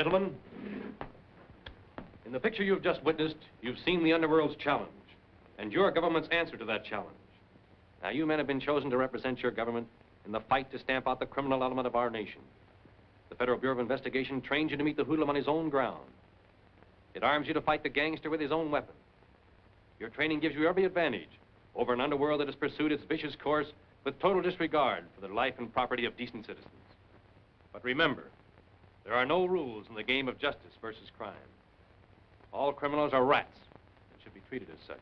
Gentlemen, in the picture you've just witnessed, you've seen the underworld's challenge, and your government's answer to that challenge. Now, you men have been chosen to represent your government in the fight to stamp out the criminal element of our nation. The Federal Bureau of Investigation trains you to meet the hoodlum on his own ground. It arms you to fight the gangster with his own weapon. Your training gives you every advantage over an underworld that has pursued its vicious course with total disregard for the life and property of decent citizens. But remember, there are no rules in the game of justice versus crime. All criminals are rats and should be treated as such.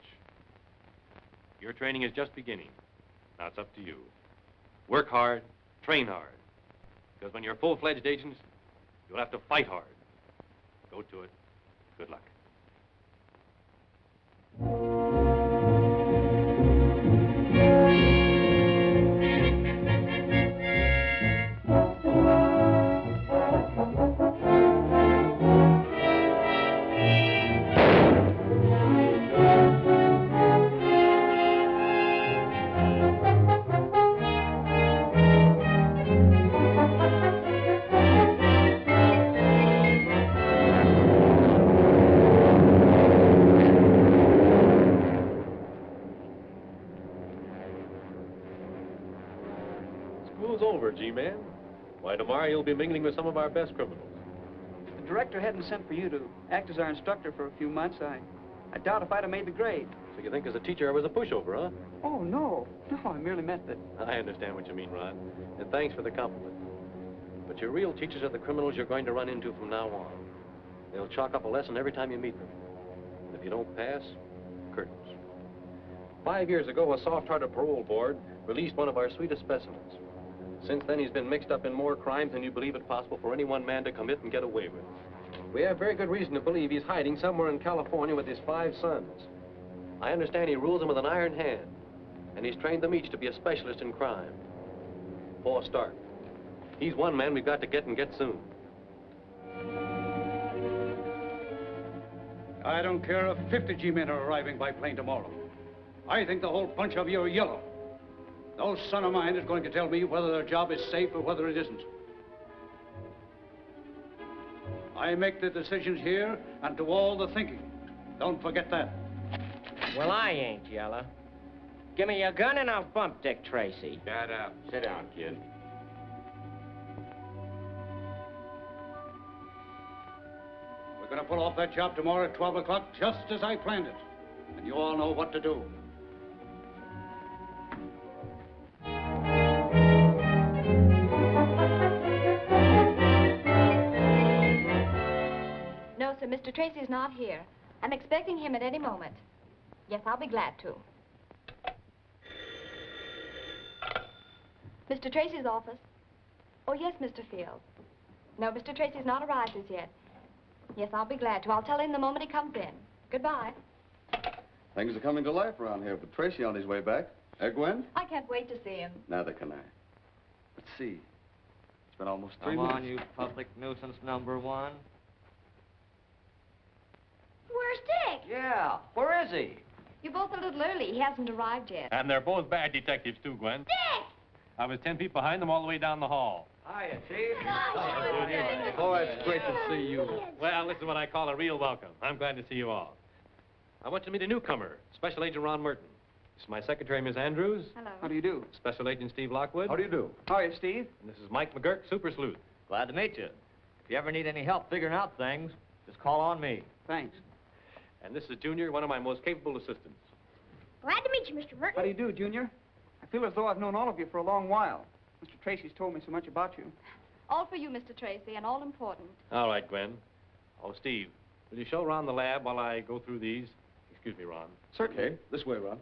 Your training is just beginning. Now it's up to you. Work hard, train hard. Because when you're full-fledged agents, you'll have to fight hard. Go to it. Good luck. G-Man. Why, tomorrow you'll be mingling with some of our best criminals. If the director hadn't sent for you to act as our instructor for a few months, I doubt if I'd have made the grade. So you think as a teacher I was a pushover, huh? Oh, no. No, I merely meant that... I understand what you mean, Ron. And thanks for the compliment. But your real teachers are the criminals you're going to run into from now on. They'll chalk up a lesson every time you meet them. And if you don't pass, curtains. 5 years ago, a soft-hearted parole board released one of our sweetest specimens. Since then, he's been mixed up in more crimes than you believe it possible for any one man to commit and get away with. We have very good reason to believe he's hiding somewhere in California with his 5 sons. I understand he rules them with an iron hand, and he's trained them each to be a specialist in crime. Poor Stark. He's one man we've got to get and get soon. I don't care if 50 G-men are arriving by plane tomorrow. I think the whole bunch of you are yellow. No son of mine is going to tell me whether their job is safe or whether it isn't. I make the decisions here and do all the thinking. Don't forget that. Well, I ain't yellow. Give me your gun and I'll bump Dick Tracy. Shut up. Sit down, kid. We're going to pull off that job tomorrow at 12 o'clock, just as I planned it. And you all know what to do. No, sir, Mr. Tracy's not here. I'm expecting him at any moment. Yes, I'll be glad to. Mr. Tracy's office? Oh, yes, Mr. Field. No, Mr. Tracy's not arrived as yet. Yes, I'll be glad to. I'll tell him the moment he comes in. Goodbye. Things are coming to life around here with Tracy on his way back. Eh, Gwen? I can't wait to see him. Neither can I. Let's see. It's been almost 3 Come minutes. on, you public nuisance number 1. Where's Dick? Yeah, where is he? You're both a little early. He hasn't arrived yet. And they're both bad detectives, too, Gwen. Dick! I was 10 feet behind them all the way down the hall. Hiya, Chief. Oh, it's great to see you. Well, this is what I call a real welcome. I'm glad to see you all. I want you to meet a newcomer, Special Agent Ron Merton. This is my secretary, Miss Andrews. Hello. How do you do? Special Agent Steve Lockwood. How do you do? How are you, Steve? And this is Mike McGurk, Super Sleuth. Glad to meet you. If you ever need any help figuring out things, just call on me. Thanks. And this is Junior, one of my most capable assistants. Glad to meet you, Mr. Merton. How do you do, Junior? I feel as though I've known all of you for a long while. Mr. Tracy's told me so much about you. All for you, Mr. Tracy, and all important. All right, Gwen. Oh, Steve, will you show Ron the lab while I go through these? Excuse me, Ron. Certainly. Okay. This way, Ron.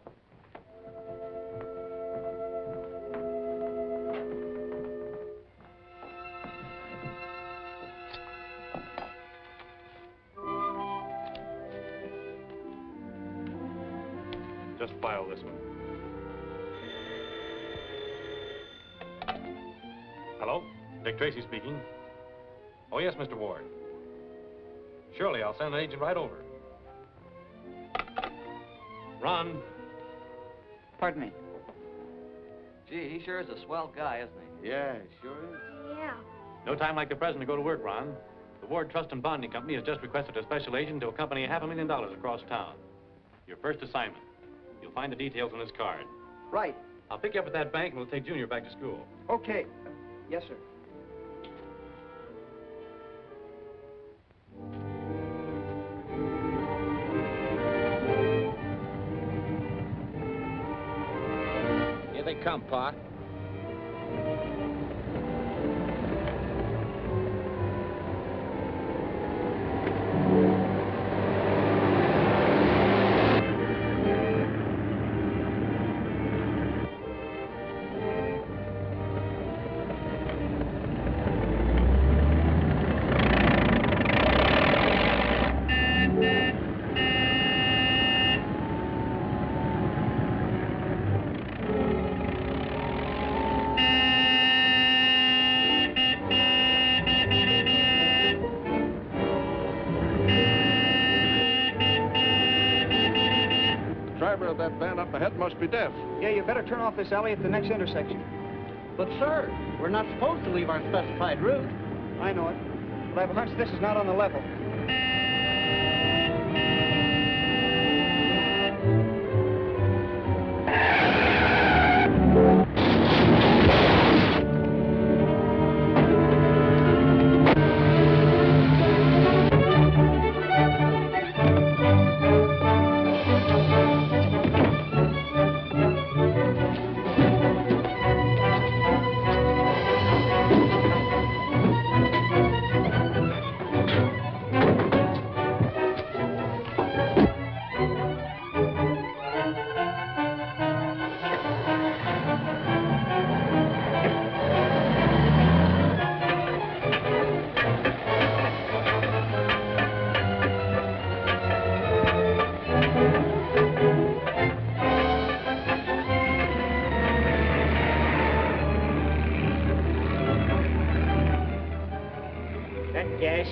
Just file this one. Hello? Dick Tracy speaking. Oh, yes, Mr. Ward. Surely, I'll send an agent right over. Ron. Pardon me. Gee, he sure is a swell guy, isn't he? Yeah, sure is. Yeah. No time like the present to go to work, Ron. The Ward Trust and Bonding Company has just requested a special agent to accompany $500,000 across town. Your first assignment. You'll find the details on this card. Right. I'll pick you up at that bank and we'll take Junior back to school. Okay. Yes, sir. Here they come, Pa. That van up ahead must be deaf. Yeah, you better turn off this alley at the next intersection. But, sir, we're not supposed to leave our specified route. I know it, but I have a hunch this is not on the level.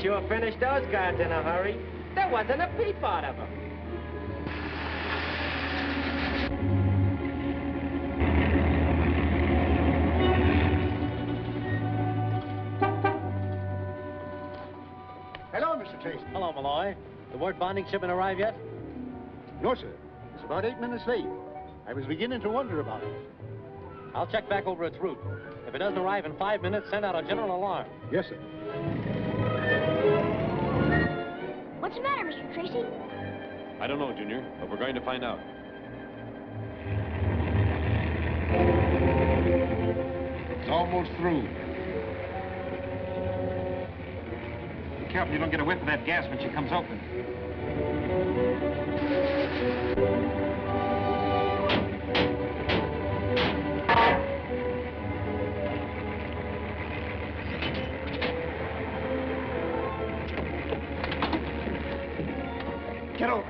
Sure finished those guards in a hurry. There wasn't a peep out of them. Hello, Mr. Tracy. Hello, Malloy. The Ward bonding shipment arrived yet? No, sir. It's about 8 minutes late. I was beginning to wonder about it. I'll check back over its route. If it doesn't arrive in 5 minutes, send out a general alarm. Yes, sir. What's the matter, Mr. Tracy? I don't know, Junior, but we're going to find out. It's almost through. Be careful you don't get a whiff of that gas when she comes open. Get over.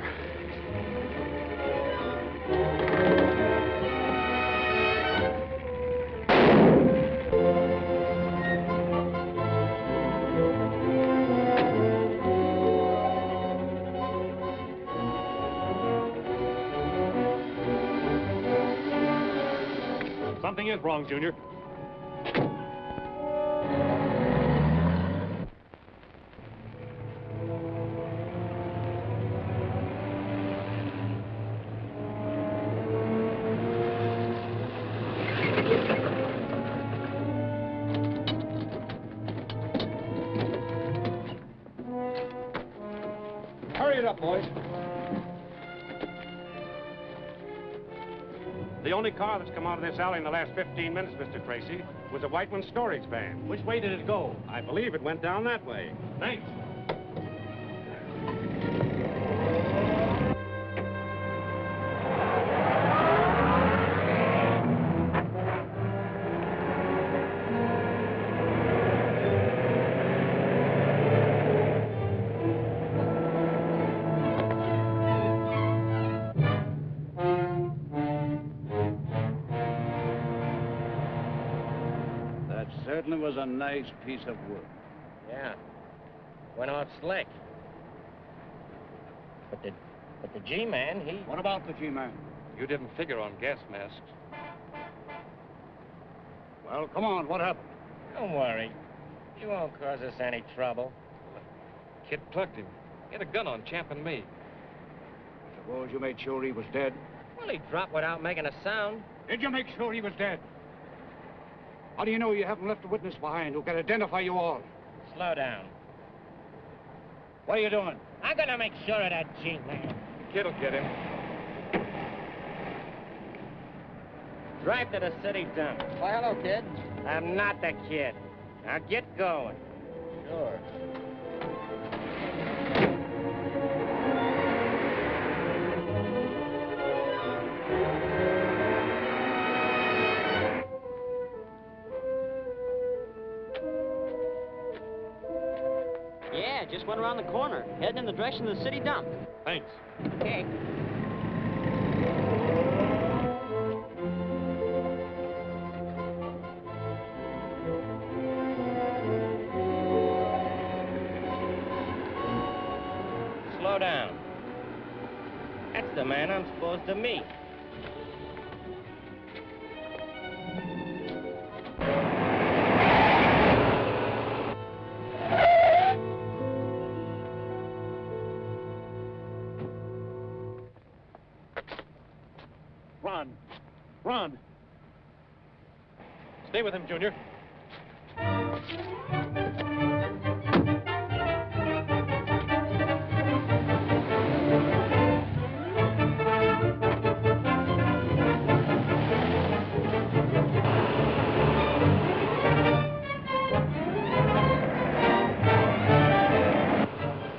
Something is wrong, Junior. Hurry it up, boys. The only car that's come out of this alley in the last 15 minutes, Mr. Tracy, was a Whiteman storage van. Which way did it go? I believe it went down that way. Thanks. Certainly was a nice piece of work. Yeah. Went off slick. But the G-man, he... What about the G-man? You didn't figure on gas masks. Well, come on, what happened? Don't worry. He won't cause us any trouble. Kid plucked him. He had a gun on Champ and me. Suppose you made sure he was dead. Well, he dropped without making a sound. Did you make sure he was dead? How do you know you haven't left a witness behind who can identify you all? Slow down. What are you doing? I'm gonna make sure of that G-man. The kid'll get him. Drive to the city dump. Why, hello, kid. I'm not the kid. Now get going. Sure. Yeah, just went around the corner, heading in the direction of the city dump. Thanks. Okay. Slow down. That's the man I'm supposed to meet. Ron! Stay with him, Junior.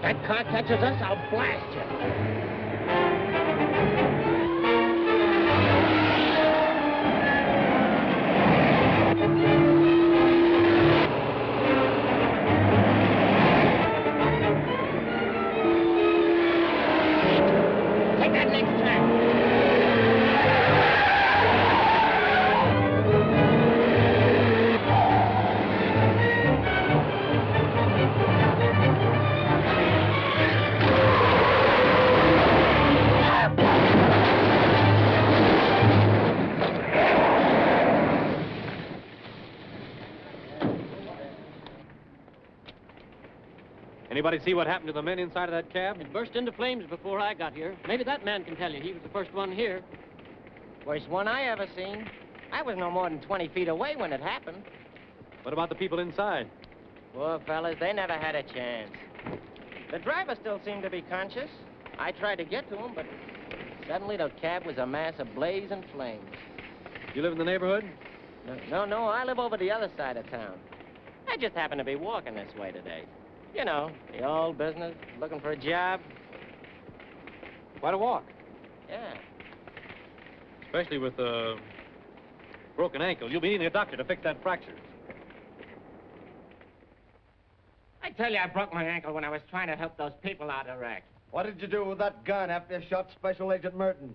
That car catches us, I'll blast you. Anybody see what happened to the men inside of that cab? It burst into flames before I got here. Maybe that man can tell you. He was the first one here. Worst one I ever seen. I was no more than 20 feet away when it happened. What about the people inside? Poor fellas, they never had a chance. The driver still seemed to be conscious. I tried to get to him, but suddenly the cab was a mass of blazing flames. You live in the neighborhood? No, I live over the other side of town. I just happened to be walking this way today. You know, the old business, looking for a job. Quite a walk. Yeah. Especially with a broken ankle. You'll be needing a doctor to fix that fracture. I tell you, I broke my ankle when I was trying to help those people out of wreck. What did you do with that gun after you shot Special Agent Merton?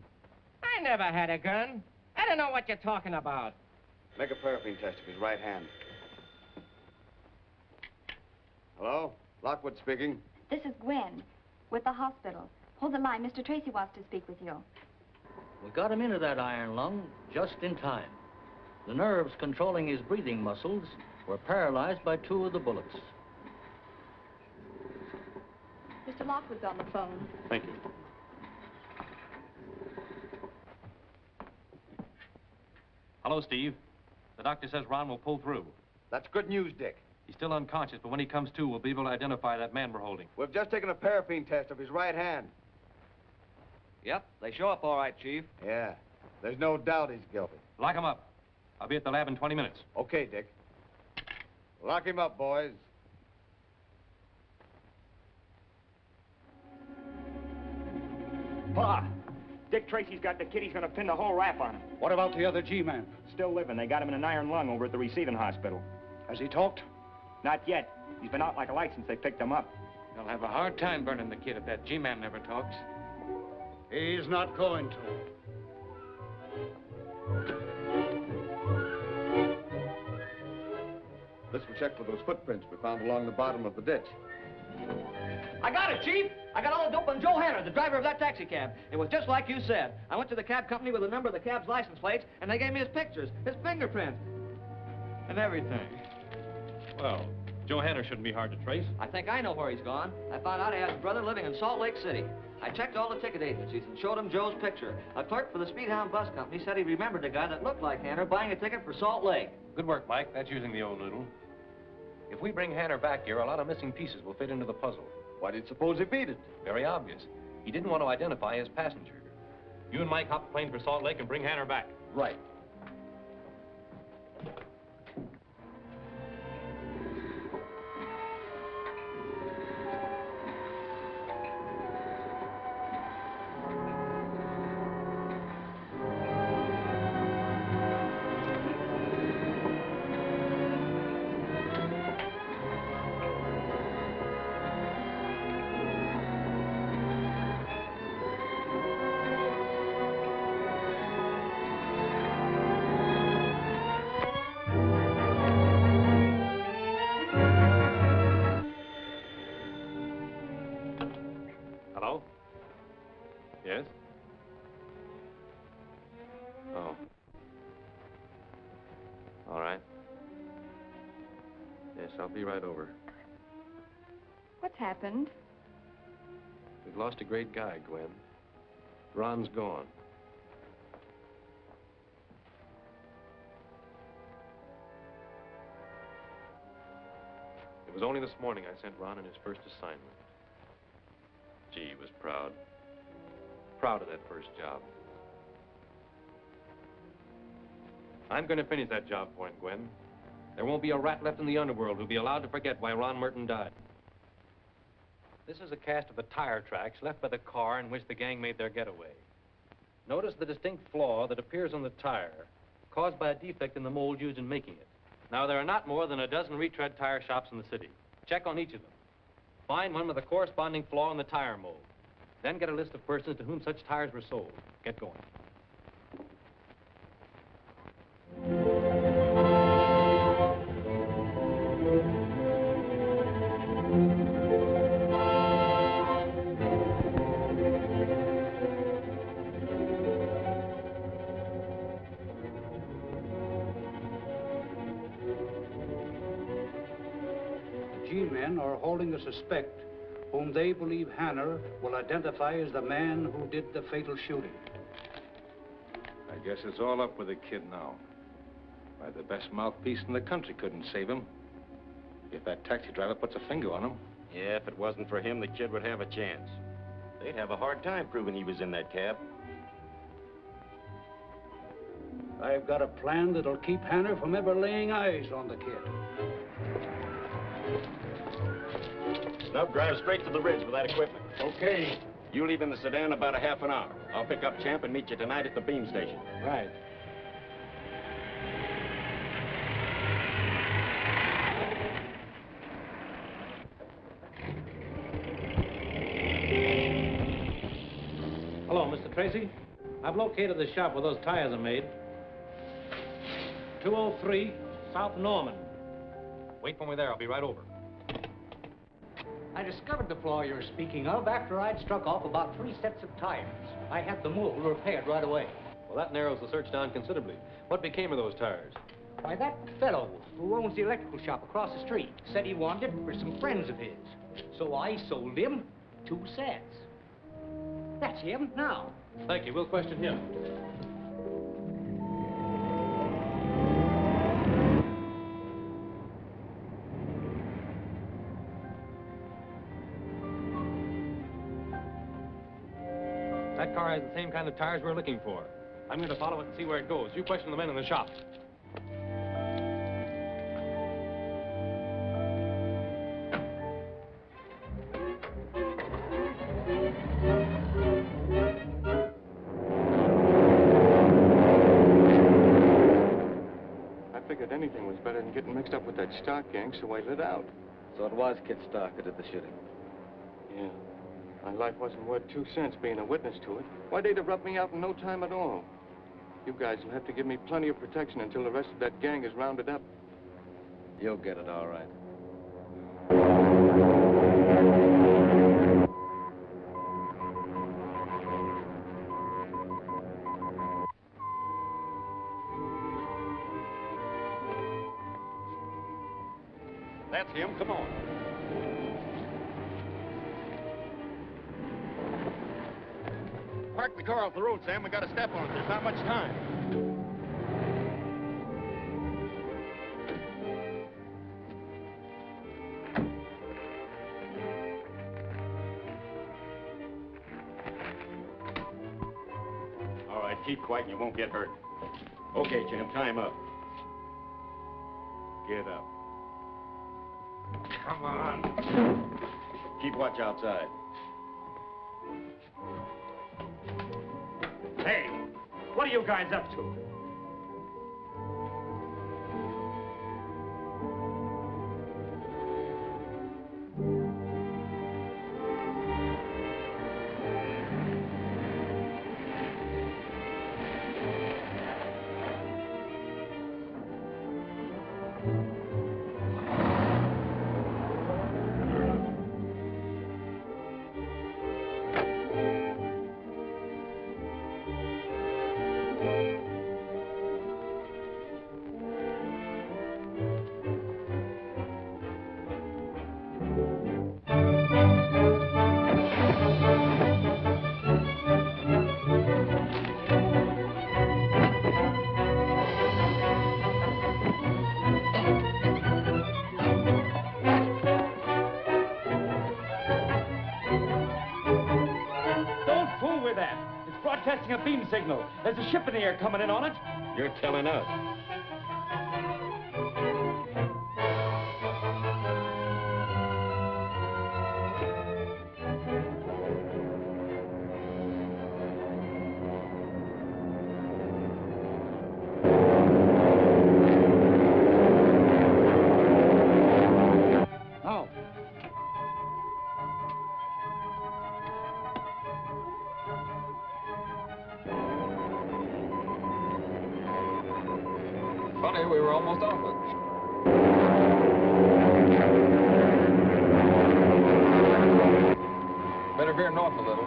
I never had a gun. I don't know what you're talking about. Make a paraffin test of his right hand. Hello? Lockwood speaking. This is Gwen with the hospital. Hold the line. Mr. Tracy wants to speak with you. We got him into that iron lung just in time. The nerves controlling his breathing muscles were paralyzed by 2 of the bullets. Mr. Lockwood's on the phone. Thank you. Hello, Steve. The doctor says Ron will pull through. That's good news, Dick. He's still unconscious, but when he comes to, we'll be able to identify that man we're holding. We've just taken a paraffin test of his right hand. Yep, they show up all right, Chief. Yeah, there's no doubt he's guilty. Lock him up. I'll be at the lab in 20 minutes. Okay, Dick. Lock him up, boys. Pa! Dick Tracy's got the kid. He's gonna pin the whole rap on him. What about the other G-man? Still living. They got him in an iron lung over at the receiving hospital. Has he talked? Not yet. He's been out like a light since they picked him up. They'll have a hard time burning the kid if that G-man never talks. He's not going to. This will check for those footprints we found along the bottom of the ditch. I got it, Chief. I got all the dope on Joe Hanner, the driver of that taxi cab. It was just like you said. I went to the cab company with the number of the cab's license plates, and they gave me his pictures, his fingerprints, and everything. Well, Joe Hanner shouldn't be hard to trace. I think I know where he's gone. I found out he has a brother living in Salt Lake City. I checked all the ticket agencies and showed him Joe's picture. A clerk for the Speedhound Bus Company said he remembered a guy that looked like Hanner buying a ticket for Salt Lake. Good work, Mike. That's using the old noodle. If we bring Hanner back here, a lot of missing pieces will fit into the puzzle. Why do you suppose he beat it? Very obvious. He didn't want to identify his passenger. You and Mike hop the plane for Salt Lake and bring Hanner back. Right. Hello? Yes? Oh. All right. Yes, I'll be right over. What's happened? We've lost a great guy, Gwen. Ron's gone. It was only this morning I sent Ron in his first assignment. Gee, he was proud. Proud of that first job. I'm going to finish that job for him, Gwen. There won't be a rat left in the underworld who'll be allowed to forget why Ron Merton died. This is a cast of the tire tracks left by the car in which the gang made their getaway. Notice the distinct flaw that appears on the tire, caused by a defect in the mold used in making it. Now, there are not more than a dozen retread tire shops in the city. Check on each of them. Find one with a corresponding flaw in the tire mold. Then get a list of persons to whom such tires were sold. Get going. G-men are holding a suspect whom they believe Hanner will identify as the man who did the fatal shooting. I guess it's all up with the kid now. Why, the best mouthpiece in the country couldn't save him. If that taxi driver puts a finger on him. Yeah, if it wasn't for him, the kid would have a chance. They'd have a hard time proving he was in that cab. I've got a plan that'll keep Hanner from ever laying eyes on the kid. Snub, drive straight to the ridge with that equipment. Okay. You leave in the sedan about a half an hour. I'll pick up Champ and meet you tonight at the beam station. Right. Hello, Mr. Tracy. I've located the shop where those tires are made. 203 South Norman. Wait for me there. I'll be right over. I discovered the flaw you're speaking of after I'd struck off about 3 sets of tires. I had the mold repaired right away. Well, that narrows the search down considerably. What became of those tires? Why, that fellow who owns the electrical shop across the street said he wanted it for some friends of his. So I sold him 2 sets. That's him now. Thank you. We'll question him. That car has the same kind of tires we're looking for. I'm going to follow it and see where it goes. You question the men in the shop. I figured anything was better than getting mixed up with that stock gang, so I lit out. So it was Kid Stark that did the shooting. Yeah. My life wasn't worth 2 cents being a witness to it. Why, they'd have rubbed me out in no time at all. You guys will have to give me plenty of protection until the rest of that gang is rounded up. You'll get it all right. That's him. Come on. Park the car off the road, Sam. We got to step on it. There's not much time. All right, keep quiet and you won't get hurt. Okay, Jim, time up. Get up. Come on. Keep watch outside. Hey, what are you guys up to? Broadcasting a beam signal. There's a ship in the air coming in on it. You're telling us. Now. Funny, we were almost off it. Better veer north a little.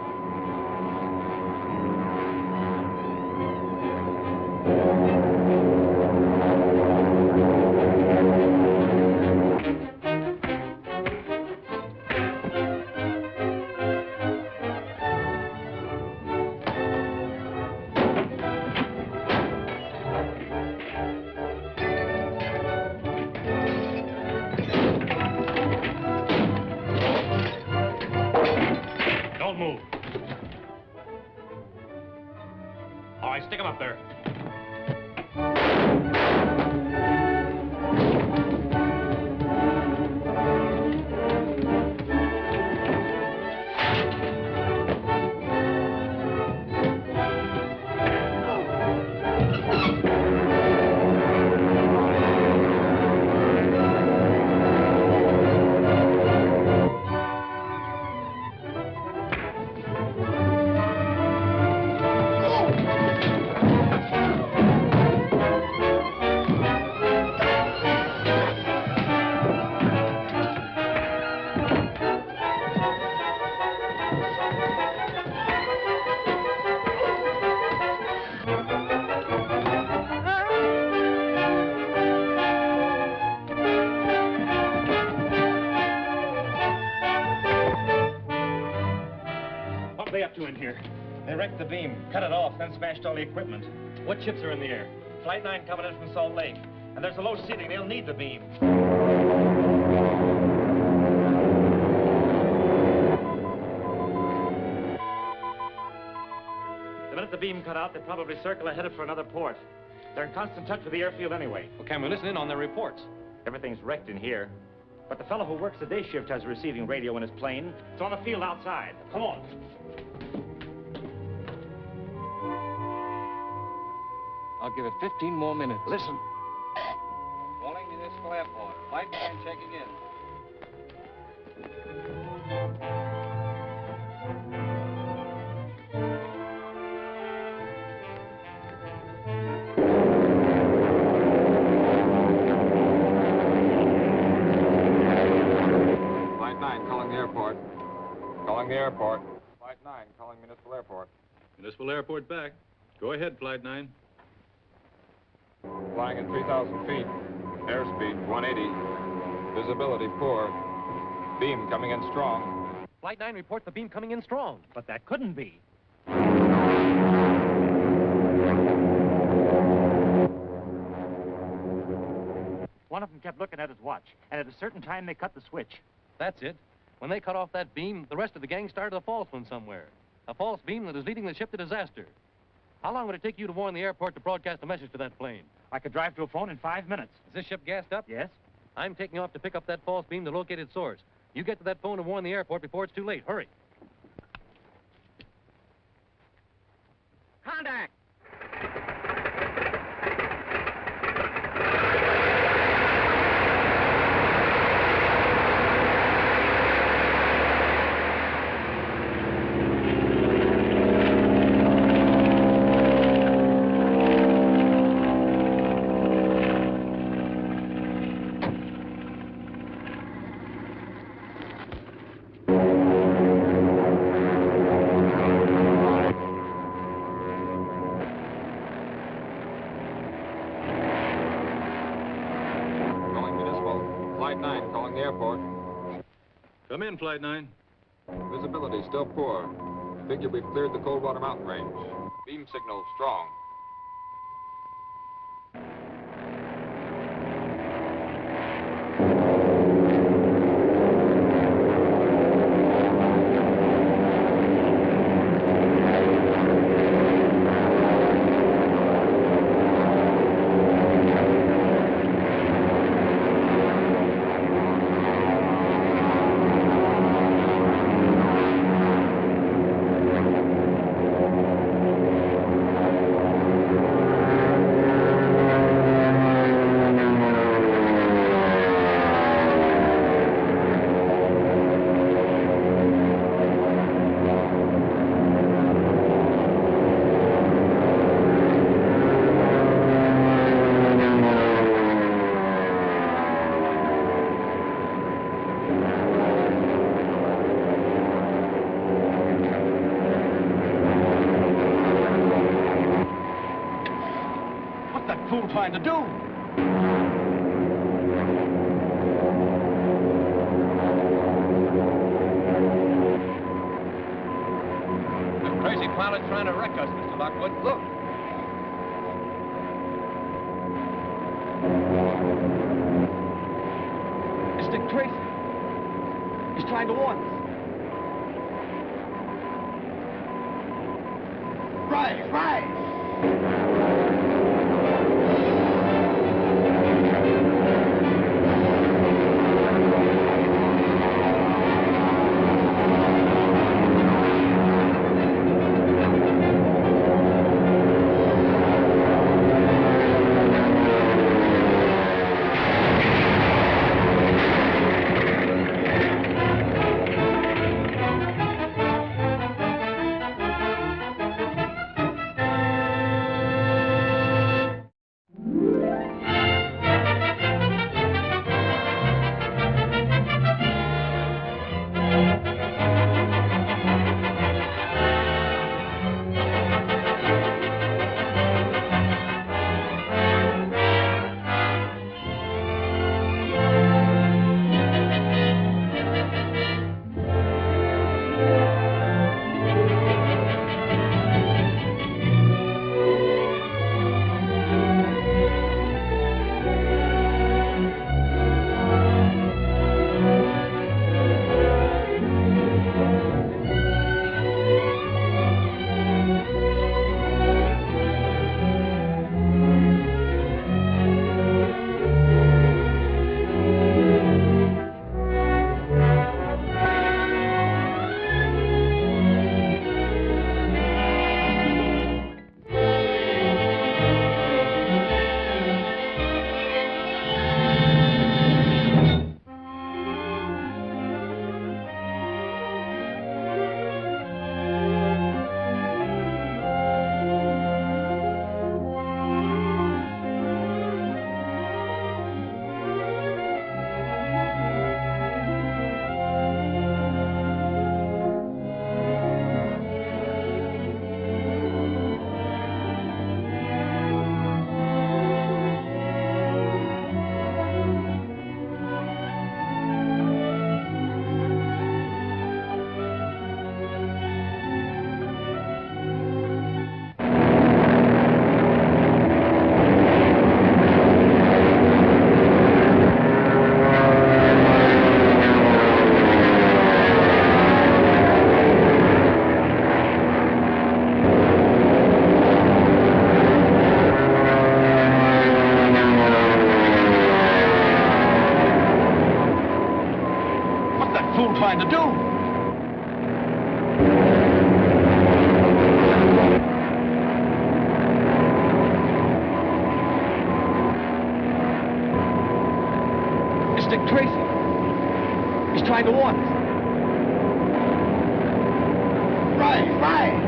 Stick him up there. In here. They wrecked the beam, cut it off, then smashed all the equipment. What ships are in the air? Flight 9 coming in from Salt Lake. And there's a low ceiling. They'll need the beam. The minute the beam cut out, they probably circle and headed for another port. They're in constant touch with the airfield anyway. Well, can we listen in on their reports? Everything's wrecked in here. But the fellow who works the day shift has a receiving radio in his plane. It's on the field outside. Come on. I'll give it 15 more minutes. Listen. Calling Municipal Airport. Flight 9 checking in. Flight 9 calling the airport. Calling the airport. Flight 9 calling Municipal Airport. Municipal Airport back. Go ahead, Flight 9. Flying at 3,000 feet. Airspeed 180. Visibility poor. Beam coming in strong. Flight 9 reports the beam coming in strong. But that couldn't be. One of them kept looking at his watch, and at a certain time they cut the switch. That's it. When they cut off that beam, the rest of the gang started a false one somewhere. A false beam that is leading the ship to disaster. How long would it take you to warn the airport to broadcast a message to that plane? I could drive to a phone in 5 minutes. Is this ship gassed up? Yes. I'm taking off to pick up that false beam to locate its source. You get to that phone and warn the airport before it's too late. Hurry. Contact! Come in, Flight 9. Visibility still poor. Figure we've cleared the Coldwater Mountain range. Beam signal strong. Trying to do? This crazy pilot's trying to wreck us, Mr. Lockwood. Look. It's Dick Tracy. He's trying to warn us. Rise, rise! trying to do? It's Dick Tracy. He's trying to warn us. Right.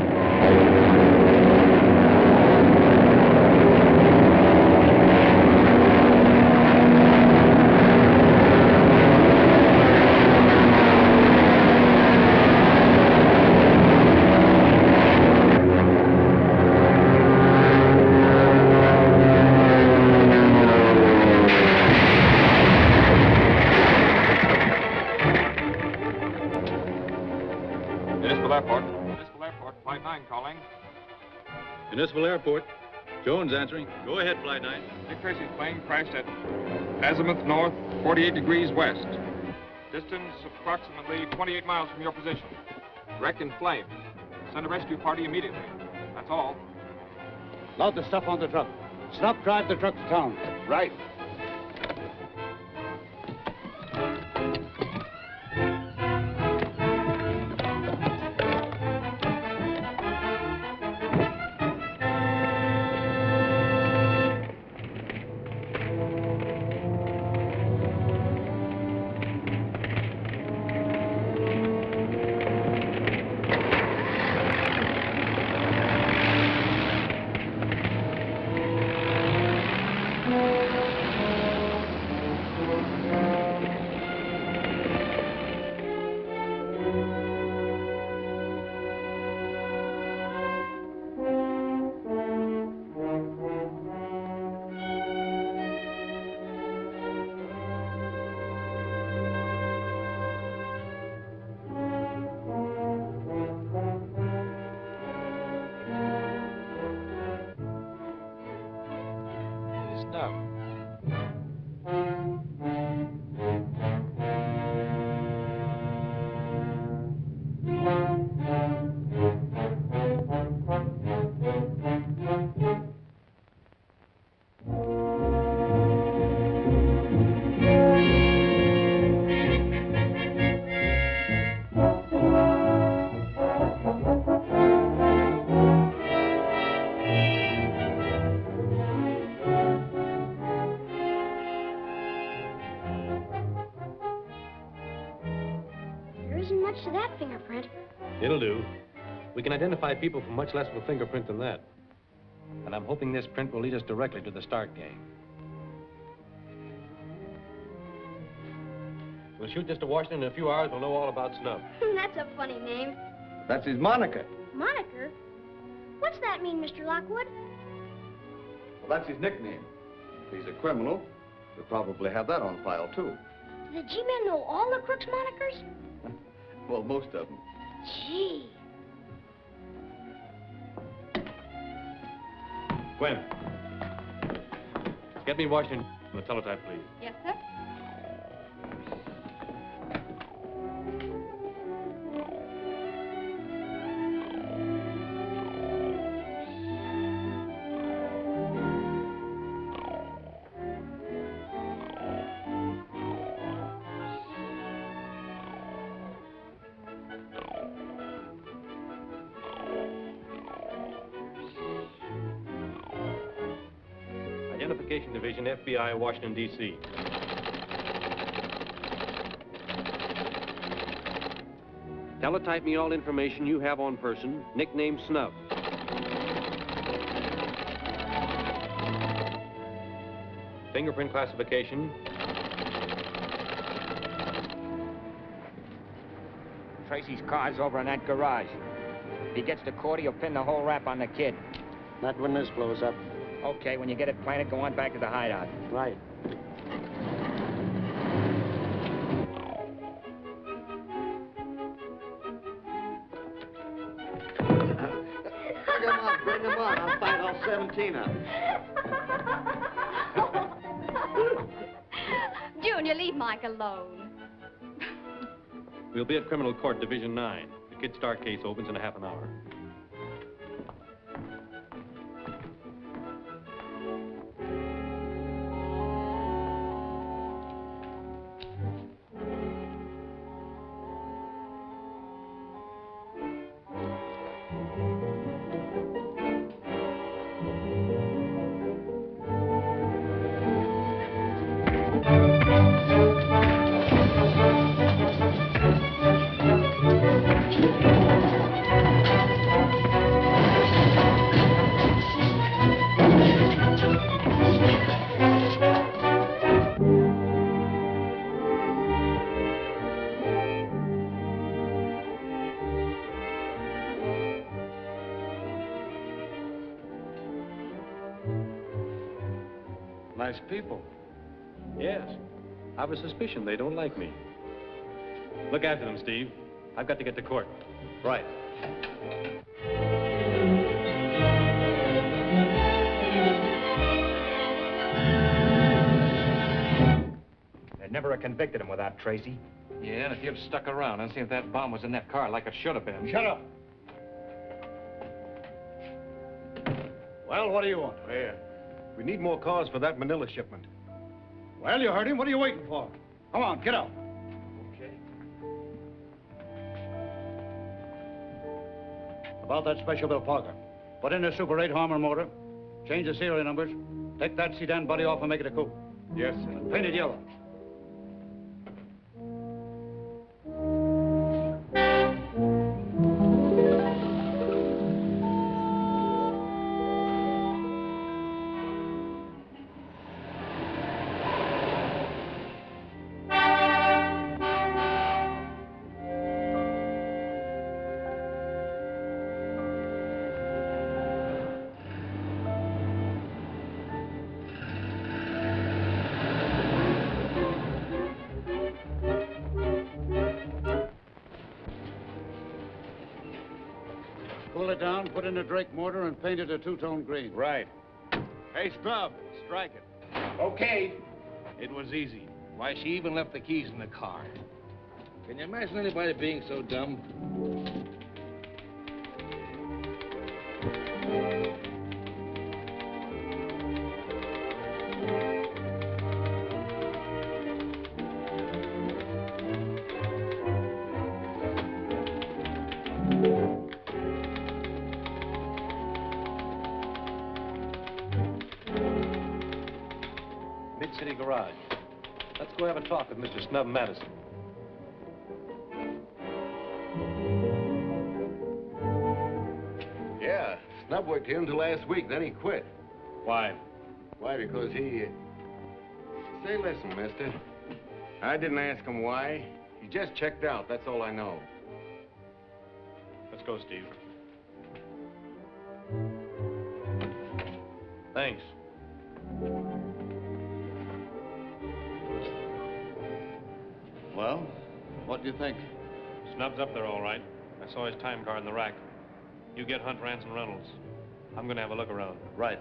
Municipal Airport. Jones answering. Go ahead, Flight 9. Dick Tracy's plane crashed at azimuth north, 48 degrees west. Distance approximately 28 miles from your position. Wreck in flames. Send a rescue party immediately. That's all. Load the stuff on the truck. Snuff, drive the truck to town. Right. To that fingerprint. It'll do. We can identify people from much less of a fingerprint than that. And I'm hoping this print will lead us directly to the Stark gang. We'll shoot this to Washington in a few hours. We'll know all about Snuff. That's a funny name. That's his moniker. Moniker? What's that mean, Mr. Lockwood? Well, that's his nickname. If he's a criminal, he'll probably have that on file, too. Do the G-men know all the crooks' monikers? Well, most of them. Gee. Gwen. Get me Washington on the teletype, please. Yes, sir. Identification Division, FBI, Washington, D.C. Teletype me all information you have on person, nickname Snuff. Fingerprint classification. Tracy's car's over in that garage. If he gets to court, he'll pin the whole rap on the kid. Not when this blows up. Okay, when you get it planted, go on back to the hideout. Right. Bring them on. I'll fight all 17 of them. Junior, leave Mike alone. We'll be at Criminal Court, Division 9. The Kid Stark case opens in a half an hour. Nice people. Yes. I have a suspicion they don't like me. Look after them, Steve. I've got to get to court. Right. They never have convicted him without Tracy. Yeah, and if you'd stuck around and seen if that bomb was in that car like it should have been. Shut up. Well, what do you want? Well, we need more cars for that Manila shipment. Well, you heard him. What are you waiting for? Come on, get out. Okay. About that special bill, Parker. Put in a Super 8 Harmer motor, change the serial numbers, take that sedan body off and make it a coupe. Yes, sir. And paint it yellow. Cool it down, put in a Drake mortar, and paint it a two-tone green. Right. Hey, Scrub, strike it. Okay. It was easy. Why, she even left the keys in the car. Can you imagine anybody being so dumb? Mid-City Garage. Let's go have a talk with Mr. Snub Madison. Yeah, Snub worked here until last week, then he quit. Why? Why, because he... Say, listen, mister. I didn't ask him why. He just checked out, that's all I know. Let's go, Steve. Thanks. Well, what do you think? Snub's up there, all right. I saw his time card in the rack. You get Hunt, Rance, and Reynolds. I'm gonna have a look around. Right.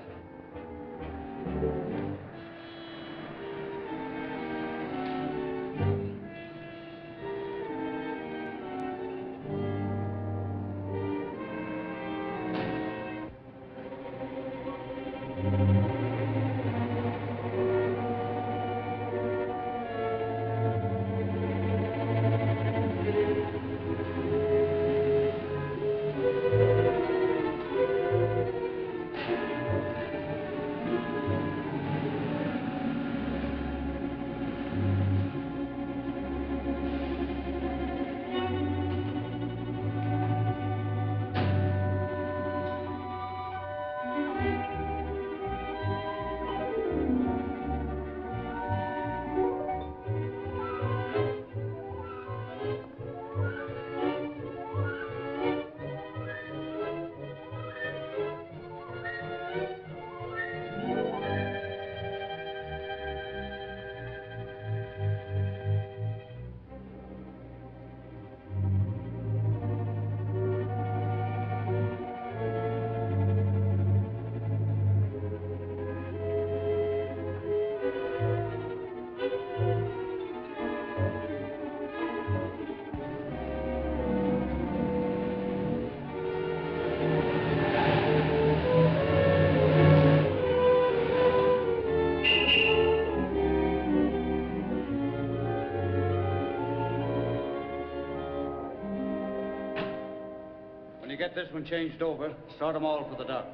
Get this one changed over, start them all for the dock.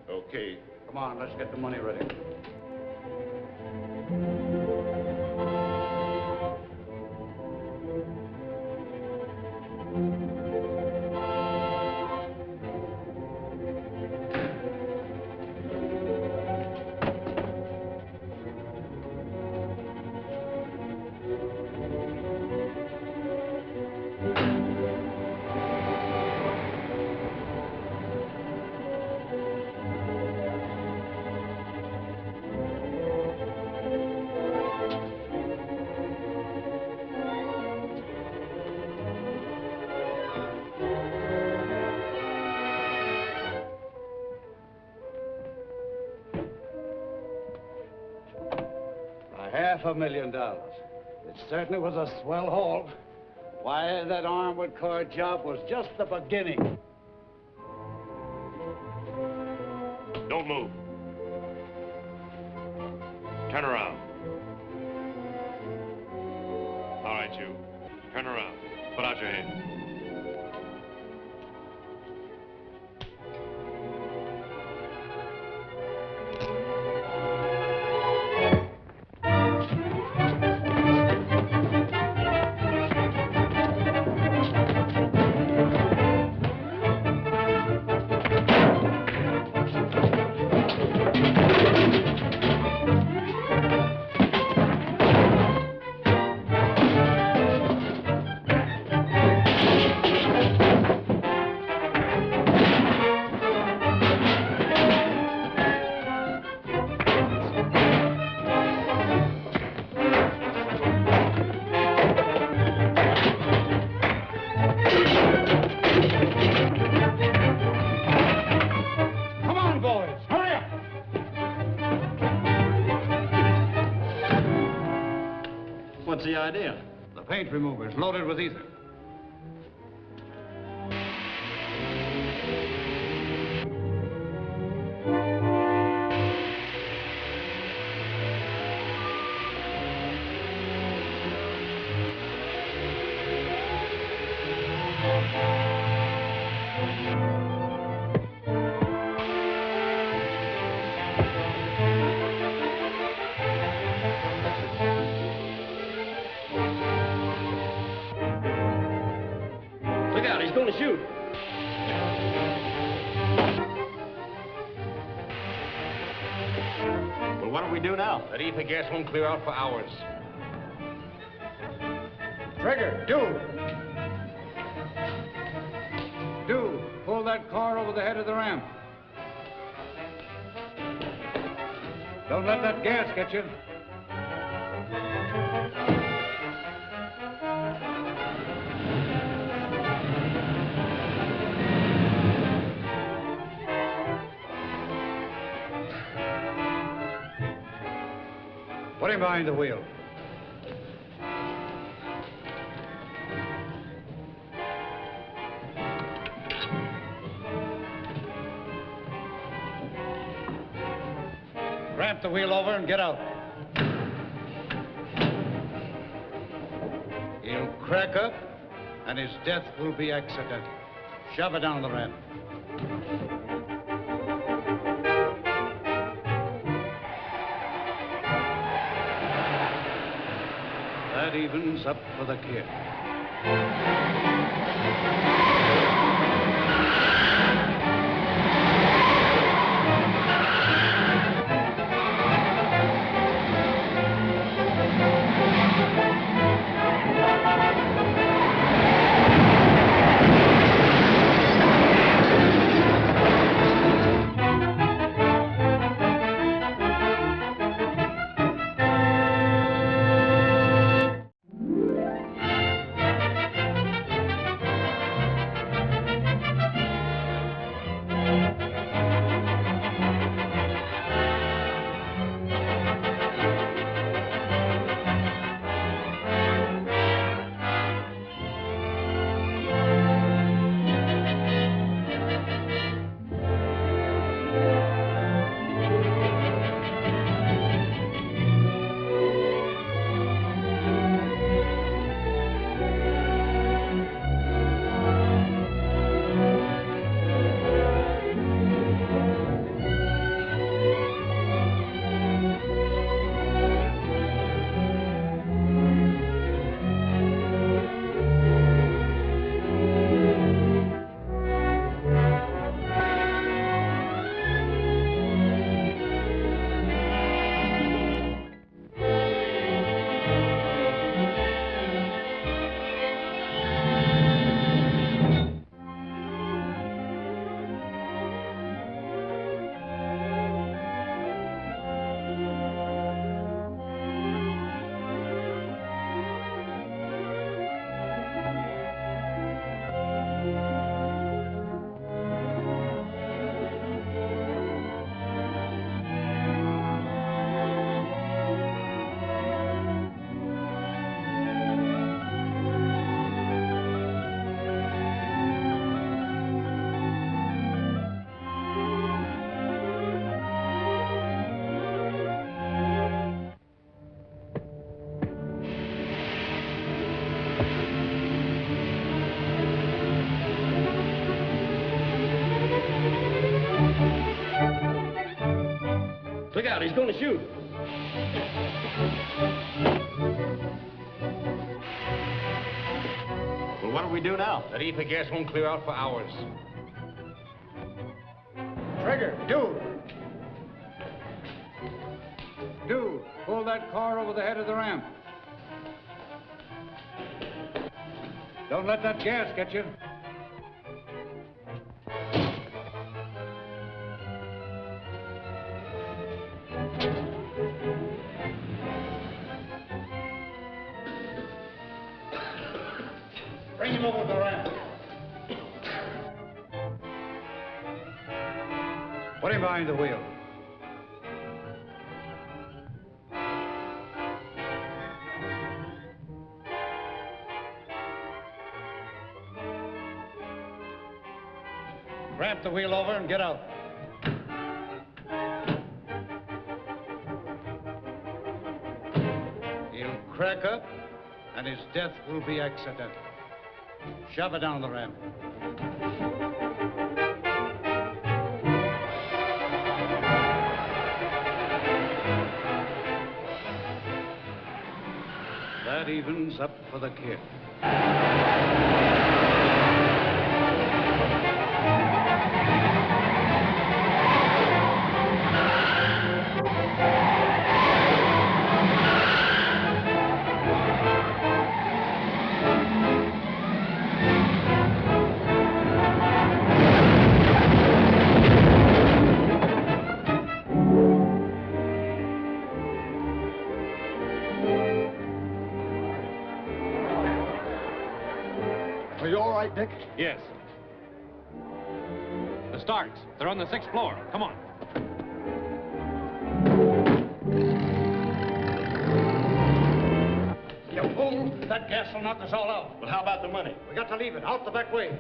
Okay. Come on, let's get the money ready. $500,000. It certainly was a swell haul. Why, that armored car job was just the beginning. Don't move. Turn around. All right, you. Turn around. Put out your hands. What's the idea? The paint remover's loaded with ether. Look out, he's going to shoot. Well, what do we do now? That ether gas won't clear out for hours. Trigger, do pull that car over the head of the ramp. Don't let that gas get you. Put him behind the wheel. Ramp the wheel over and get out. He'll crack up, and his death will be accidental. Shove it down the ramp. That evens up for the kid. Look out, he's going to shoot. Well, what do we do now? That ether gas won't clear out for hours. Trigger, dude. Dude, pull that car over the head of the ramp. Don't let that gas get you. Bring him over the ramp. Put him behind the wheel. Ramp the wheel over and get out. He'll crack up, and his death will be accidental. Shove it down the ramp. That evens up for the kid. Are you all right, Dick? Yes. The Starks. They're on the 6th floor. Come on. You fool! That gas will knock us all out. Well, how about the money? We got to leave it out the back way.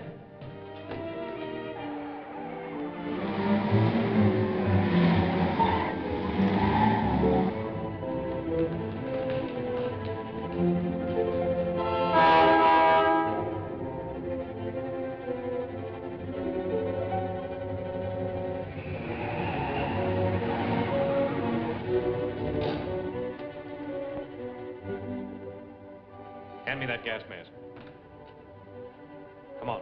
Hand me that gas mask. Come on.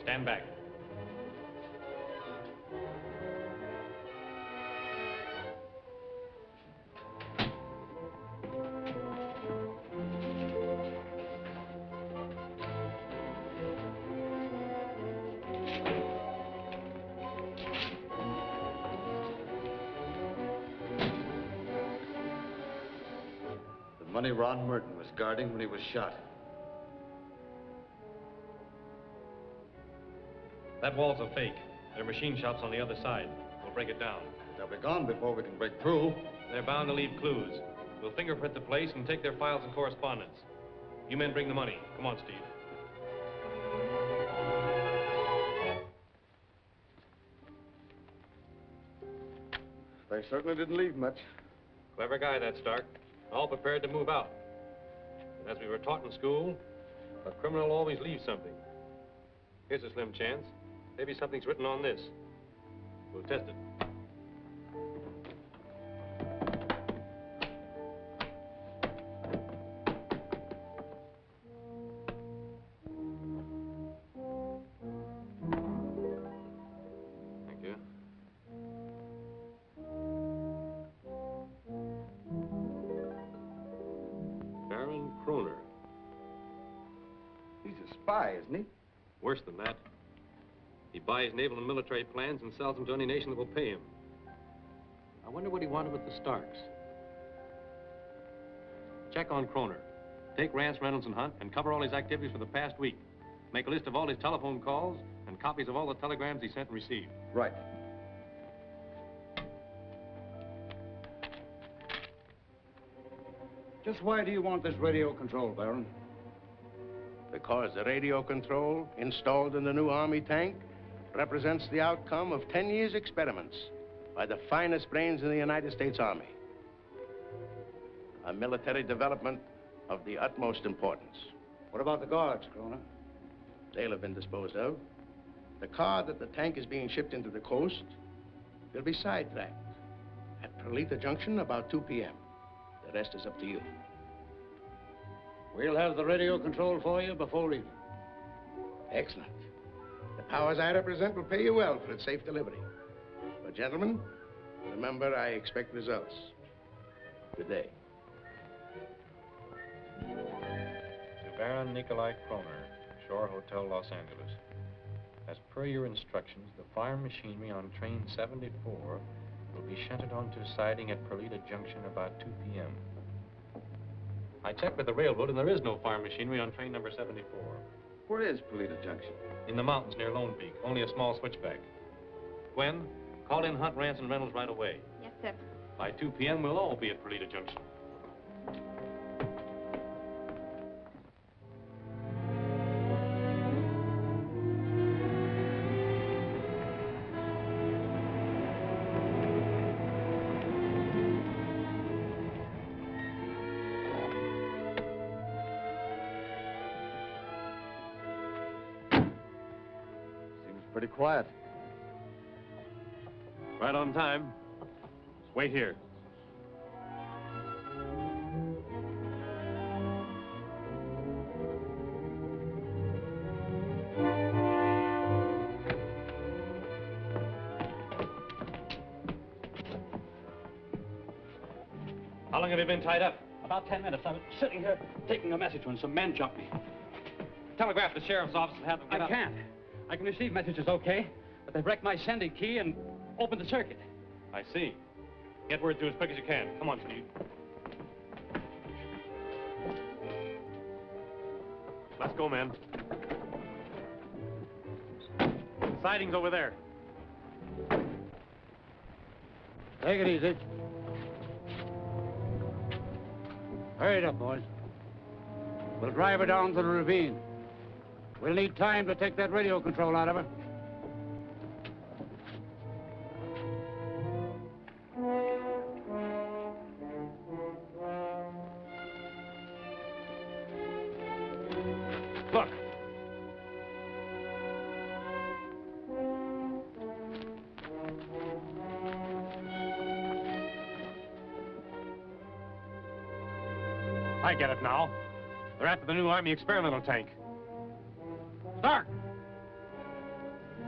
Stand back. Money Ron Merton was guarding when he was shot. That wall's a fake. There are machine shops on the other side. We'll break it down. They'll be gone before we can break through. They're bound to leave clues. We'll fingerprint the place and take their files and correspondence. You men bring the money. Come on, Steve. They certainly didn't leave much. Clever guy, that Stark. All prepared to move out. But as we were taught in school, a criminal always leaves something. Here's a slim chance. Maybe something's written on this. We'll test it. Thank you. Kroner. He's a spy, isn't he? Worse than that. He buys naval and military plans and sells them to any nation that will pay him. I wonder what he wanted with the Starks. Check on Kroner. Take Rance, Reynolds, and Hunt and cover all his activities for the past week. Make a list of all his telephone calls and copies of all the telegrams he sent and received. Right. Just why do you want this radio control, Baron? Because the radio control installed in the new Army tank represents the outcome of 10 years' experiments by the finest brains in the United States Army. A military development of the utmost importance. What about the guards, Kroner? They'll have been disposed of. The car that the tank is being shipped into the coast will be sidetracked at Perlita Junction about 2 p.m. The rest is up to you. We'll have the radio control for you before evening. Excellent. The powers I represent will pay you well for its safe delivery. But, gentlemen, remember, I expect results. Good day. To Baron Nikolai Kroner, Shore Hotel, Los Angeles. As per your instructions, the farm machinery on train 74 will be shunted onto siding at Perlita Junction about 2 p.m. I checked with the railroad, and there is no farm machinery on train number 74. Where is Perlita Junction? In the mountains near Lone Peak, only a small switchback. Gwen, call in Hunt, Rance, and Reynolds right away. Yes, sir. By 2 p.m., we'll all be at Perlita Junction. Pretty quiet. Right on time. Wait here. How long have you been tied up? About 10 minutes. I was sitting here taking a message when some men jumped me. Telegraph the sheriff's office and have them get up. I can't. I can receive messages okay, but they've wrecked my sending key and opened the circuit. I see. Get word through as quick as you can. Come on, Steve. Let's go, men. The siding's over there. Take it easy. Hurry it up, boys. We'll drive her down to the ravine. We'll need time to take that radio control out of her. Look. I get it now. They're after the new Army experimental tank. Stark!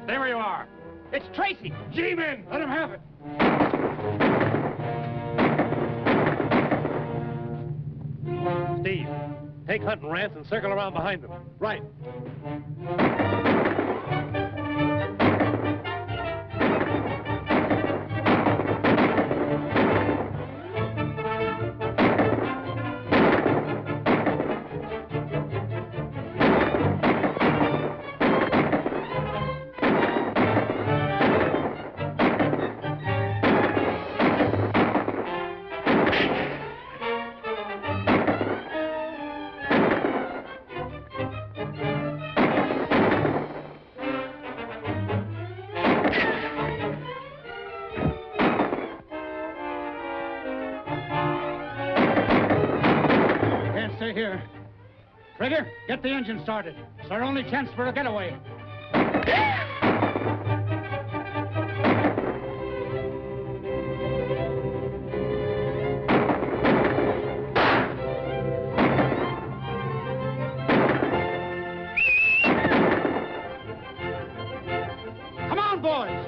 Stay where you are. It's Tracy! G-men! Let him have it! Steve, take Hunt and Rance and circle around behind them. Right. Here. Trigger, get the engine started. It's our only chance for a getaway. Come on, boys.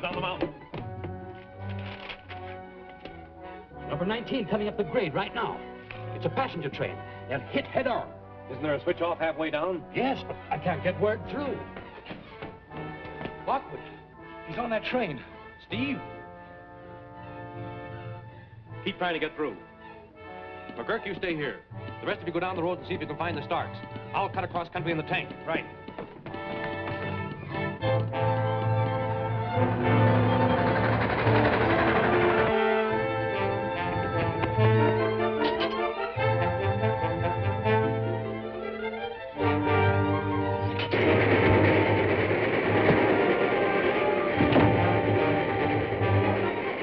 Down the mountain. Number 19 coming up the grade right now. It's a passenger train. They'll hit head on. Isn't there a switch off halfway down? Yes, but I can't get word through. Lockwood, he's on that train. Steve? Keep trying to get through. McGurk, you stay here. The rest of you go down the road and see if you can find the Starks. I'll cut across country in the tank. Right.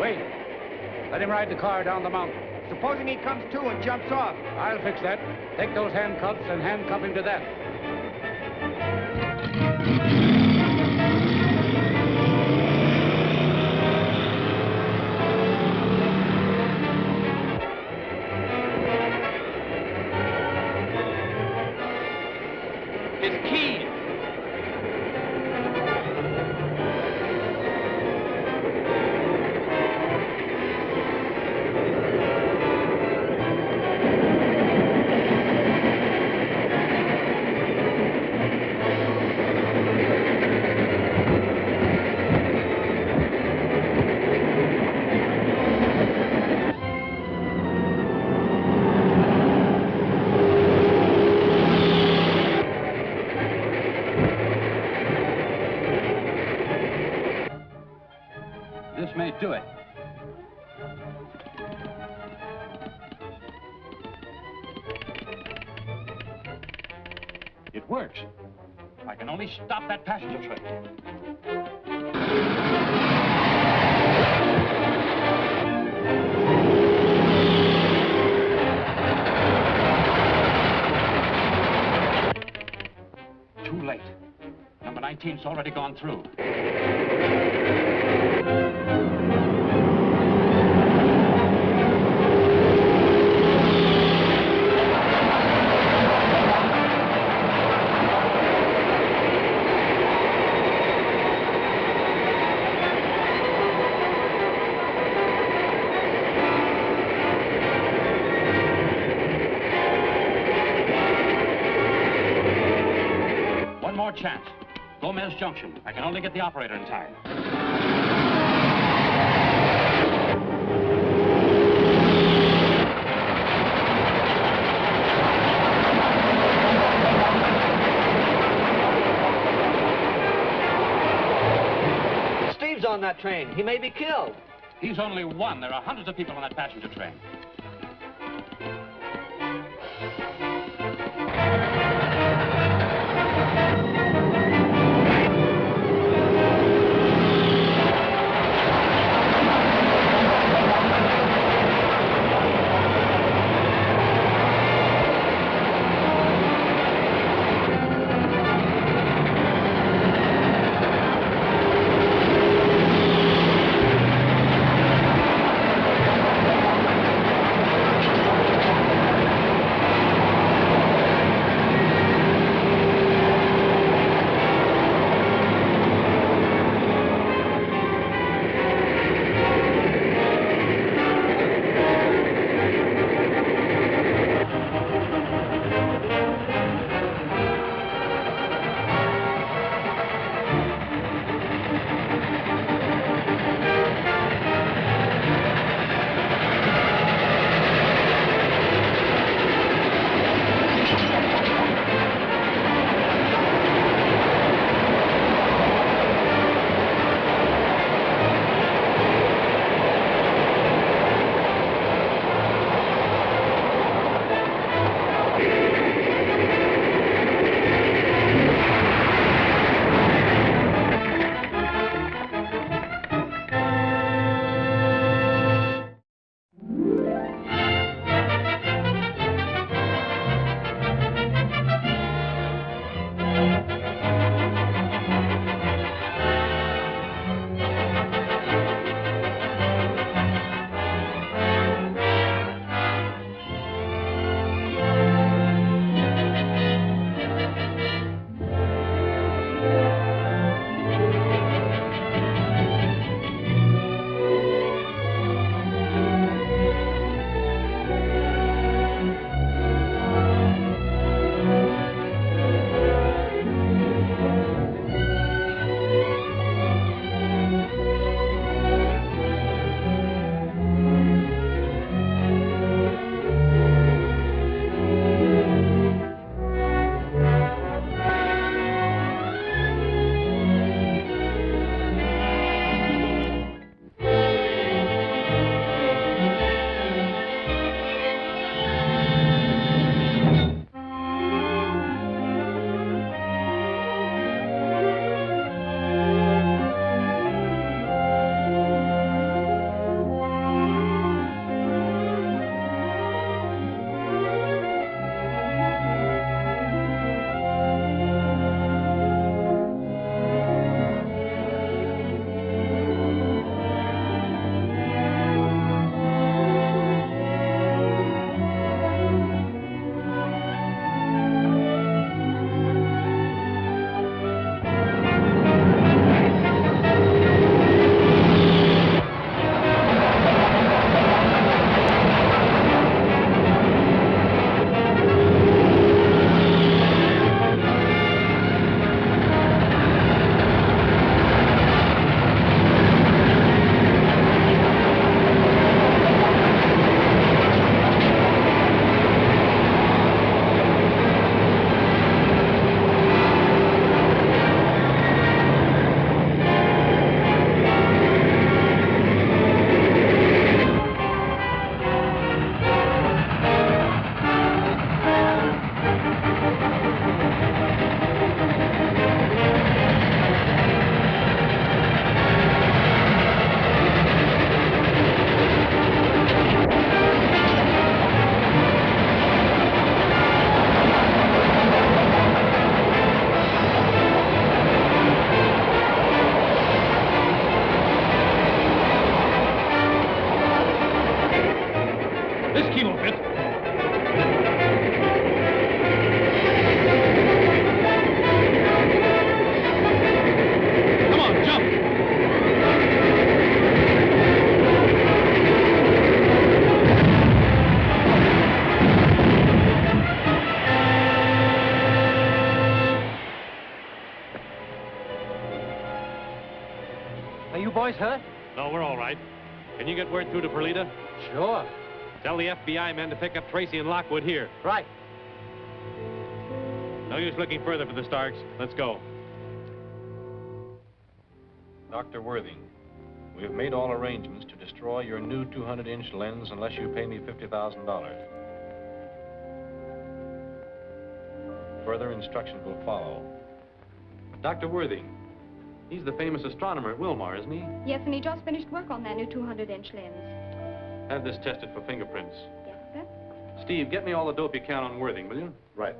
Wait. Let him ride the car down the mountain. Supposing he comes to and jumps off. I'll fix that. Take those handcuffs and handcuff him to that. His keys! This may do it. It works. I can only stop that passenger train. Too late. Number 19's already gone through. One more chance. Gomez Junction. I can only get the operator in time. Steve's on that train. He may be killed. He's only one. There are hundreds of people on that passenger train. Are you boys hurt? No, we're all right. Can you get word through to Perlita? Sure. Tell the FBI men to pick up Tracy and Lockwood here. Right. No use looking further for the Starks. Let's go. Dr. Worthing, we have made all arrangements to destroy your new 200-inch lens unless you pay me $50,000. Further instructions will follow. Dr. Worthing, he's the famous astronomer at Wilmar, isn't he? Yes, and he just finished work on that new 200-inch lens. Have this tested for fingerprints. Yes, sir. Steve, get me all the dope you can on Worthing, will you? Right.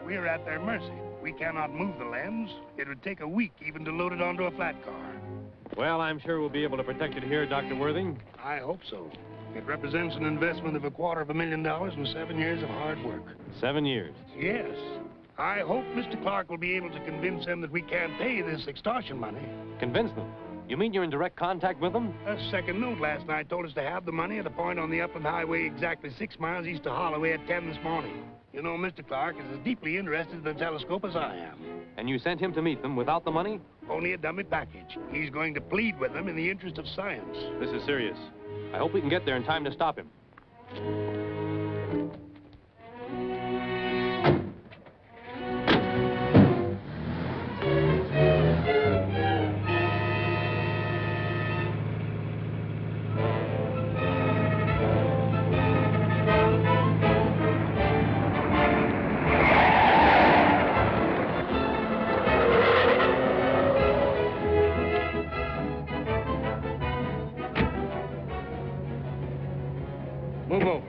We're at their mercy. We cannot move the lens. It would take a week even to load it onto a flat car. Well, I'm sure we'll be able to protect it here, Dr. Worthing. I hope so. It represents an investment of $250,000 and 7 years of hard work. 7 years. Yes. I hope Mr. Clark will be able to convince them that we can't pay this extortion money. Convince them? You mean you're in direct contact with them? A second note last night told us to have the money at a point on the upland highway exactly 6 miles east of Holloway at 10 this morning. You know, Mr. Clark is as deeply interested in the telescope as I am. And you sent him to meet them without the money? Only a dummy package. He's going to plead with them in the interest of science. This is serious. I hope we can get there in time to stop him. Move over.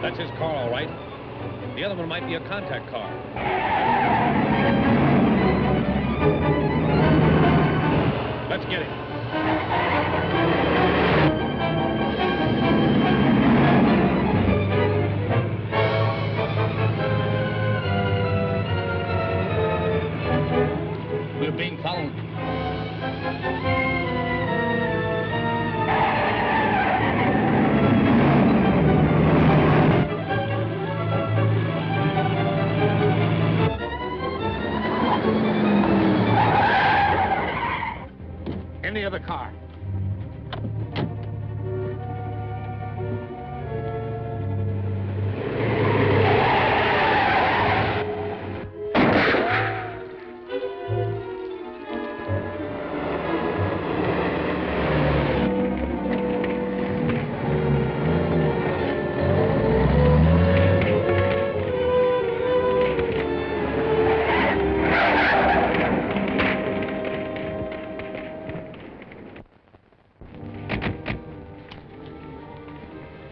That's his car, all right. The other one might be a contact car. Let's get it. We're being followed. In the other car.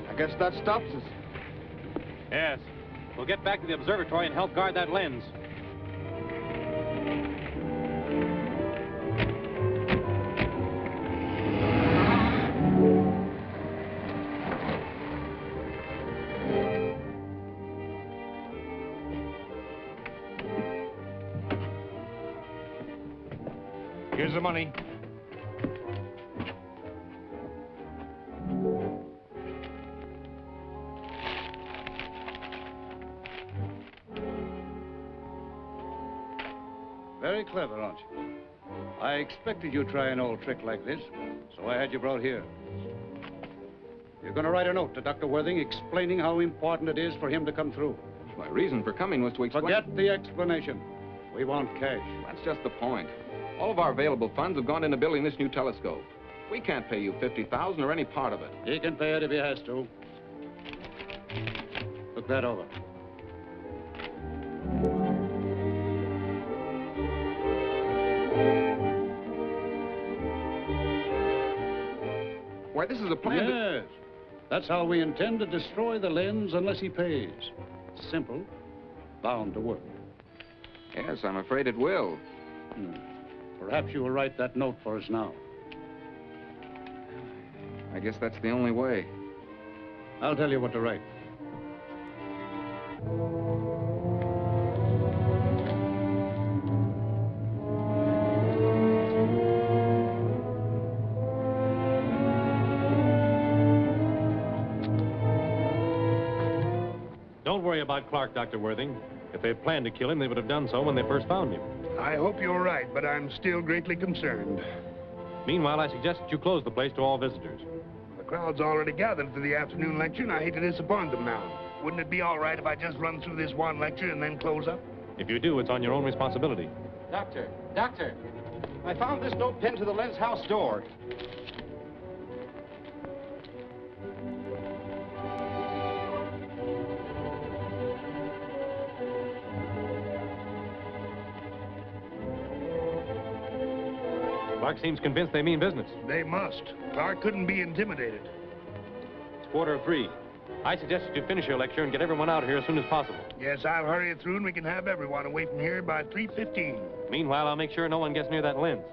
I guess that stops us. Yes. We'll get back to the observatory and help guard that lens. Here's the money. Very clever, aren't you? I expected you'd try an old trick like this, so I had you brought here. You're going to write a note to Dr. Worthing explaining how important it is for him to come through. My reason for coming was to explain... Forget the explanation. We want cash. That's just the point. All of our available funds have gone into building this new telescope. We can't pay you $50,000 or any part of it. He can pay it if he has to. Look that over. Why, this is a plan Yes. That's how we intend to destroy the lens unless he pays. Simple, bound to work. Yes, I'm afraid it will. Perhaps you will write that note for us now. I guess that's the only way. I'll tell you what to write. Don't worry about Clark, Dr. Worthing. If they planned to kill him, they would have done so when they first found him. I hope you're right, but I'm still greatly concerned. Meanwhile, I suggest that you close the place to all visitors. The crowd's already gathered for the afternoon lecture, and I hate to disappoint them now. Wouldn't it be all right if I just run through this one lecture and then close up? If you do, it's on your own responsibility. Doctor, I found this note pinned to the lens house door. Clark seems convinced they mean business. They must. Clark couldn't be intimidated. It's 3:15. I suggest that you finish your lecture and get everyone out of here as soon as possible. Yes, I'll hurry it through, and we can have everyone away from here by 3:15. Meanwhile, I'll make sure no one gets near that lens.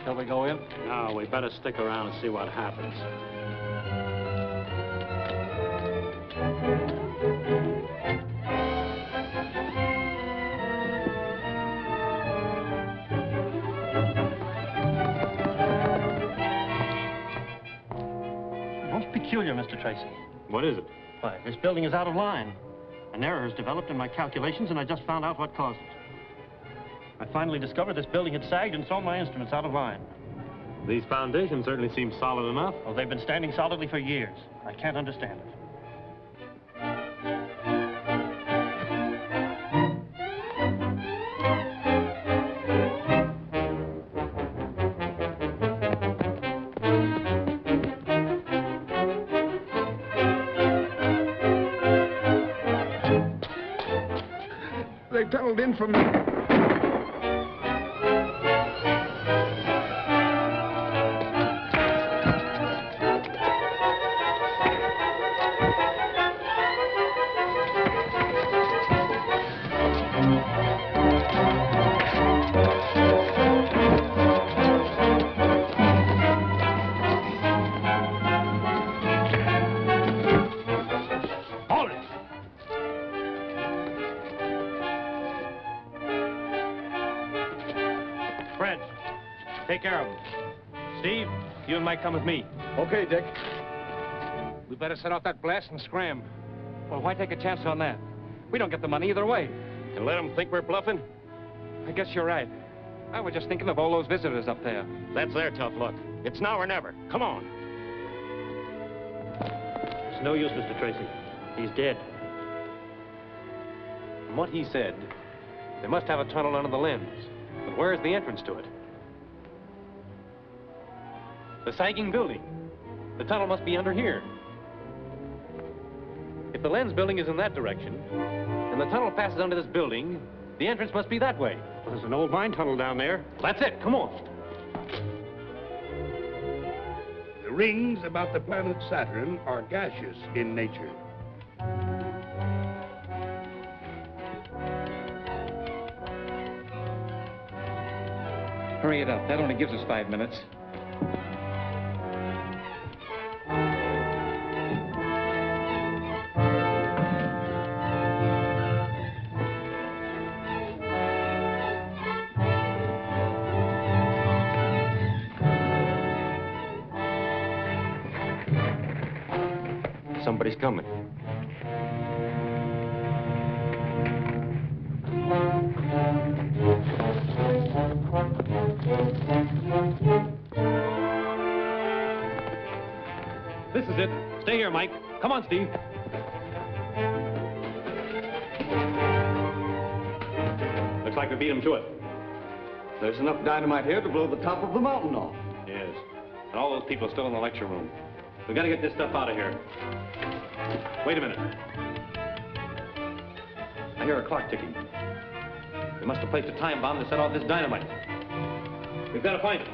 Shall we go in? No, we better stick around and see what happens. Most peculiar, Mr. Tracy. What is it? Why, this building is out of line. An error has developed in my calculations, and I just found out what caused it. I finally discovered this building had sagged and thrown my instruments out of line. These foundations certainly seem solid enough. Oh, they've been standing solidly for years. I can't understand it. They tunneled in from... Fred, take care of them. Steve, you and Mike come with me. Okay, Dick. We better set off that blast and scram. Well, why take a chance on that? We don't get the money either way. And let them think we're bluffing? I guess you're right. I was just thinking of all those visitors up there. That's their tough luck. It's now or never. Come on. It's no use, Mr. Tracy. He's dead. From what he said, they must have a tunnel under the lens. But where's the entrance to it? The sagging building. The tunnel must be under here. If the lens building is in that direction, and the tunnel passes under this building, the entrance must be that way. Well, there's an old mine tunnel down there. That's it. Come on. The rings about the planet Saturn are gaseous in nature. Hurry it up. That only gives us 5 minutes. Somebody's coming. This is it. Stay here, Mike. Come on, Steve. Looks like we beat him to it. There's enough dynamite here to blow the top of the mountain off. Yes. And all those people are still in the lecture room. We gotta get this stuff out of here. Wait a minute. I hear a clock ticking. They must have placed a time bomb to set off this dynamite. We've got to find it.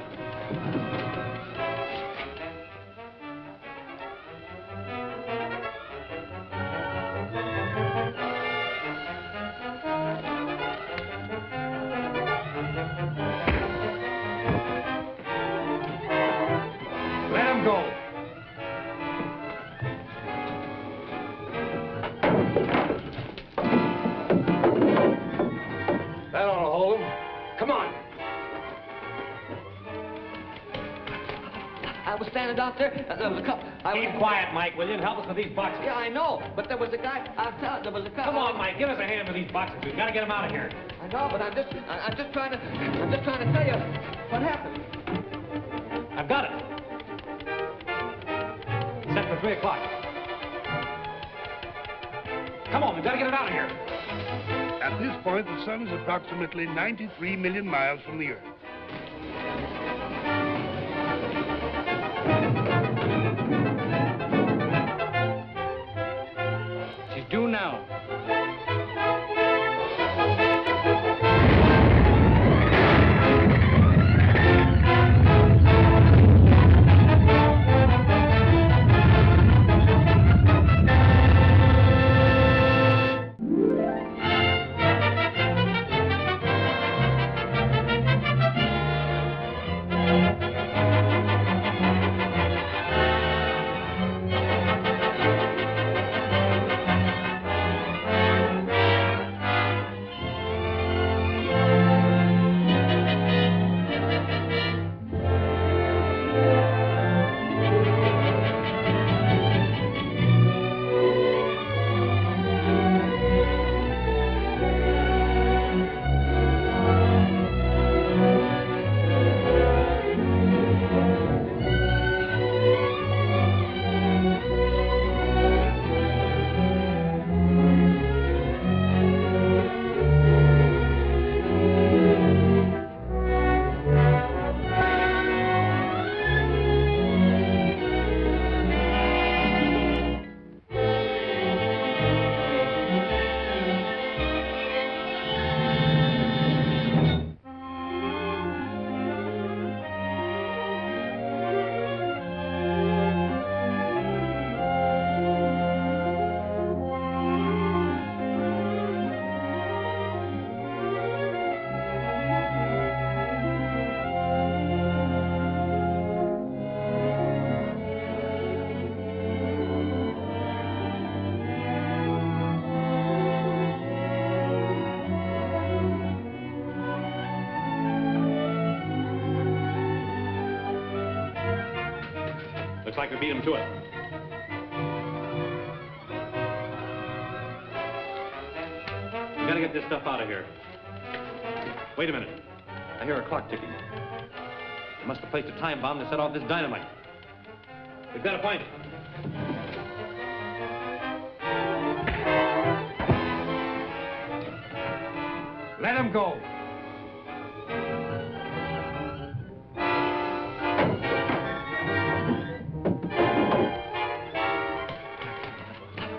Let him go. That ought to hold him. Come on. I was standing out there, and there was a couple. Keep quiet, Mike, will you? And help us with these boxes. Yeah, I know, but there was a guy. I'm telling you, there was a couple. Come on, Mike, give us a hand with these boxes. We've got to get them out of here. I know, but I'm just trying to tell you what happened. I've got it. Set for 3 o'clock. Come on, we've got to get it out of here. At this point, the sun is approximately 93 million miles from the Earth. She's due now. Looks like we beat him to it. We gotta get this stuff out of here. Wait a minute. I hear a clock ticking. They must have placed a time bomb to set off this dynamite. We've got to find it. Let him go.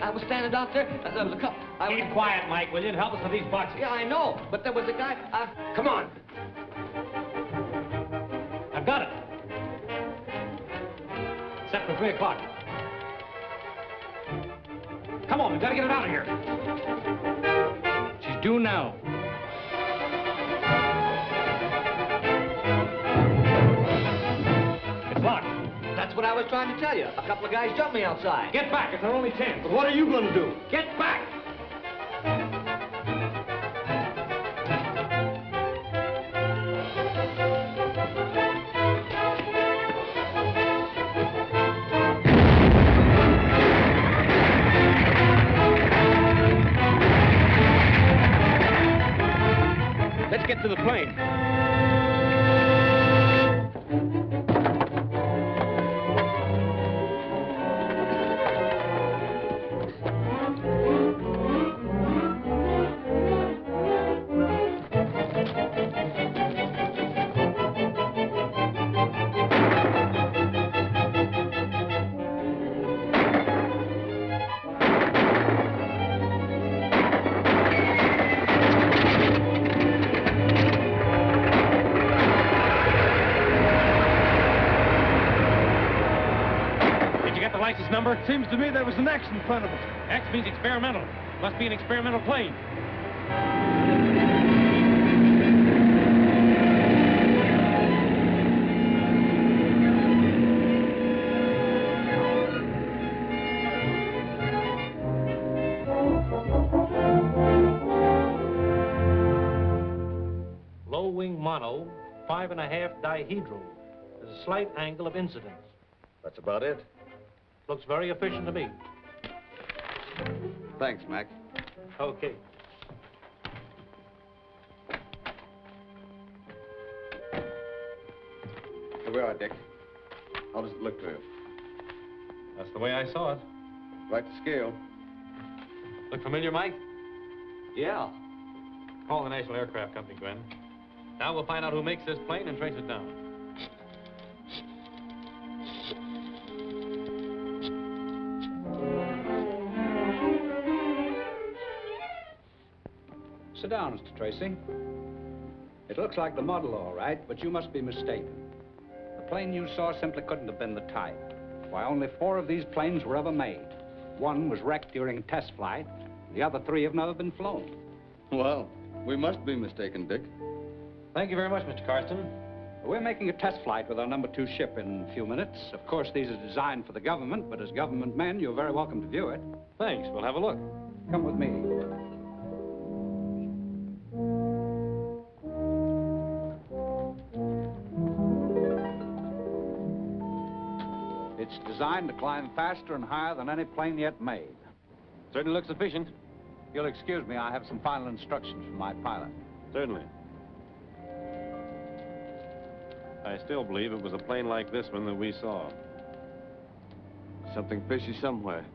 I was standing out there, and there was a couple. Keep quiet, Mike, will you? And help us with these boxes. Yeah, I know, but there was a guy. Come on. I've got it. Set for 3 o'clock. Come on, we've got to get it out of here. She's due now. I was trying to tell you. A couple of guys jumped me outside. Get back. It's our only chance. But what are you going to do? Get back! Let's get to the plane. Number? Seems to me there was an X in front of it. X means experimental. Must be an experimental plane. Low wing mono, 5.5 dihedral. There's a slight angle of incidence. That's about it. Looks very efficient to me. Thanks, Mac. Okay. Here we are, Dick. How does it look to you? That's the way I saw it. Right to scale. Look familiar, Mike? Yeah. Call the National Aircraft Company, Gwen. Now we'll find out who makes this plane and trace it down. Sit down, Mr. Tracy. It looks like the model, all right, but you must be mistaken. The plane you saw simply couldn't have been the type. Why, only 4 of these planes were ever made. 1 was wrecked during a test flight. The other 3 have never been flown. Well, we must be mistaken, Dick. Thank you very much, Mr. Carston. We're making a test flight with our number 2 ship in a few minutes. Of course, these are designed for the government, but as government men, you're very welcome to view it. Thanks. We'll have a look. Come with me. It's designed to climb faster and higher than any plane yet made. Certainly looks efficient. You'll excuse me, I have some final instructions from my pilot. Certainly. I still believe it was a plane like this one that we saw. Something fishy somewhere.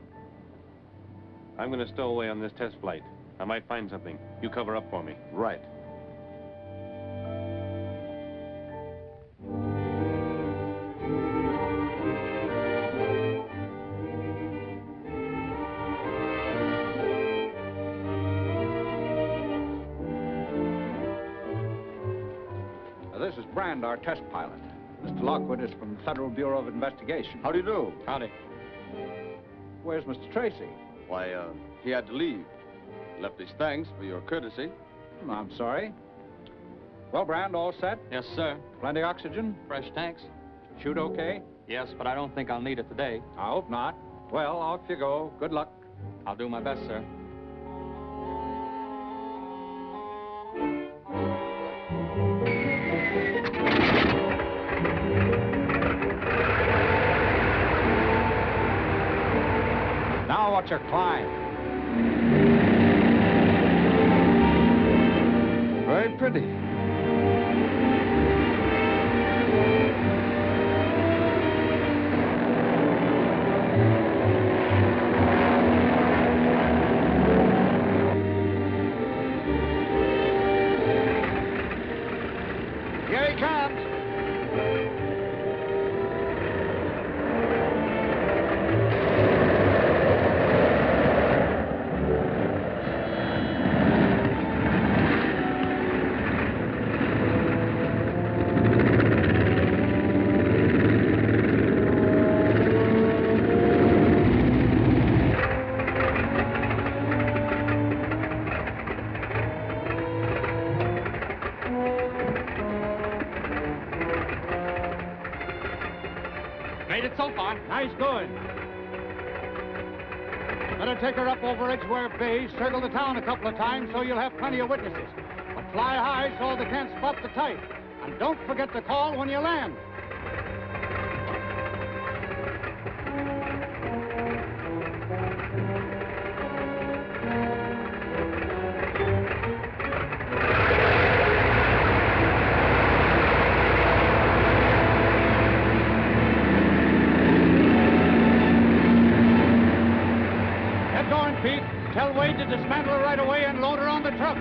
I'm going to stow away on this test flight. I might find something. You cover up for me. Right. This is Brand, our test pilot. Mr. Lockwood is from the Federal Bureau of Investigation. How do you do? Howdy. Where's Mr. Tracy? Why, he had to leave. Left his thanks for your courtesy. I'm sorry. Well, Brand, all set? Yes, sir. Plenty oxygen? Fresh tanks? Shoot okay? Yes, but I don't think I'll need it today. I hope not. Well, off you go. Good luck. I'll do my best, sir. Now watch her climb. Very pretty. Here he comes. Made it so far. Nice going. Better take her up over Edgeware Bay, circle the town a couple of times so you'll have plenty of witnesses. But fly high so they can't spot the type. And don't forget to call when you land. Tell Wade to dismantle her right away and load her on the truck.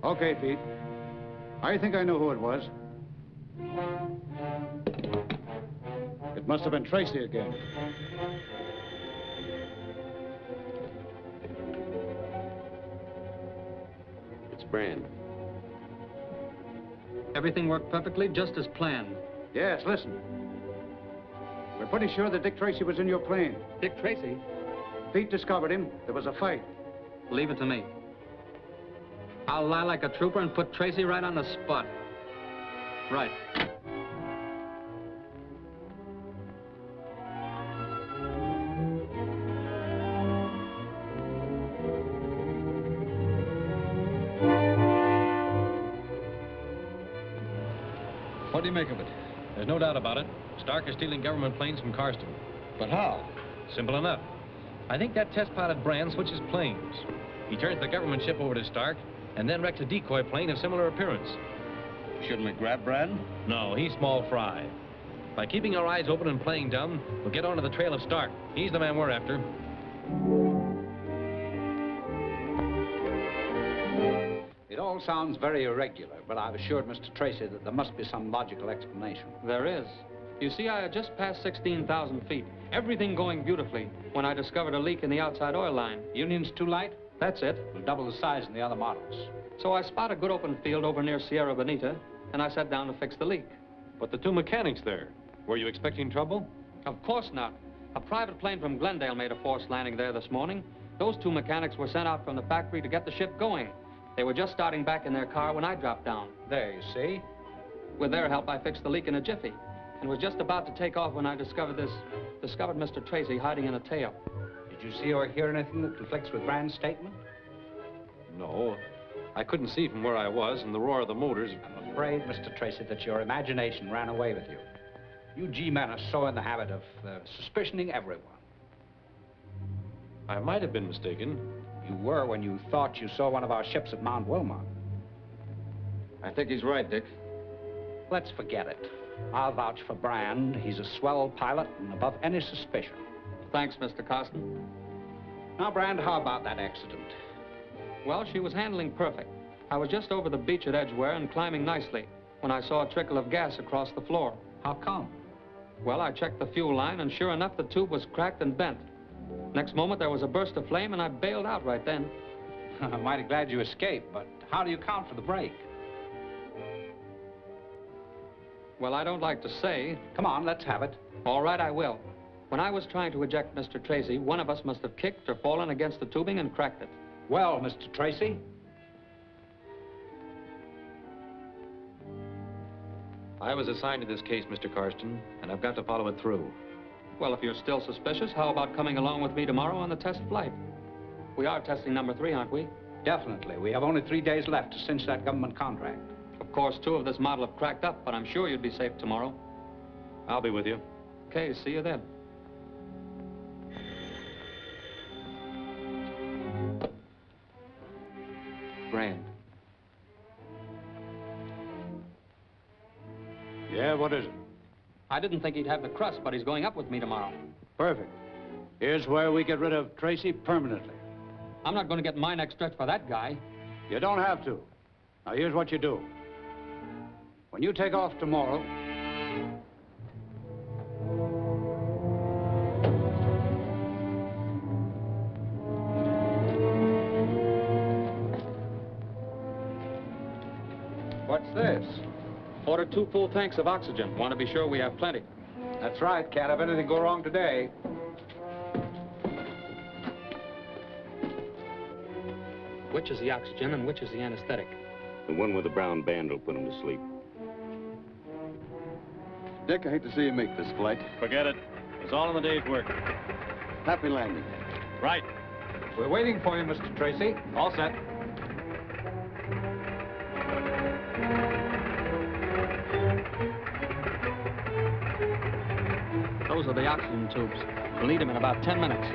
Okay, Pete. I think I know who it was. It must have been Tracy again. It's Brand. Everything worked perfectly, just as planned. Yes, listen. We're pretty sure that Dick Tracy was in your plane. Dick Tracy? Pete discovered him. There was a fight. Leave it to me. I'll lie like a trooper and put Tracy right on the spot. Right. What do you make of it? There's no doubt about it. Stark is stealing government planes from Carston. But how? Simple enough. I think that test pilot Brand switches planes. He turns the government ship over to Stark and then wrecks a decoy plane of similar appearance. Shouldn't we grab Brand? No, he's small fry. By keeping our eyes open and playing dumb, we'll get onto the trail of Stark. He's the man we're after. It all sounds very irregular, but I've assured Mr. Tracy that there must be some logical explanation. There is. You see, I had just passed 16,000 feet. Everything going beautifully when I discovered a leak in the outside oil line. Union's too light? That's it. We'll double the size in the other models. So I spot a good open field over near Sierra Bonita, and I sat down to fix the leak. But the two mechanics there, were you expecting trouble? Of course not. A private plane from Glendale made a forced landing there this morning. Those two mechanics were sent out from the factory to get the ship going. They were just starting back in their car when I dropped down. There, you see. With their help, I fixed the leak in a jiffy, and was just about to take off when I discovered Mr. Tracy hiding in a tail. Did you see or hear anything that conflicts with Brand's statement? No. I couldn't see from where I was, and the roar of the motors... I'm afraid, Mr. Tracy, that your imagination ran away with you. You G-men are so in the habit of suspicioning everyone. I might have been mistaken. You were when you thought you saw one of our ships at Mount Wilmot. I think he's right, Dick. Let's forget it. I'll vouch for Brand. He's a swell pilot and above any suspicion. Thanks, Mr. Carston. Now, Brand, how about that accident? Well, she was handling perfect. I was just over the beach at Edgeware and climbing nicely when I saw a trickle of gas across the floor. How come? Well, I checked the fuel line, and sure enough, the tube was cracked and bent. Next moment, there was a burst of flame, and I bailed out right then. I'm mighty glad you escaped, but how do you account for the break? Well, I don't like to say. Come on, let's have it. All right, I will. When I was trying to eject Mr. Tracy, one of us must have kicked or fallen against the tubing and cracked it. Well, Mr. Tracy? I was assigned to this case, Mr. Karsten, and I've got to follow it through. Well, if you're still suspicious, how about coming along with me tomorrow on the test flight? We are testing number 3, aren't we? Definitely. We have only 3 days left to cinch that government contract. Of course, 2 of this model have cracked up, but I'm sure you'd be safe tomorrow. I'll be with you. Okay, see you then. Grand. Yeah, what is it? I didn't think he'd have the crust, but he's going up with me tomorrow. Perfect. Here's where we get rid of Tracy permanently. I'm not going to get my neck stretched for that guy. You don't have to. Now, here's what you do. When you take off tomorrow, what's this? Order 2 full tanks of oxygen. Want to be sure we have plenty. That's right. Can't have anything go wrong today. Which is the oxygen and which is the anesthetic? The one with the brown band will put him to sleep. Dick, I hate to see you make this flight. Forget it. It's all in the day's work. Happy landing. Right. We're waiting for you, Mr. Tracy. All set. Those are the oxygen tubes. We'll need them in about 10 minutes.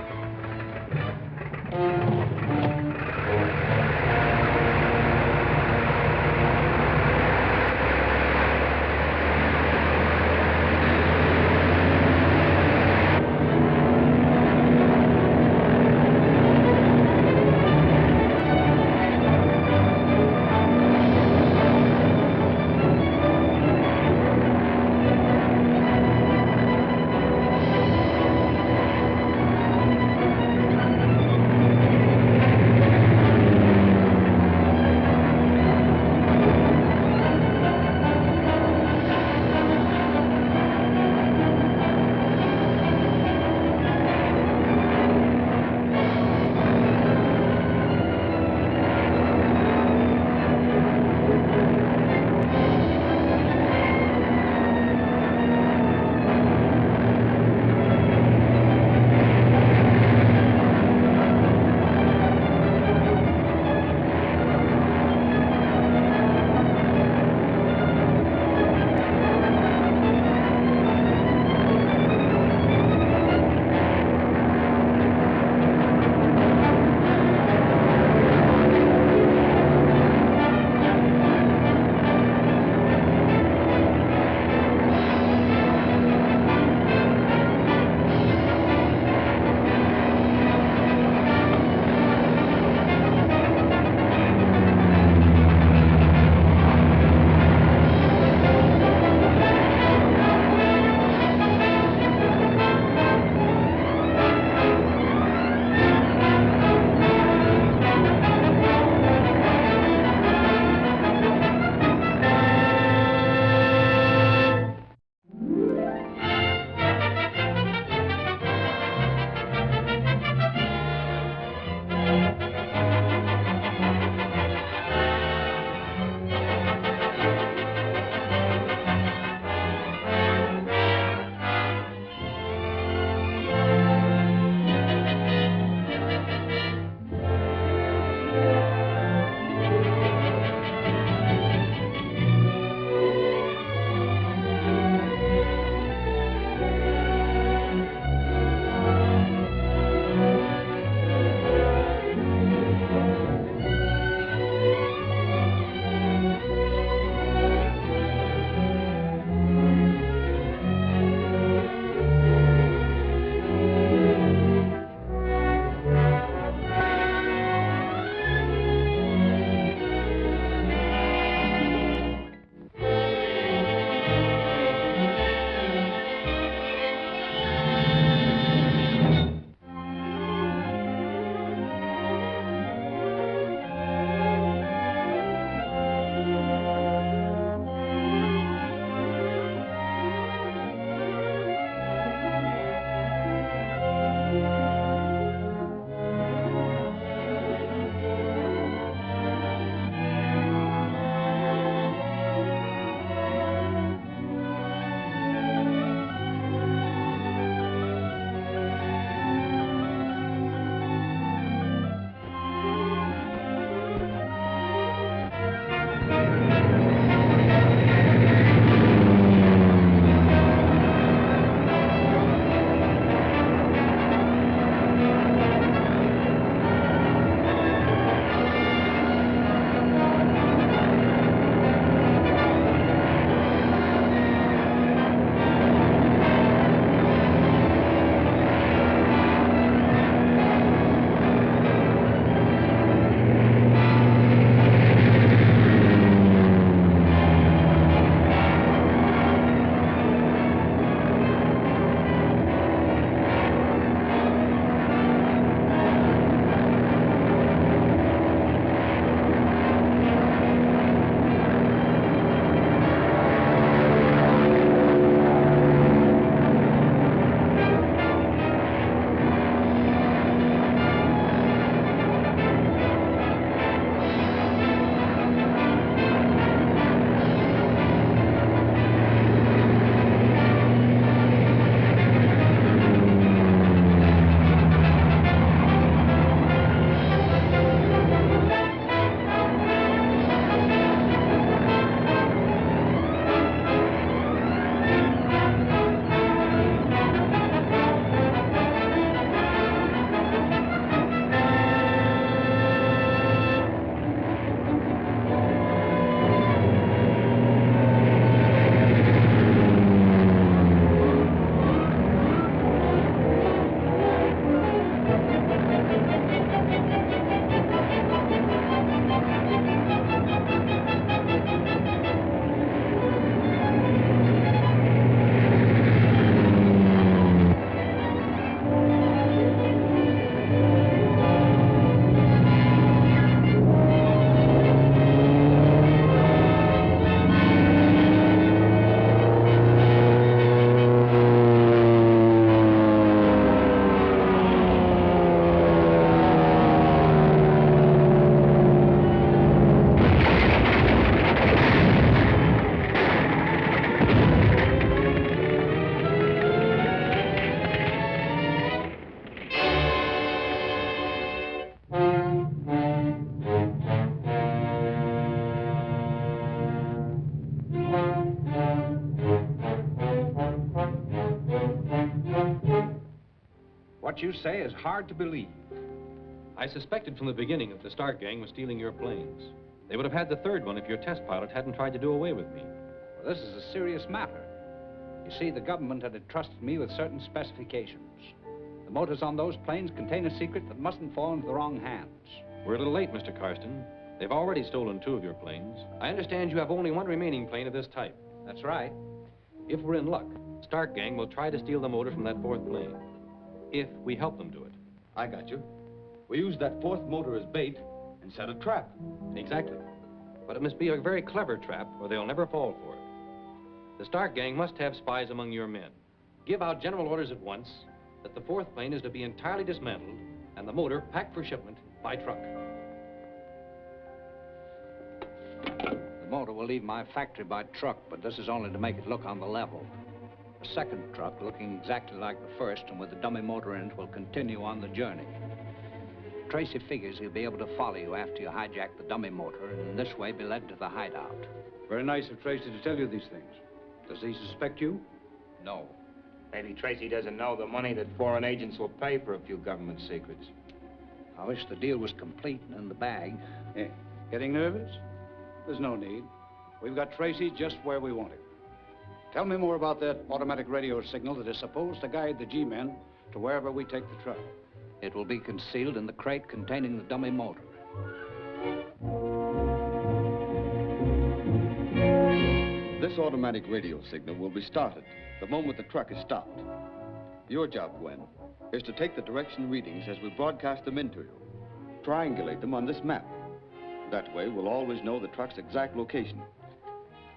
what you say is hard to believe. I suspected from the beginning that the Stark gang was stealing your planes. They would have had the third one if your test pilot hadn't tried to do away with me. Well, this is a serious matter. You see, the government had entrusted me with certain specifications. The motors on those planes contain a secret that mustn't fall into the wrong hands. We're a little late, Mr. Karsten. They've already stolen 2 of your planes. I understand you have only 1 remaining plane of this type. That's right. If we're in luck, Stark gang will try to steal the motor from that 4th plane. If we help them do it. I got you. We used that 4th motor as bait and set a trap. Exactly. But it must be a very clever trap, or they'll never fall for it. The Stark gang must have spies among your men. Give out general orders at once that the 4th plane is to be entirely dismantled and the motor packed for shipment by truck. The motor will leave my factory by truck, but this is only to make it look on the level. A second truck, looking exactly like the first and with the dummy motor in it, will continue on the journey. Tracy figures he'll be able to follow you after you hijack the dummy motor and in this way be led to the hideout. Very nice of Tracy to tell you these things. Does he suspect you? No. Maybe Tracy doesn't know the money that foreign agents will pay for a few government secrets. I wish the deal was complete and in the bag. Eh, getting nervous? There's no need. We've got Tracy just where we want him. Tell me more about that automatic radio signal that is supposed to guide the G-men to wherever we take the truck. It will be concealed in the crate containing the dummy motor. This automatic radio signal will be started the moment the truck is stopped. Your job, Gwen, is to take the direction readings as we broadcast them into you. Triangulate them on this map. That way, we'll always know the truck's exact location.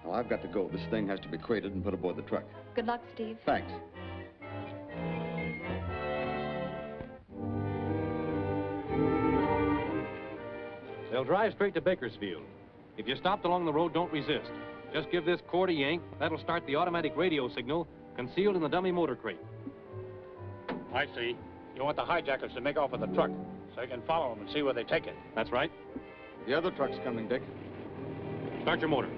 Now, I've got to go. This thing has to be crated and put aboard the truck. Good luck, Steve. Thanks. They'll drive straight to Bakersfield. If you're stopped along the road, don't resist. Just give this cord a yank. That'll start the automatic radio signal concealed in the dummy motor crate. I see. You want the hijackers to make off with the truck so you can follow them and see where they take it. That's right. The other truck's coming, Dick. Start your motor.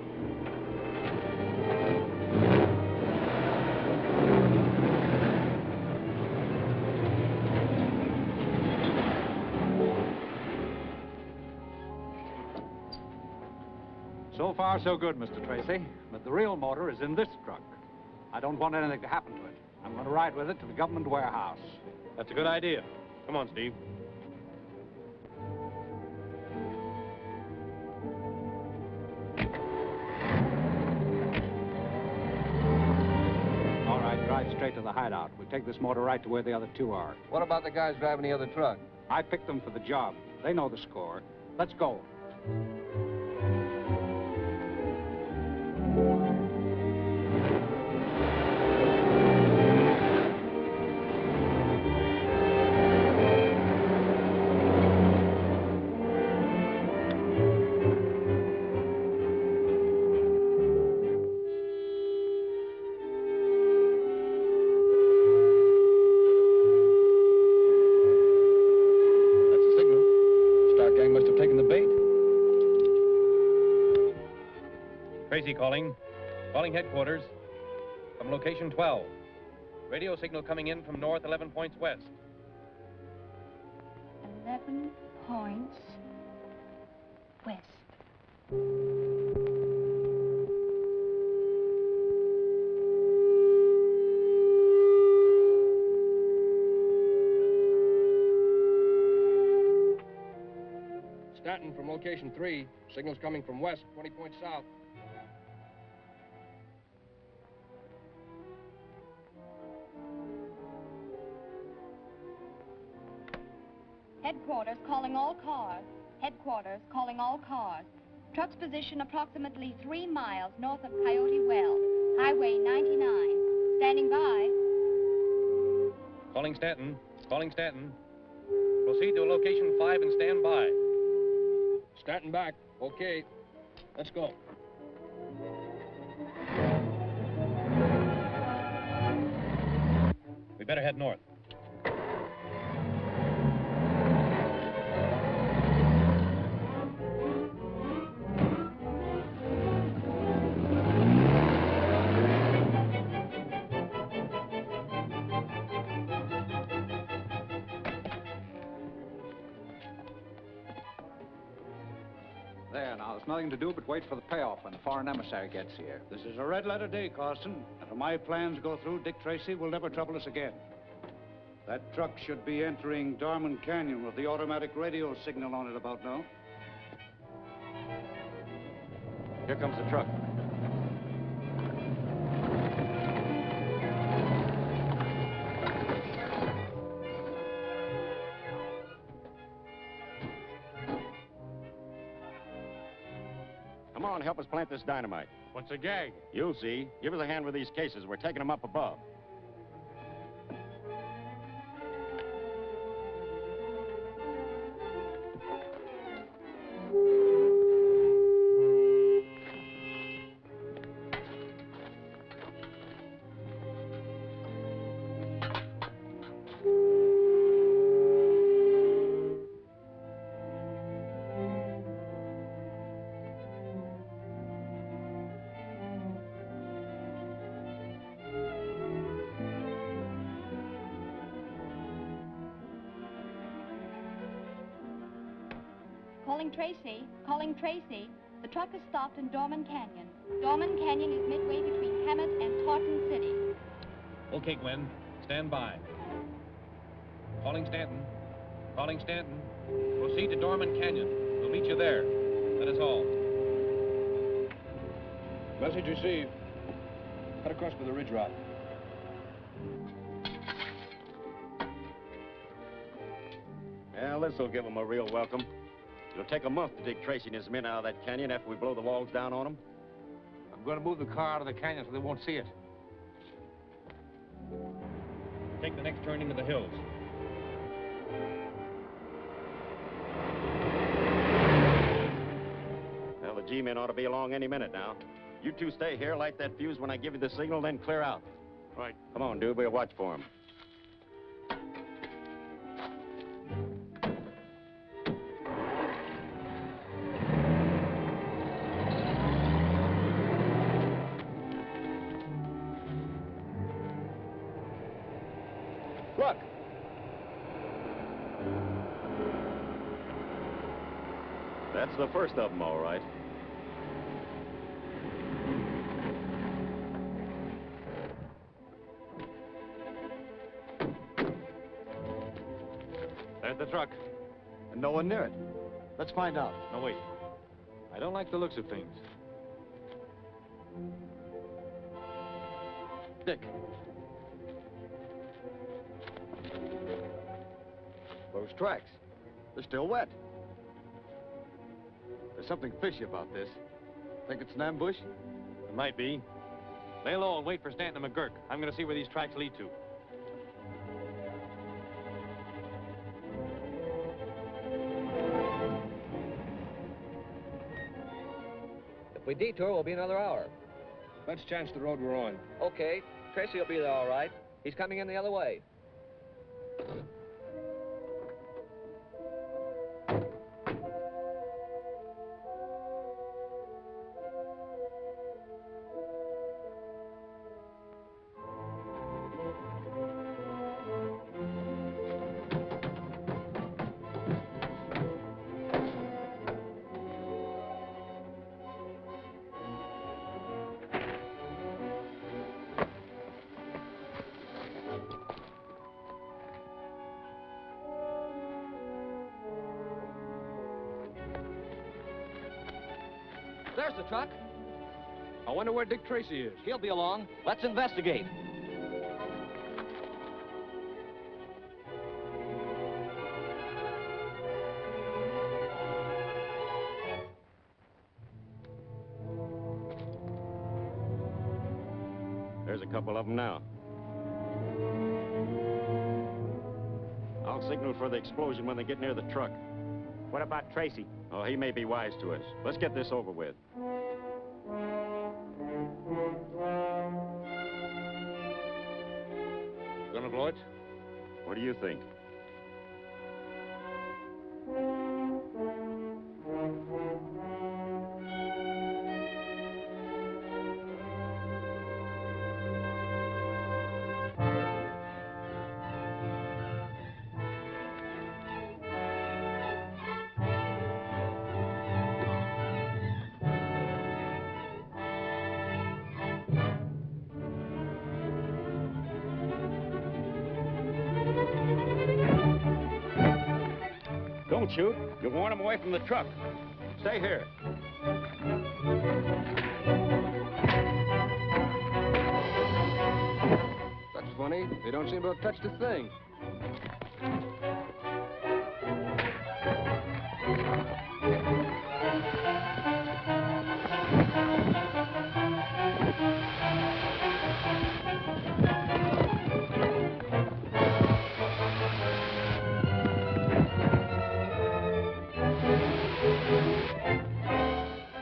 So far, so good, Mr. Tracy. But the real motor is in this truck. I don't want anything to happen to it. I'm going to ride with it to the government warehouse. That's a good idea. Come on, Steve. All right, drive straight to the hideout. We take this motor right to where the other 2 are. What about the guys driving the other truck? I picked them for the job. They know the score. Let's go. Tracy calling. Calling headquarters from location 12. Radio signal coming in from north 11 points west. 11 points west. Stanton from location 3. Signal's coming from west, 20 points south. Headquarters calling all cars. Headquarters calling all cars. Truck's position approximately 3 miles north of Coyote Well, Highway 99. Standing by. Calling Stanton. Calling Stanton. Proceed to location 5 and stand by. Stanton back. Okay. Let's go. We better head north. us nothing to do but wait for the payoff when the foreign emissary gets here. This is a red letter day, Carson. And if my plans go through, Dick Tracy will never trouble us again. That truck should be entering Dorman Canyon with the automatic radio signal on it about now. Here comes the truck. Come on, help us plant this dynamite. What's the gag? You'll see. Give us a hand with these cases. We're taking them up above. Calling Tracy. The truck is stopped in Dorman Canyon. Dorman Canyon is midway between Hammett and Tarleton City. Okay, Gwen. Stand by. Calling Stanton. Calling Stanton. Proceed to Dorman Canyon. We'll meet you there. That is all. Message received. Cut across for the ridge route. Well, this'll give them a real welcome. It'll take a month to dig Tracy and his men out of that canyon after we blow the walls down on them. I'm going to move the car out of the canyon so they won't see it. Take the next turn into the hills. Well, the G-men ought to be along any minute now. You two stay here, light that fuse when I give you the signal, then clear out. Right. Come on, dude. We'll watch for them. Look! That's the first of them, all right. There's the truck. And no one near it. Let's find out. No, wait. I don't like the looks of things. Dick. Those tracks. They're still wet. There's something fishy about this. Think it's an ambush? It might be. Lay low and wait for Stanton and McGurk. I'm going to see where these tracks lead to. If we detour, we'll be another hour. Let's chance the road we're on. Okay. Tracy will be there all right. He's coming in the other way. There's the truck. I wonder where Dick Tracy is. He'll be along. Let's investigate. There's a couple of them now. I'll signal for the explosion when they get near the truck. What about Tracy? Oh, he may be wise to us. Let's get this over with. Gonna blow it? What do you think? Don't shoot. You'll warn them away from the truck. Stay here. That's funny. They don't seem to have touched a thing.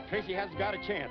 Tracy hasn't got a chance.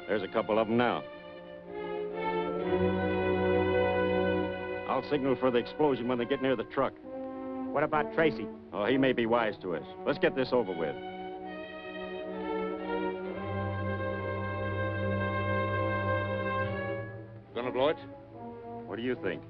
There's a couple of them now. I'll signal for the explosion when they get near the truck. What about Tracy? Oh, he may be wise to us. Let's get this over with. Gonna blow it? What do you think?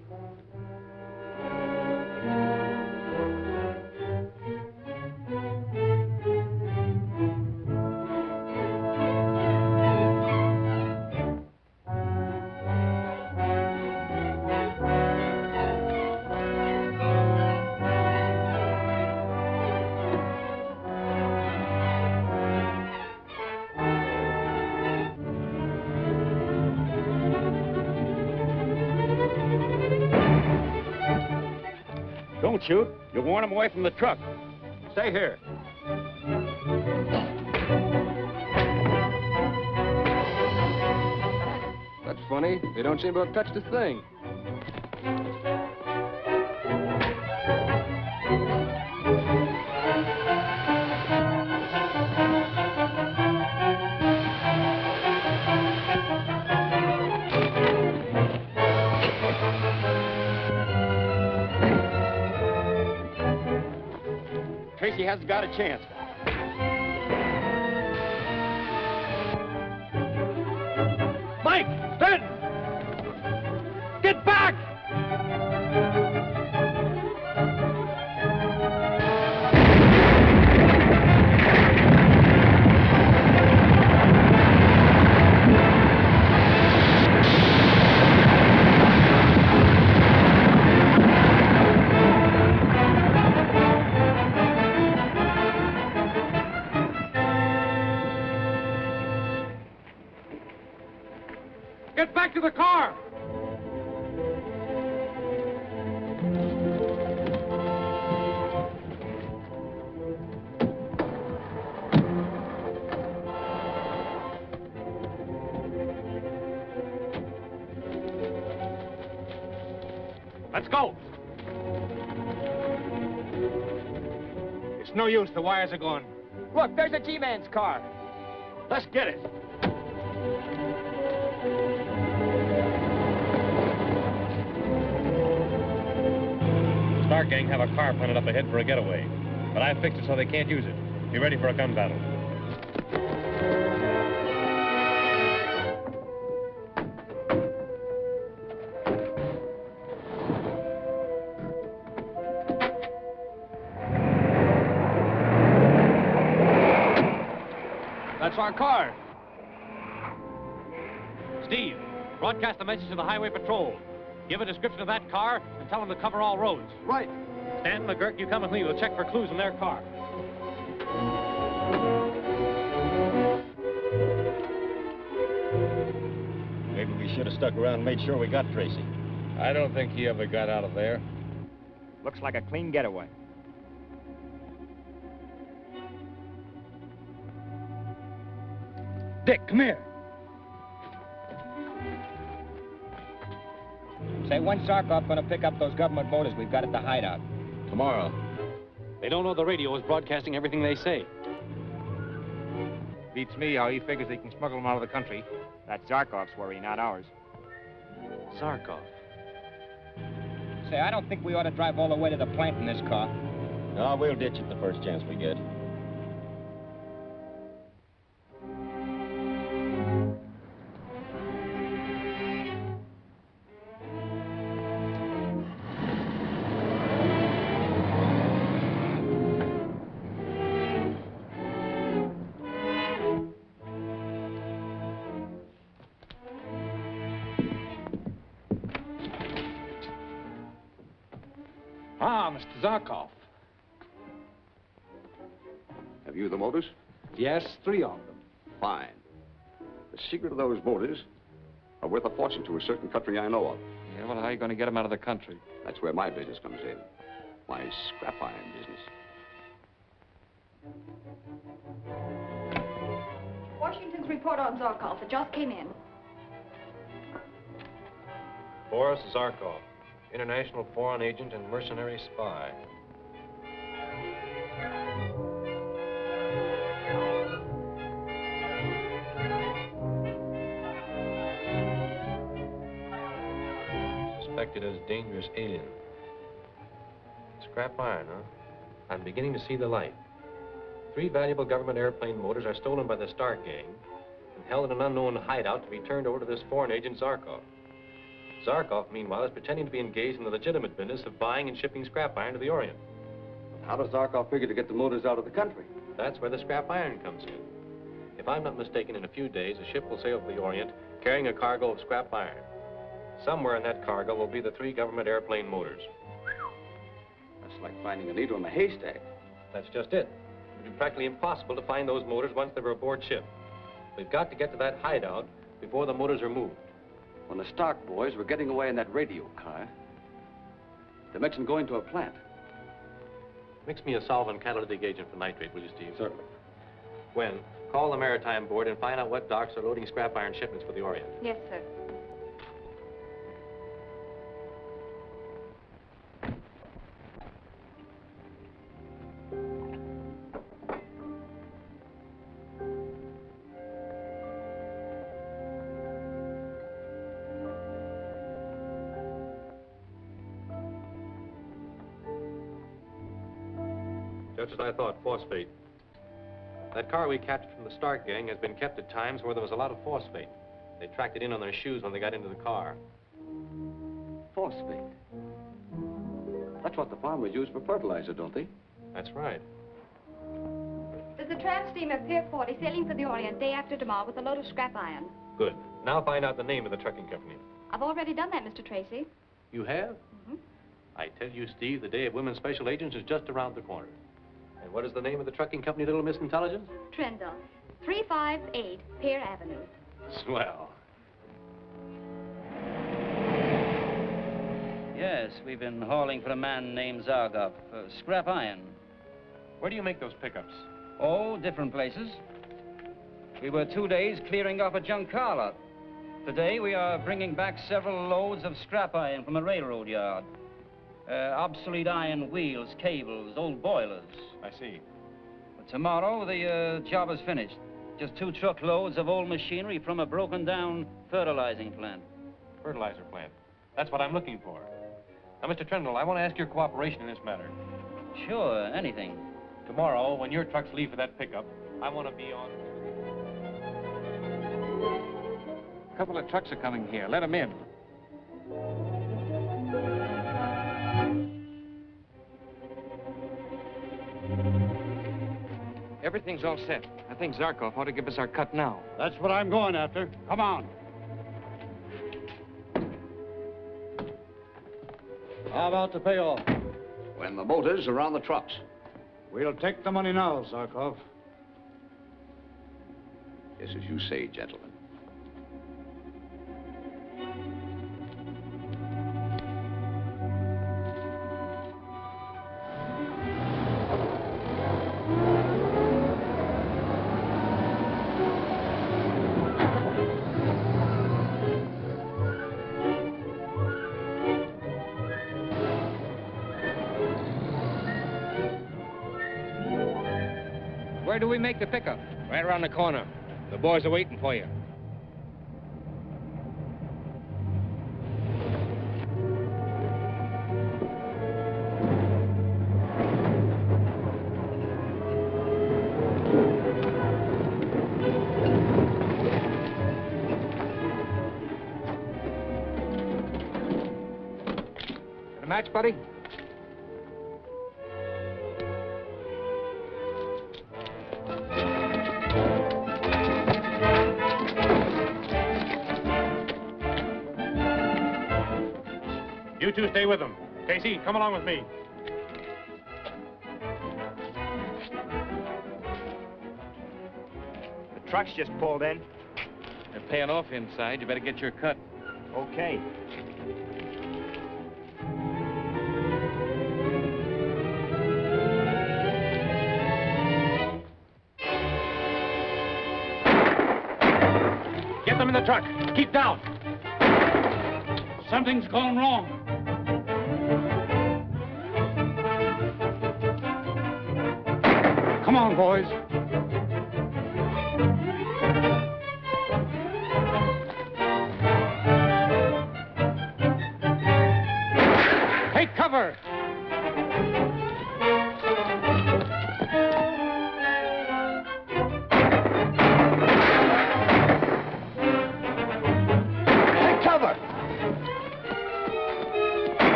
Don't shoot. You'll warn them away from the truck. Stay here. That's funny. They don't seem to have touched a thing. Tracy hasn't got a chance. Mike! Ben! Get back! Let's go. It's no use. The wires are gone. Look, there's a G-Man's car. Let's get it. Stark gang have a car planted up ahead for a getaway, but I fixed it so they can't use it. Be ready for a gun battle. That's our car. Steve, broadcast a message to the highway patrol. Give a description of that car and tell them to cover all roads. Right. Stan McGurk, you come with me. We'll check for clues in their car. Maybe we should have stuck around and made sure we got Tracy. I don't think he ever got out of there. Looks like a clean getaway. Dick, come here. Say, when's Zarkov gonna pick up those government motors we've got at the hideout? Tomorrow. They don't know the radio is broadcasting everything they say. Beats me how he figures he can smuggle them out of the country. That's Zarkov's worry, not ours. Zarkov. Say, I don't think we ought to drive all the way to the plant in this car. No, we'll ditch it the first chance we get. Ah, Mr. Zarkov. Have you the motors? Yes, 3 of them. Fine. The secret of those motors are worth a fortune to a certain country I know of. Yeah, well, how are you going to get them out of the country? That's where my business comes in. My scrap iron business. Washington's report on Zarkov. It just came in. Boris Zarkov, international foreign agent and mercenary spy. Suspected as dangerous alien. Scrap iron, huh? I'm beginning to see the light. 3 valuable government airplane motors are stolen by the Stark gang and held in an unknown hideout to be turned over to this foreign agent Zarkov. Zarkov, meanwhile, is pretending to be engaged in the legitimate business of buying and shipping scrap iron to the Orient. How does Zarkov figure to get the motors out of the country? That's where the scrap iron comes in. If I'm not mistaken, in a few days, a ship will sail for the Orient carrying a cargo of scrap iron. Somewhere in that cargo will be the 3 government airplane motors. That's like finding a needle in a haystack. That's just it. It would be practically impossible to find those motors once they were aboard ship. We've got to get to that hideout before the motors are moved. When the Stark boys were getting away in that radio car, they mentioned going to a plant. Mix me a solvent catalytic agent for nitrate, will you, Steve? Certainly. Gwen, call the Maritime Board and find out what docks are loading scrap iron shipments for the Orient. Yes, sir. Just as I thought, phosphate. That car we captured from the Stark gang has been kept at times where there was a lot of phosphate. They tracked it in on their shoes when they got into the car. Phosphate. That's what the farmers use for fertilizer, don't they? That's right. There's a tramp steamer Pier 40 sailing for the Orient day after tomorrow with a load of scrap iron. Good. Now find out the name of the trucking company. I've already done that, Mr. Tracy. You have? Mm-hmm. I tell you, Steve, the day of women's special agents is just around the corner. And what is the name of the trucking company, Little Miss Intelligence? Trendle, 358 Pier Avenue. Swell. Yes, we've been hauling for a man named Zarkov. Scrap iron. Where do you make those pickups? Oh, different places. We were 2 days clearing off a junk car lot. Today we are bringing back several loads of scrap iron from a railroad yard. Obsolete iron wheels, cables, old boilers. I see. But tomorrow, the job is finished. Just 2 truckloads of old machinery from a broken-down fertilizing plant. Fertilizer plant. That's what I'm looking for. Now, Mr. Trendle, I want to ask your cooperation in this matter. Sure, anything. Tomorrow, when your trucks leave for that pickup, I want to be on... A couple of trucks are coming here. Let them in. Everything's all set. I think Zarkov ought to give us our cut now. That's what I'm going after. Come on. How about the payoff? When the motors are on the trucks. We'll take the money now, Zarkov. Yes, as you say, gentlemen. Where do we make the pickup? Right around the corner. The boys are waiting for you. Got a match, buddy? You two stay with them. Casey, come along with me. The truck's just pulled in. They're paying off inside. You better get your cut. Okay. Get them in the truck. Keep down. Something's gone wrong. Come on, boys. Take cover. Take cover.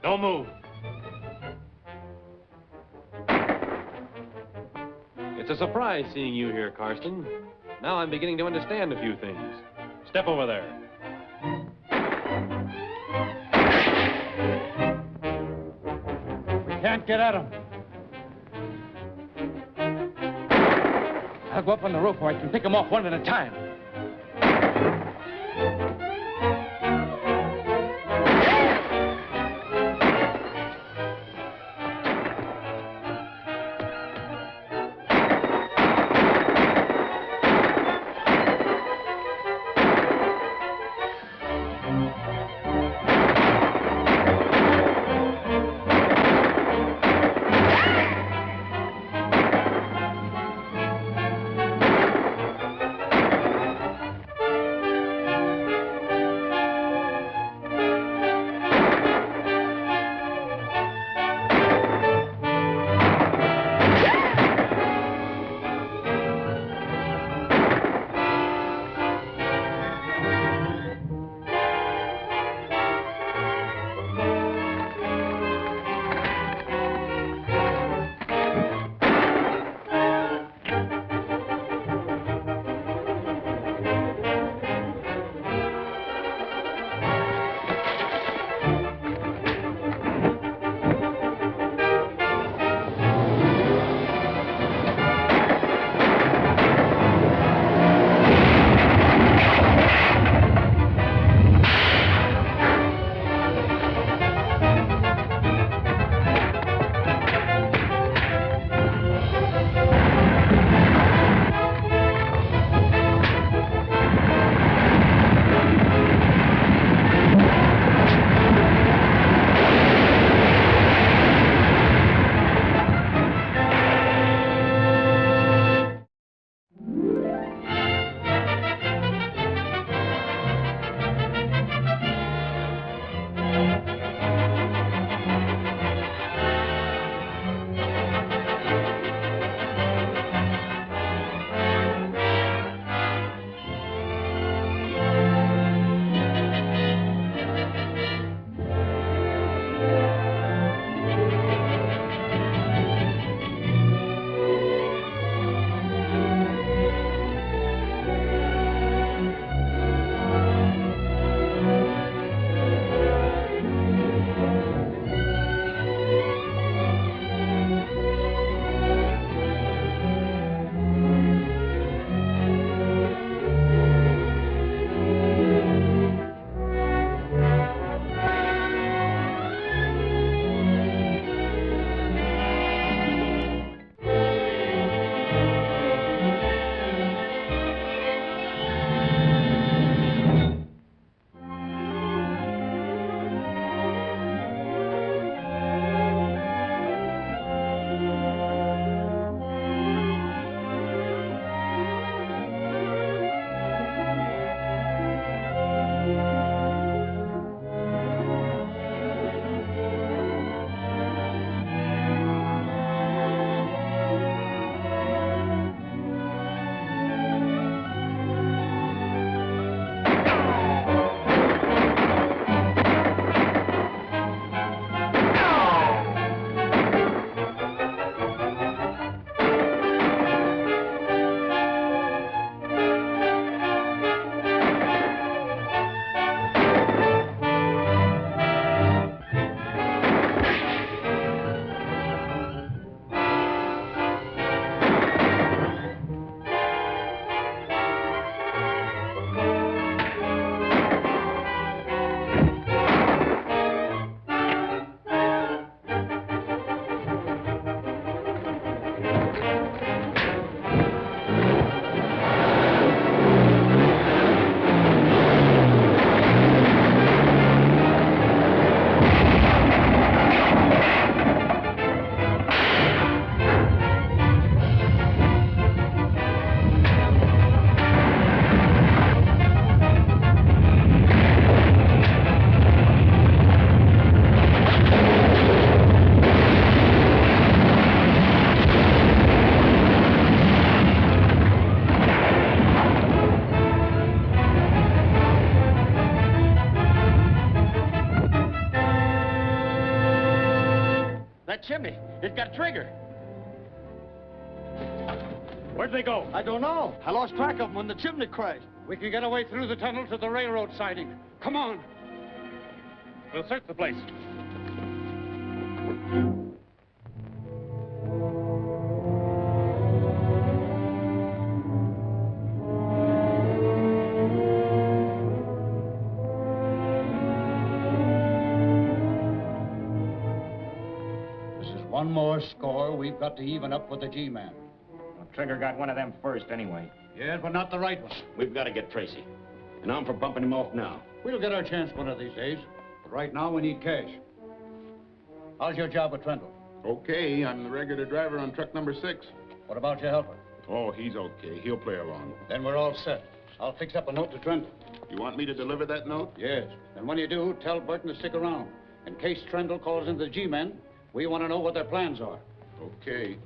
Don't move. It's a surprise seeing you here, Karsten. Now I'm beginning to understand a few things. Step over there. We can't get at him. I'll go up on the roof where I can pick them off one at a time. that chimney. It got trigger. Where'd they go? I don't know. I lost track of them when the chimney crashed. We can get away through the tunnel to the railroad siding. Come on. We'll search the place. One more score we've got to even up with the G-Man. Well, Trigger got one of them first anyway. Yes, but not the right one. We've got to get Tracy. And I'm for bumping him off now. We'll get our chance one of these days. But right now, we need cash. How's your job with Trendle? Okay, I'm the regular driver on truck number 6. What about your helper? Oh, he's okay. He'll play along. Then we're all set. I'll fix up a note to Trendle. You want me to deliver that note? Yes. And when you do, tell Burton to stick around. In case Trendle calls in the G-Men, we want to know what their plans are. Okay.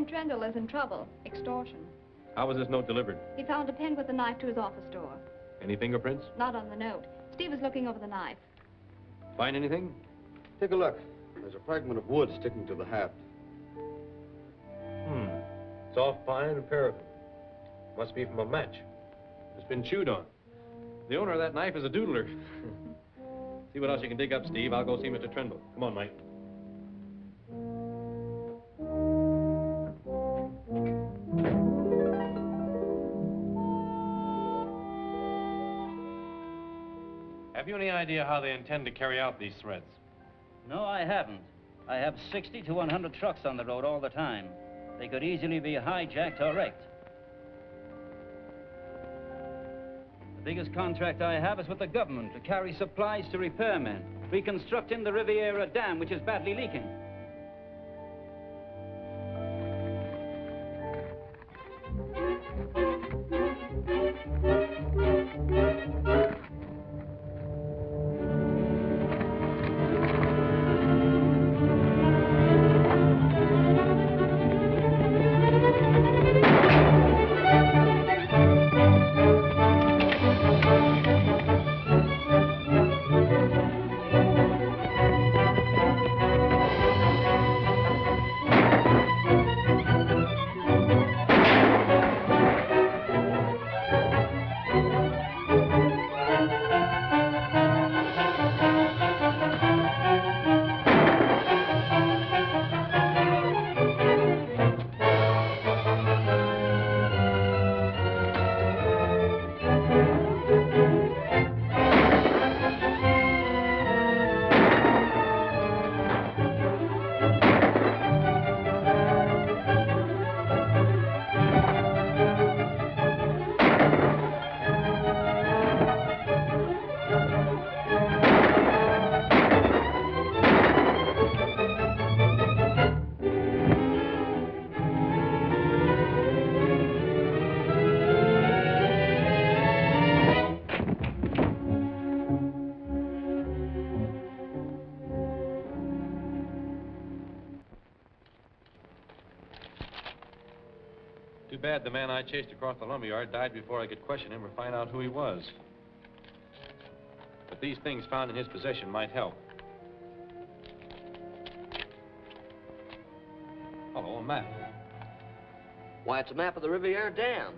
Trendle is in trouble. Extortion. How was this note delivered? He found a pen with a knife to his office door. Any fingerprints? Not on the note. Steve was looking over the knife. Find anything? Take a look. There's a fragment of wood sticking to the haft. Soft pine and paraffin. Must be from a match. It's been chewed on. The owner of that knife is a doodler. See what else you can dig up, Steve. I'll go see Mr. Trendle. Come on, Mike. Have you any idea how they intend to carry out these threats? No, I haven't. I have 60 to 100 trucks on the road all the time. They could easily be hijacked or wrecked. The biggest contract I have is with the government to carry supplies to repairmen, reconstructing the Riviera Dam, which is badly leaking. Too bad the man I chased across the lumberyard died before I could question him or find out who he was. But these things found in his possession might help. Hello, a map. Why, it's a map of the Riviera Dam.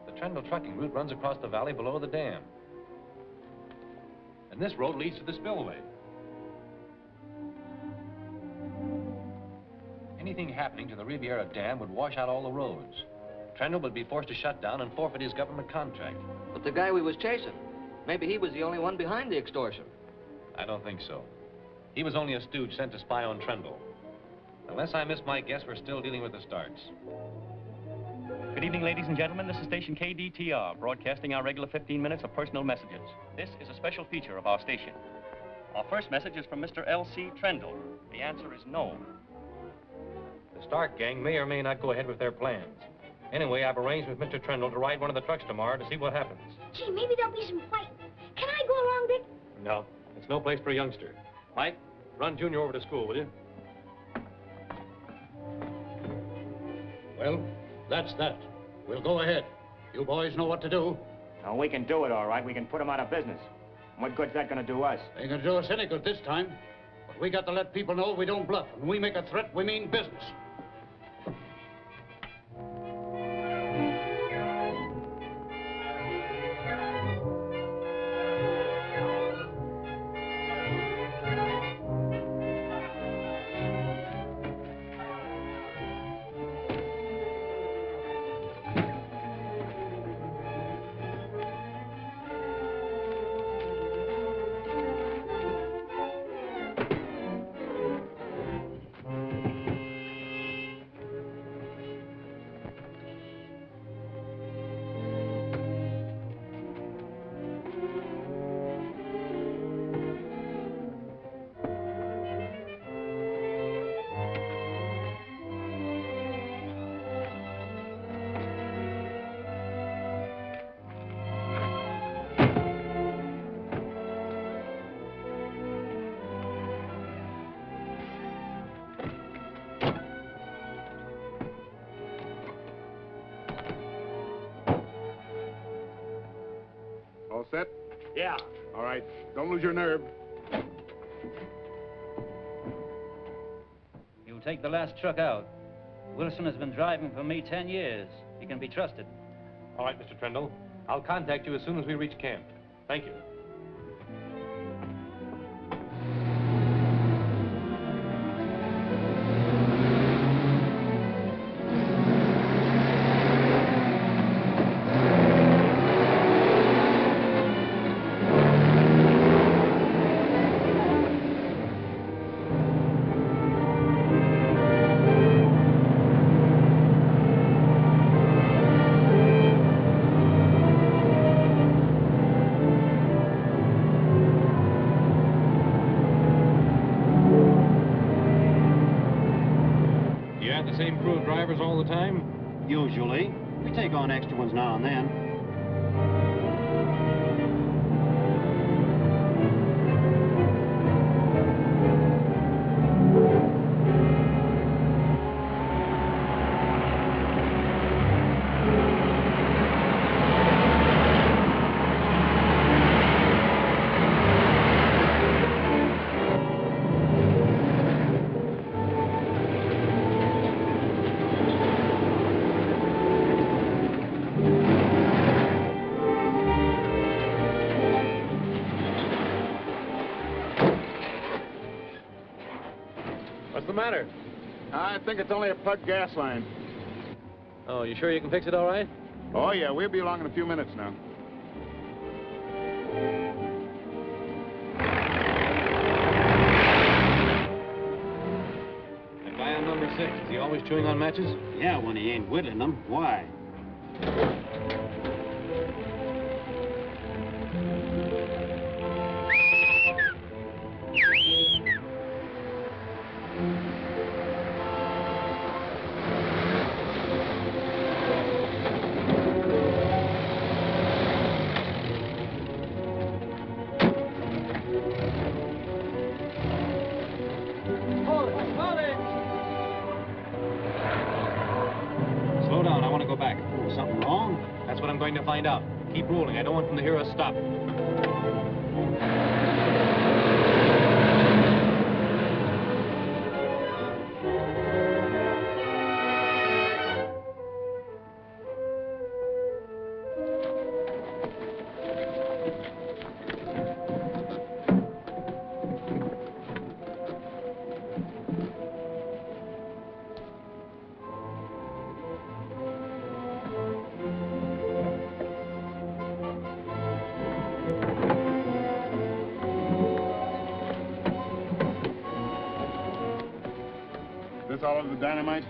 The Trendle trucking route runs across the valley below the dam. And this road leads to the spillway. Anything happening to the Riviera Dam would wash out all the roads. Trendle would be forced to shut down and forfeit his government contract. But the guy we was chasing, maybe he was the only one behind the extortion. I don't think so. He was only a stooge sent to spy on Trendle. Unless I miss my guess, we're still dealing with the Starks. Could Good evening, ladies and gentlemen. This is station KDTR, broadcasting our regular 15 minutes of personal messages. This is a special feature of our station. Our first message is from Mr. L.C. Trendle. The answer is no. The Stark gang may or may not go ahead with their plans. Anyway, I've arranged with Mr. Trendle to ride one of the trucks tomorrow to see what happens. Gee, maybe there'll be some fighting. Can I go along, Dick? No, it's no place for a youngster. Mike, run Junior over to school, will you? Well, that's that. We'll go ahead. You boys know what to do. Now, we can do it, all right. We can put them out of business. What good's that gonna do us? Ain't gonna do us any good this time. But we got to let people know we don't bluff. When we make a threat, we mean business. All set? Yeah. All right. Don't lose your nerve. You'll take the last truck out. Wilson has been driving for me 10 years. He can be trusted. All right, Mr. Trendle. I'll contact you as soon as we reach camp. Thank you. All the time? Usually. We take on extra ones now and then. What's the matter? I think it's only a plugged gas line. Oh, you sure you can fix it all right? Oh, yeah, we'll be along in a few minutes now. That guy on number 6, is he always chewing on matches? Yeah, when he ain't whittling them. Why? Going to find out. Keep rolling. I don't want them to hear us stop. All of the dynamite?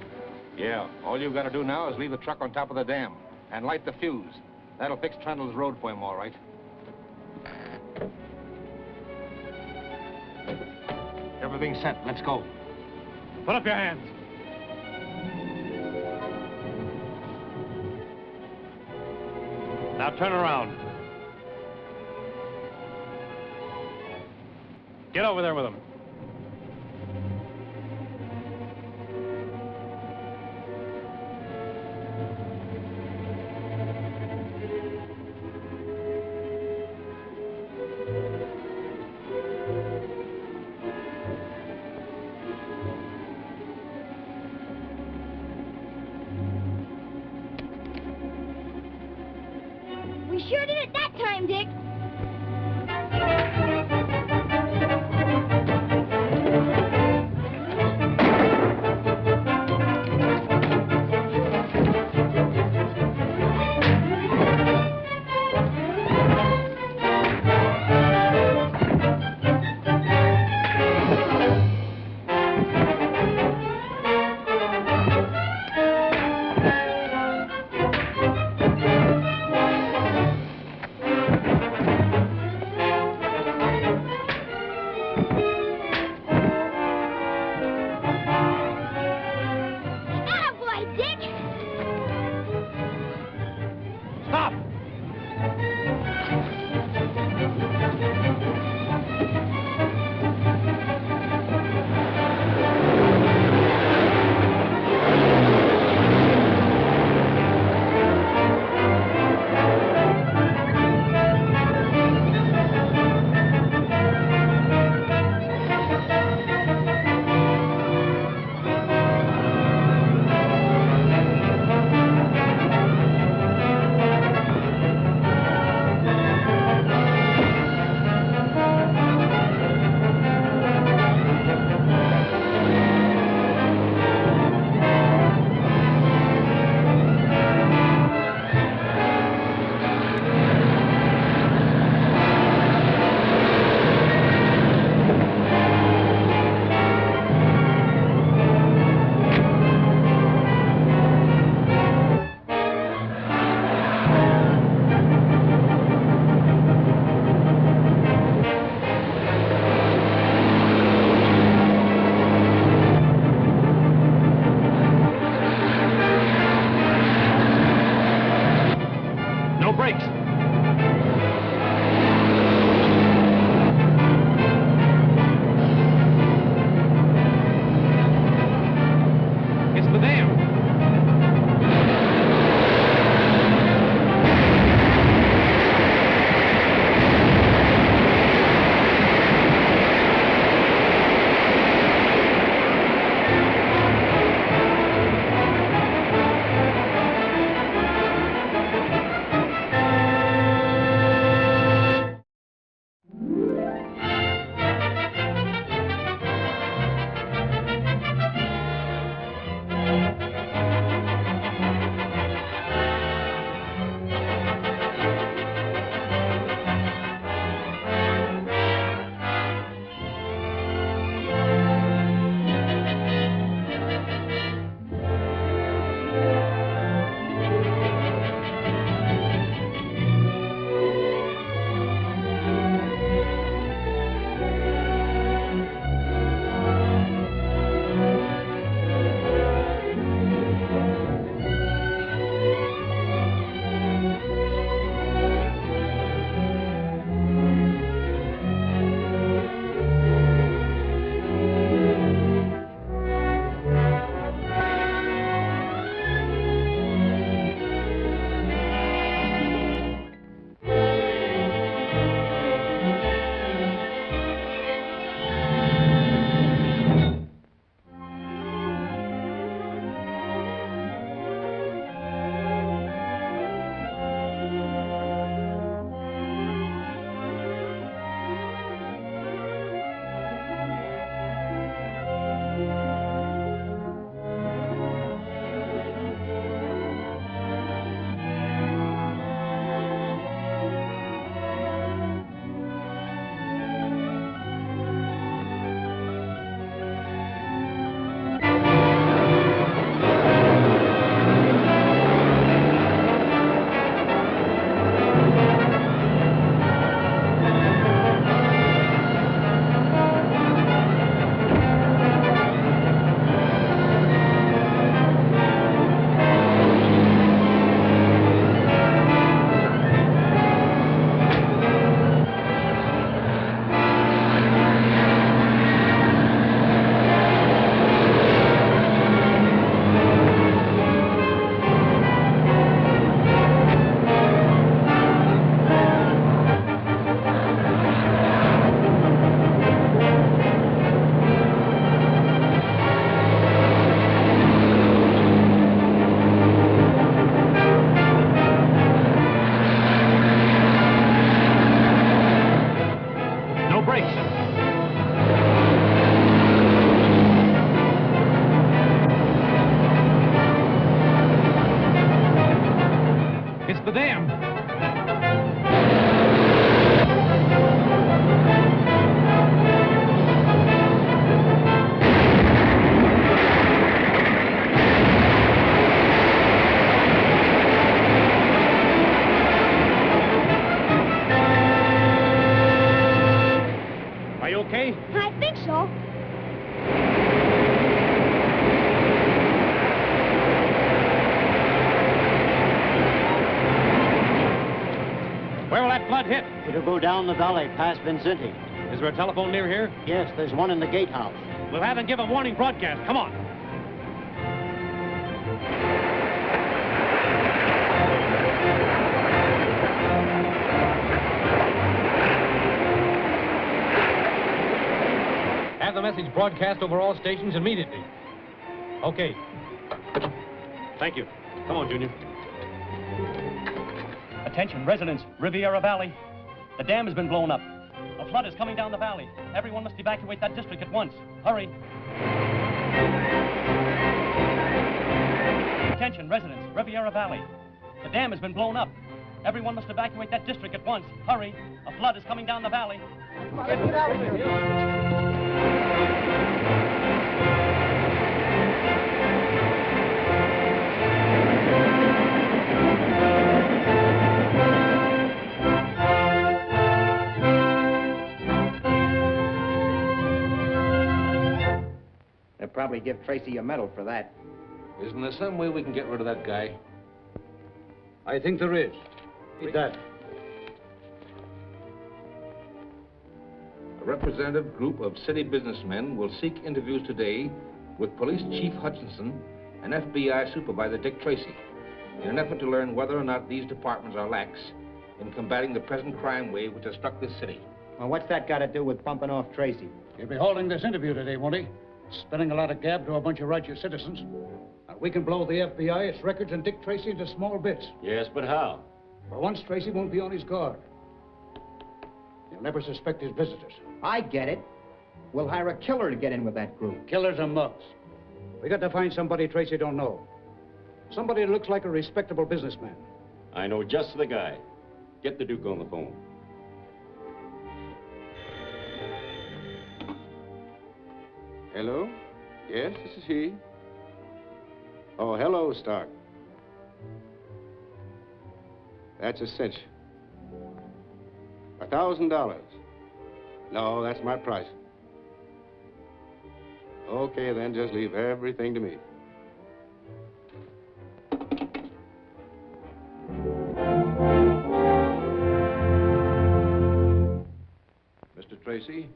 Yeah, all you've got to do now is leave the truck on top of the dam and light the fuse. That'll fix Trundle's road for him, all right. Everything's set. Let's go. Put up your hands. Now turn around. Get over there with him. We sure did it that time, Dick. dam. Are you okay? I think so. Where will that flood hit? It'll go down the valley past Vincenti. Is there a telephone near here? Yes, there's one in the gatehouse. We'll have them give a warning broadcast. Come on. Have the message broadcast over all stations immediately. Okay. Thank you. Come on, Junior. Attention, residents, Riviera Valley. The dam has been blown up. A flood is coming down the valley. Everyone must evacuate that district at once. Hurry. Attention, residents, Riviera Valley. The dam has been blown up. Everyone must evacuate that district at once. Hurry. A flood is coming down the valley. Get out of here. They'll probably give Tracy a medal for that. Isn't there some way we can get rid of that guy? I think there is. Read that. A representative group of city businessmen will seek interviews today with Police Chief Hutchinson and FBI Supervisor Dick Tracy in an effort to learn whether or not these departments are lax in combating the present crime wave which has struck this city. Well, what's that got to do with bumping off Tracy? He'll be holding this interview today, won't he? Spinning a lot of gab to a bunch of righteous citizens. We can blow the FBI, its records, and Dick Tracy into small bits. Yes, but how? For once, Tracy won't be on his guard. He'll never suspect his visitors. I get it. We'll hire a killer to get in with that group. Killers and mugs. We got to find somebody Tracy don't know. Somebody that looks like a respectable businessman. I know just the guy. Get the Duke on the phone. Hello? Yes, this is he. Oh, hello, Stark. That's a cinch. $1,000. No, that's my price. Okay, then just leave everything to me. Mr. Tracy,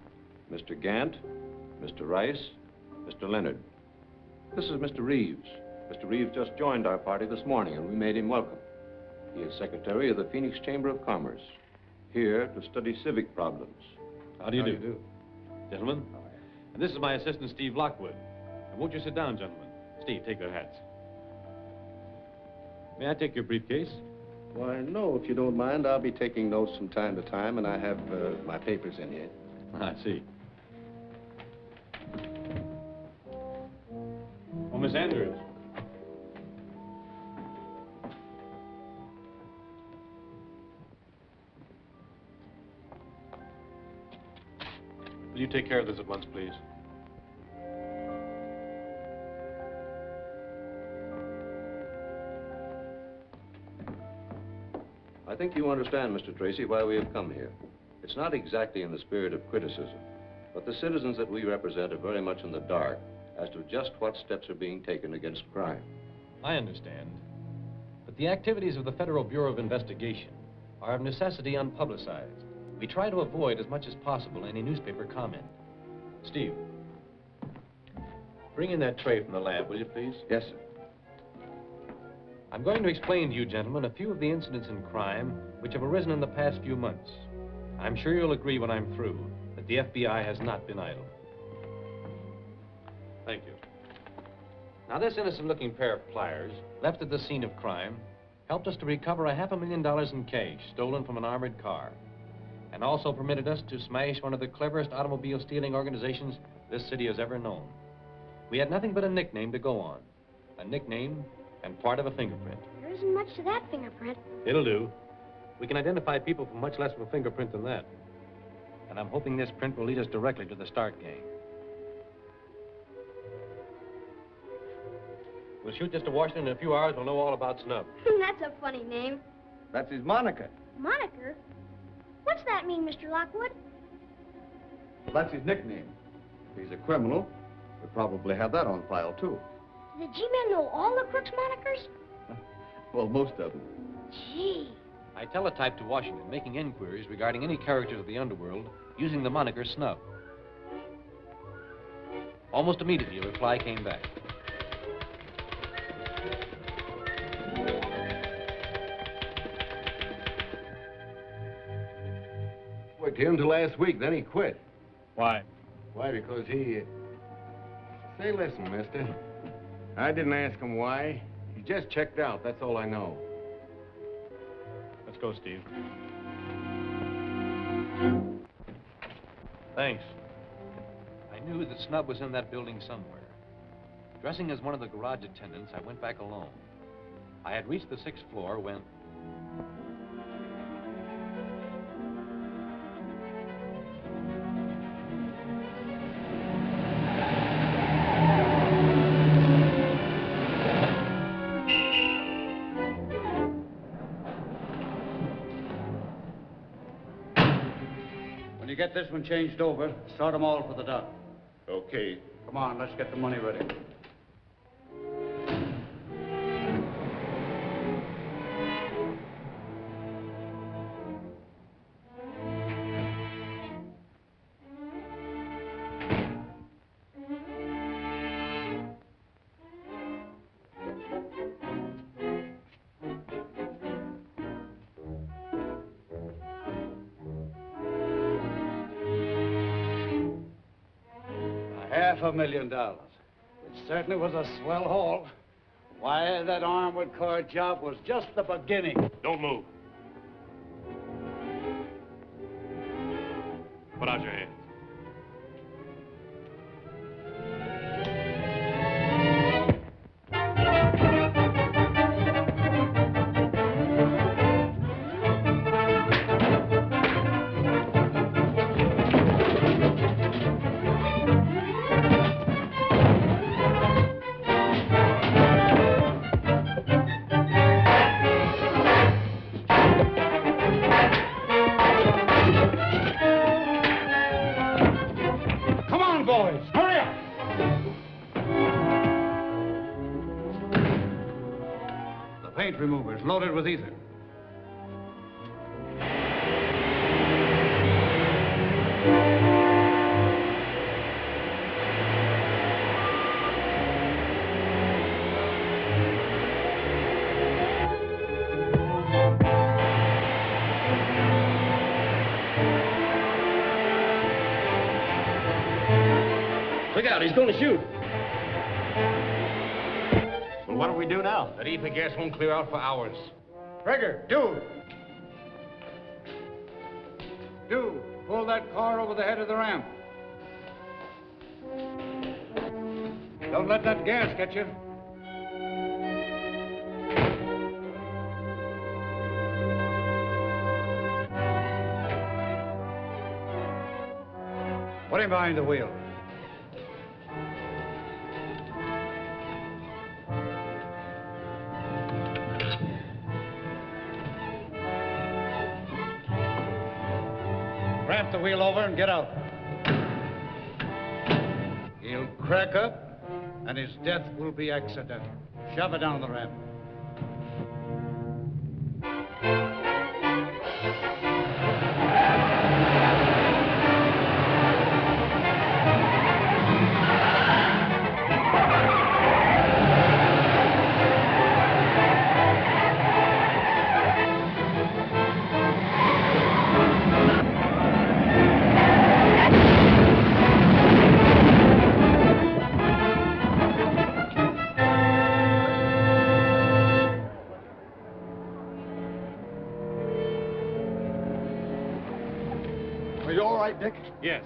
Mr. Gant, Mr. Rice, Mr. Leonard. This is Mr. Reeves. Mr. Reeves just joined our party this morning, and we made him welcome. He is secretary of the Phoenix Chamber of Commerce, here to study civic problems. How do you do? Gentlemen, and this is my assistant, Steve Lockwood. And won't you sit down, gentlemen? Steve, take their hats. May I take your briefcase? Why, no, if you don't mind. I'll be taking notes from time to time, and I have my papers in here. I see. Oh, Miss Andrews. Will you take care of this at once, please? I think you understand, Mr. Tracy, why we have come here. It's not exactly in the spirit of criticism, but the citizens that we represent are very much in the dark as to just what steps are being taken against crime. I understand. But the activities of the Federal Bureau of Investigation are of necessity unpublicized. We try to avoid as much as possible any newspaper comment. Steve, bring in that tray from the lab, will you, please? Yes, sir. I'm going to explain to you, gentlemen, a few of the incidents in crime which have arisen in the past few months. I'm sure you'll agree when I'm through that the FBI has not been idle. Thank you. Now, this innocent-looking pair of pliers, left at the scene of crime, helped us to recover $500,000 in cash stolen from an armored car, and also permitted us to smash one of the cleverest automobile stealing organizations this city has ever known. We had nothing but a nickname to go on. A nickname and part of a fingerprint. You're isn't much to that fingerprint. It'll do. We can identify people from much less of a fingerprint than that. And I'm hoping this print will lead us directly to the Stark gang. We'll shoot this to Washington in a few hours. We'll know all about Snub. That's a funny name. That's his moniker. Moniker? What's that mean, Mr. Lockwood? Well, that's his nickname. If he's a criminal, we probably have that on file, too. Do the G-men know all the crooks' monikers? Well, most of them. Gee. I teletyped to Washington, making inquiries regarding any characters of the underworld using the moniker Snub. Almost immediately, a reply came back. Worked him till last week, then he quit. Why? Why, because he... Say, listen, mister. I didn't ask him why. He just checked out, that's all I know. Let's go, Steve. Thanks. I knew that Snub was in that building somewhere. Dressing as one of the garage attendants, I went back alone. I had reached the 6th floor when... When you get this one changed over, start them all for the dock. Okay. Come on, let's get the money ready. $500,000. It certainly was a swell haul. Why, that armored car job was just the beginning. Don't move. Put out your hands. Removers loaded with ether. Look out, he's going to shoot. Well, what do we do now? That ether gas won't clear out for hours. Trigger, do. Pull that car over the head of the ramp. Don't let that gas get you. Put him behind the wheel. Ramp the wheel over and get out. He'll crack up, and his death will be accidental. Shove it down the ramp. Dick? Yes.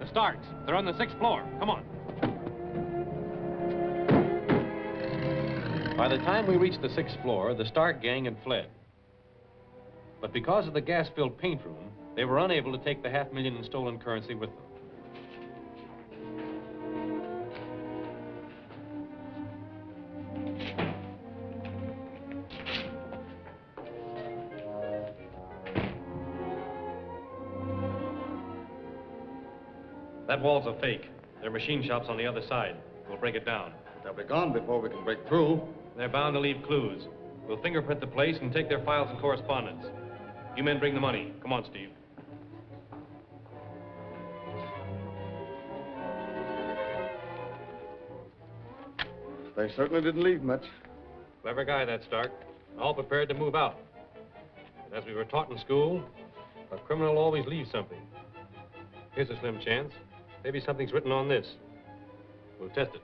The Starks. They're on the 6th floor. Come on. By the time we reached the 6th floor, the Stark gang had fled. But because of the gas-filled paint room, they were unable to take the $500,000 in stolen currency with them. That wall's a fake. There are machine shops on the other side. We'll break it down. They'll be gone before we can break through. They're bound to leave clues. We'll fingerprint the place and take their files and correspondence. You men bring the money. Come on, Steve. They certainly didn't leave much. Clever guy, that Stark. All prepared to move out. And as we were taught in school, a criminal always leaves something. Here's a slim chance. Maybe something's written on this. We'll test it.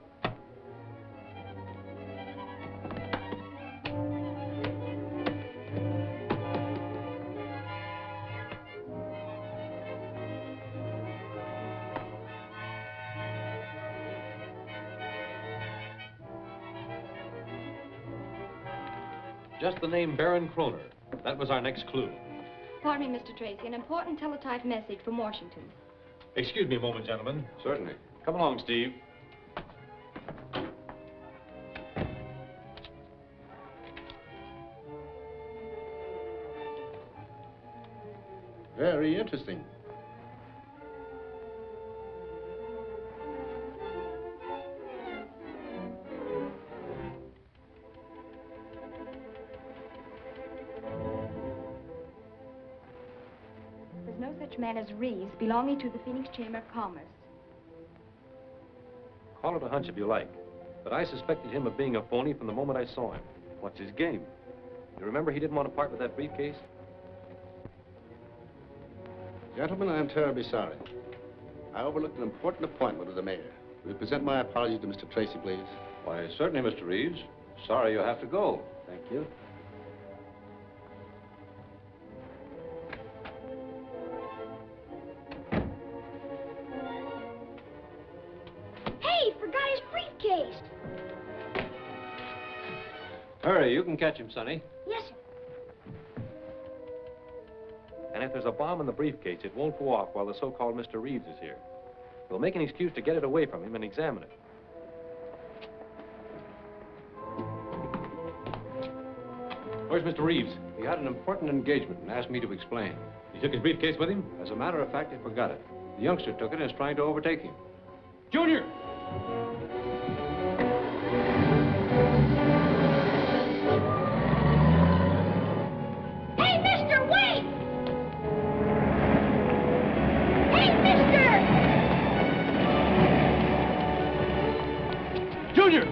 Just the name Baron Kroner. That was our next clue. Pardon me, Mr. Tracy. An important teletype message from Washington. Excuse me a moment, gentlemen. Certainly. Come along, Steve. Very interesting. There's no such man as Reeves belonging to the Phoenix Chamber of Commerce. Call it a hunch if you like. But I suspected him of being a phony from the moment I saw him. What's his game? You remember he didn't want to part with that briefcase? Gentlemen, I am terribly sorry. I overlooked an important appointment with the mayor. Will you present my apologies to Mr. Tracy, please? Why, certainly, Mr. Reeves. Sorry you'll have to go. Thank you. Hey, forgot his briefcase. Hurry, you can catch him, Sonny. Yes, sir. And if there's a bomb in the briefcase, it won't go off while the so-called Mr. Reeves is here. We'll make an excuse to get it away from him and examine it. Where's Mr. Reeves? He had an important engagement and asked me to explain. He took his briefcase with him? As a matter of fact, he forgot it. The youngster took it and is trying to overtake him. Junior! Hey, mister, wait! Hey, mister! Junior!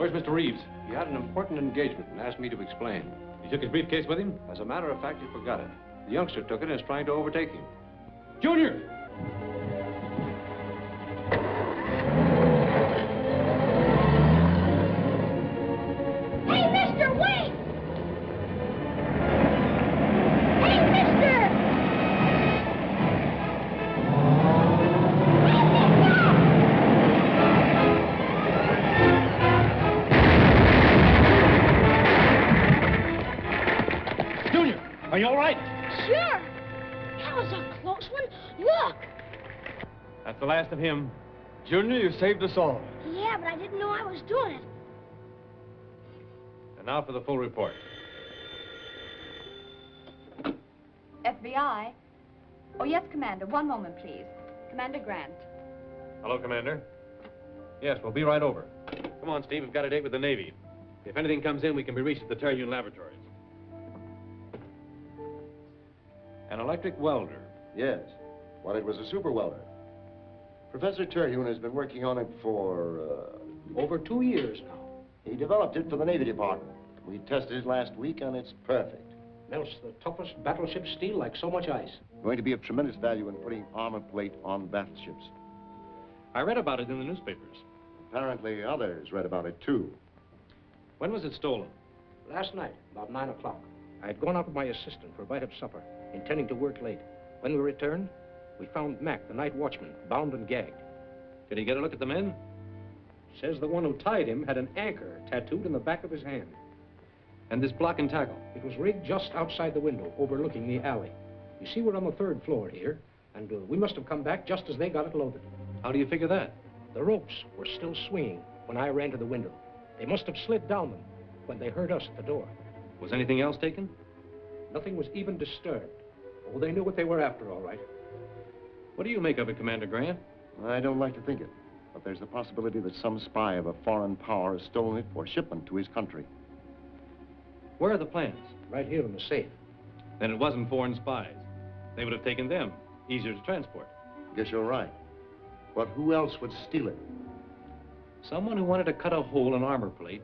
Where's Mr. Reeves? He had an important engagement and asked me to explain. He took his briefcase with him? As a matter of fact, he forgot it. The youngster took it and is trying to overtake him. Junior! Hey, mister, wait! Hey, mister! Junior, are you all right? Sure. That was a close one. Look. That's the last of him. Junior, you saved us all. Yeah, but I didn't know I was doing it. And now for the full report. FBI? Oh, yes, Commander. One moment, please. Commander Grant. Hello, Commander. Yes, we'll be right over. Come on, Steve. We've got a date with the Navy. If anything comes in, we can be reached at the Terhune Laboratories. An electric welder. Yes. Well, it was a super welder. Professor Terhune has been working on it for, Over 2 years now. He developed it for the Navy Department. We tested it last week, and it's perfect. Melts the toughest battleship steel like so much ice. Going to be of tremendous value in putting armor plate on battleships. I read about it in the newspapers. Apparently, others read about it, too. When was it stolen? Last night, about 9 o'clock. I had gone out with my assistant for a bite of supper, intending to work late. When we returned, we found Mac, the night watchman, bound and gagged. Did he get a look at the men? Says the one who tied him had an anchor tattooed in the back of his hand. And this block and tackle? It was rigged just outside the window, overlooking the alley. You see, we're on the 3rd floor here, and we must have come back just as they got it loaded. How do you figure that? The ropes were still swinging when I ran to the window. They must have slid down them when they heard us at the door. Was anything else taken? Nothing was even disturbed. Oh, they knew what they were after, all right. What do you make of it, Commander Grant? I don't like to think it, but there's the possibility that some spy of a foreign power has stolen it for shipment to his country. Where are the plans? Right here in the safe. Then it wasn't foreign spies. They would have taken them. Easier to transport. Guess you're right. But who else would steal it? Someone who wanted to cut a hole in armor plate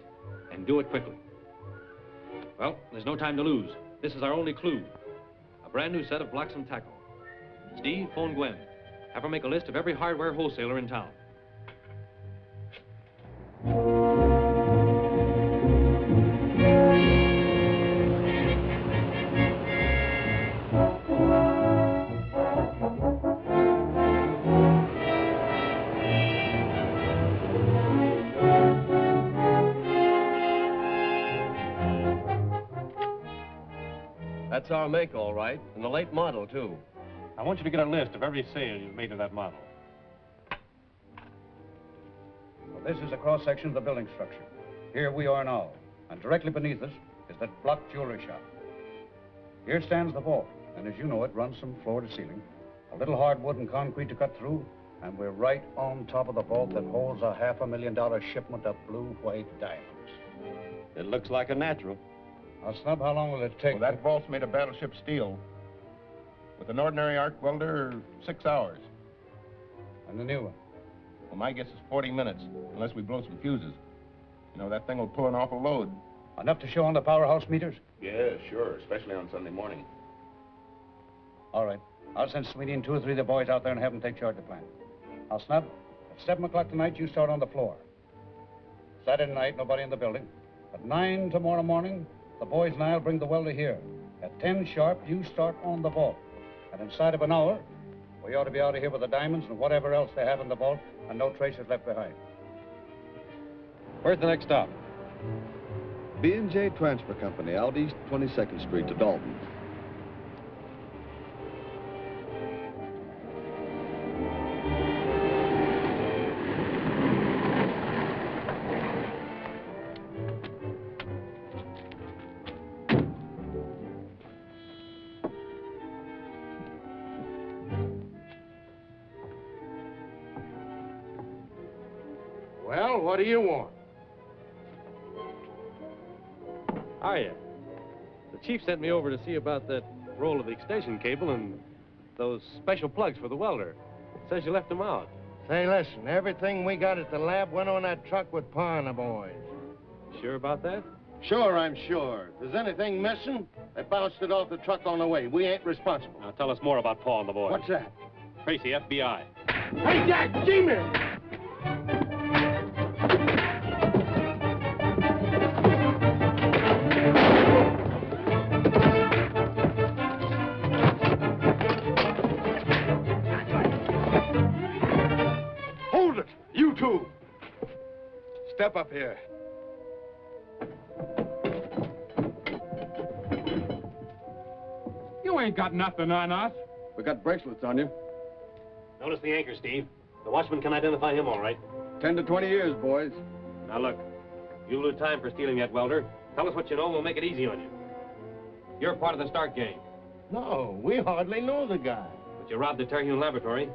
and do it quickly. Well, there's no time to lose. This is our only clue. A brand new set of blocks and tackle. Steve, phone Gwen. Have her make a list of every hardware wholesaler in town. That's our make, all right, and the late model, too. I want you to get a list of every sale you've made of that model. Well, this is a cross-section of the building structure. Here we are now, and directly beneath us is that block jewelry shop. Here stands the vault, and as you know, it runs from floor to ceiling. A little hardwood and concrete to cut through, and we're right on top of the vault that holds a $500,000 shipment of blue-white diamonds. It looks like a natural. Now, Snub, how long will it take? Well, that vault's made of battleship steel. With an ordinary arc welder, 6 hours. And the new one? Well, my guess is 40 minutes, unless we blow some fuses. You know, that thing will pull an awful load. Enough to show on the powerhouse meters? Yeah, sure, especially on Sunday morning. All right. I'll send Sweetie and 2 or 3 of the boys out there and have them take charge of the plant. Now, Snub, at 7 o'clock tonight, you start on the floor. Saturday night, nobody in the building. At 9 tomorrow morning, the boys and I'll bring the welder here. At 10 sharp, you start on the vault. And inside of an hour, we ought to be out of here with the diamonds and whatever else they have in the vault, and no traces left behind. Where's the next stop? B&J Transfer Company, out East 22nd Street to Dalton. Well, what do you want? Are you? The chief sent me over to see about that roll of the extension cable and those special plugs for the welder. Says you left them out. Say, listen, everything we got at the lab went on that truck with Pa and the boys. sure about that? Sure, I'm sure. If there's anything missing, they bounced it off the truck on the way. We ain't responsible. Now tell us more about Paul and the boys. What's that? Tracy, FBI. Hey, Jack! G-Man! Hold it! You two! Step up here. You ain't got nothing on us. We got bracelets on you. Notice the anchor, Steve. The watchman can identify him all right. 10 to 20 years, boys. Now look, you lose time for stealing that welder. Tell us what you know and we'll make it easy on you. You're part of the Stark gang. No, we hardly know the guy. But you robbed the Terhune laboratory.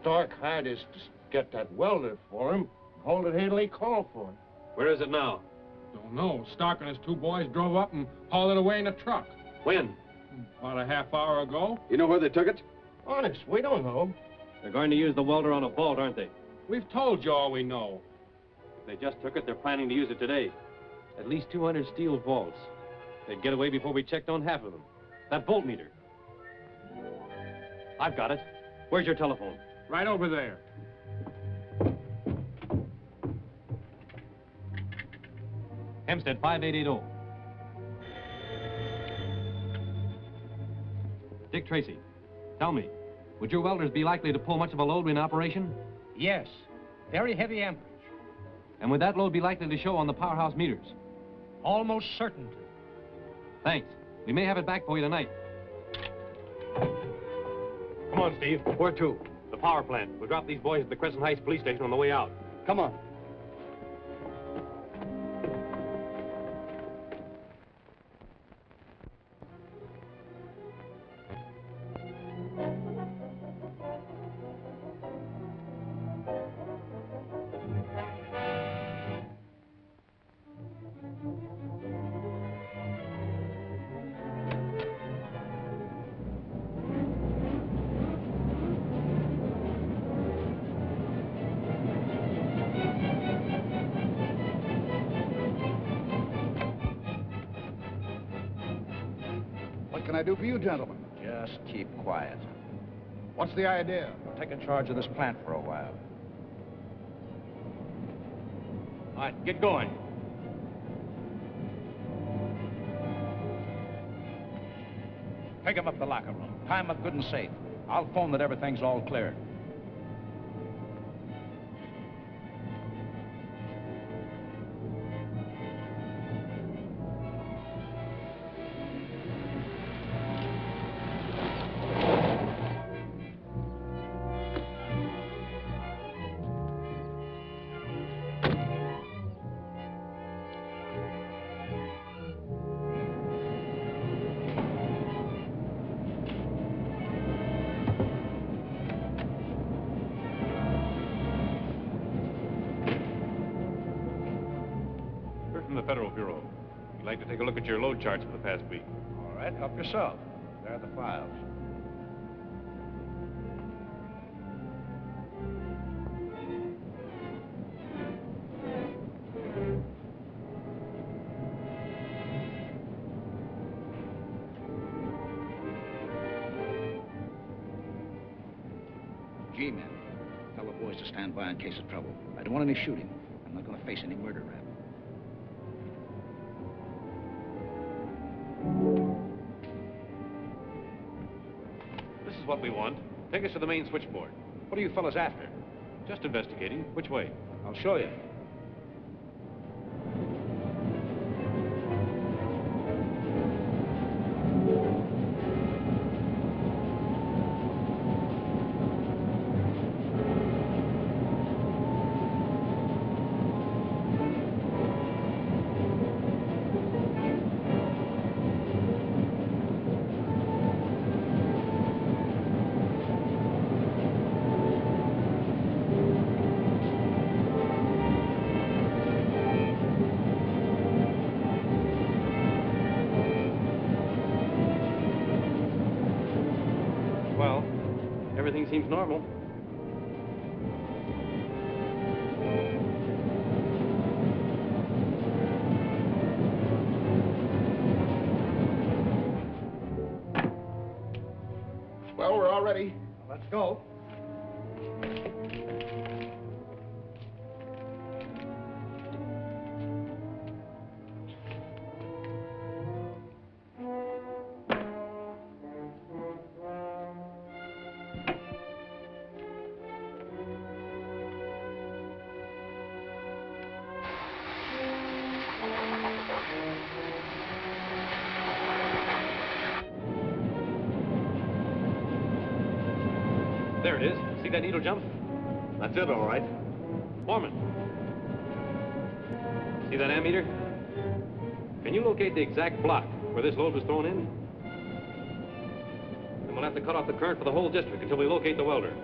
Stark hired us to get that welder for him. Called it Haley called for it. Where is it now? Don't know. Stark and his two boys drove up and hauled it away in a truck. When? About a half hour ago. You know where they took it? Honest, we don't know. They're going to use the welder on a vault, aren't they? We've told you all we know. If they just took it, they're planning to use it today. At least 200 steel vaults. They'd get away before we checked on half of them. That voltmeter. I've got it. Where's your telephone? Right over there. Hempstead 5880. Dick Tracy, tell me, would your welders be likely to pull much of a load in operation? Yes. Very heavy amperage. And would that load be likely to show on the powerhouse meters? Almost certain to. Thanks. We may have it back for you tonight. Come on, Steve. Where to? The power plant. We'll drop these boys at the Crescent Heights police station on the way out. Come on. What can I do for you, gentlemen? Just keep quiet. What's the idea? I'm taking charge of this plant for a while. All right, get going. Take him up to the locker room. Tie him up good and safe. I'll phone that everything's all clear. From the Federal Bureau. We'd like to take a look at your load charts for the past week. All right, help yourself. There are the files. G-men, tell the boys to stand by in case of trouble. I don't want any shooting. I'm not going to face any murder rap. This is what we want. Take us to the main switchboard. What are you fellas after? Just investigating. Which way? I'll show you. Everything seems normal. Well, we're all ready. Let's go. There it is. See that needle jump? That's it, all right. Foreman. See that ammeter? Can you locate the exact block where this load was thrown in? Then we'll have to cut off the current for the whole district until we locate the welder.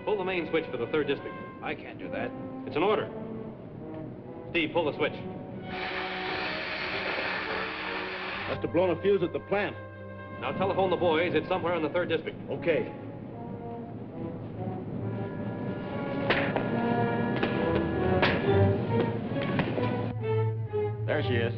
Pull the main switch for the 3rd district. I can't do that. It's an order. Steve, pull the switch. Must have blown a fuse at the plant. Now telephone the boys. It's somewhere in the 3rd district. Okay. There she is.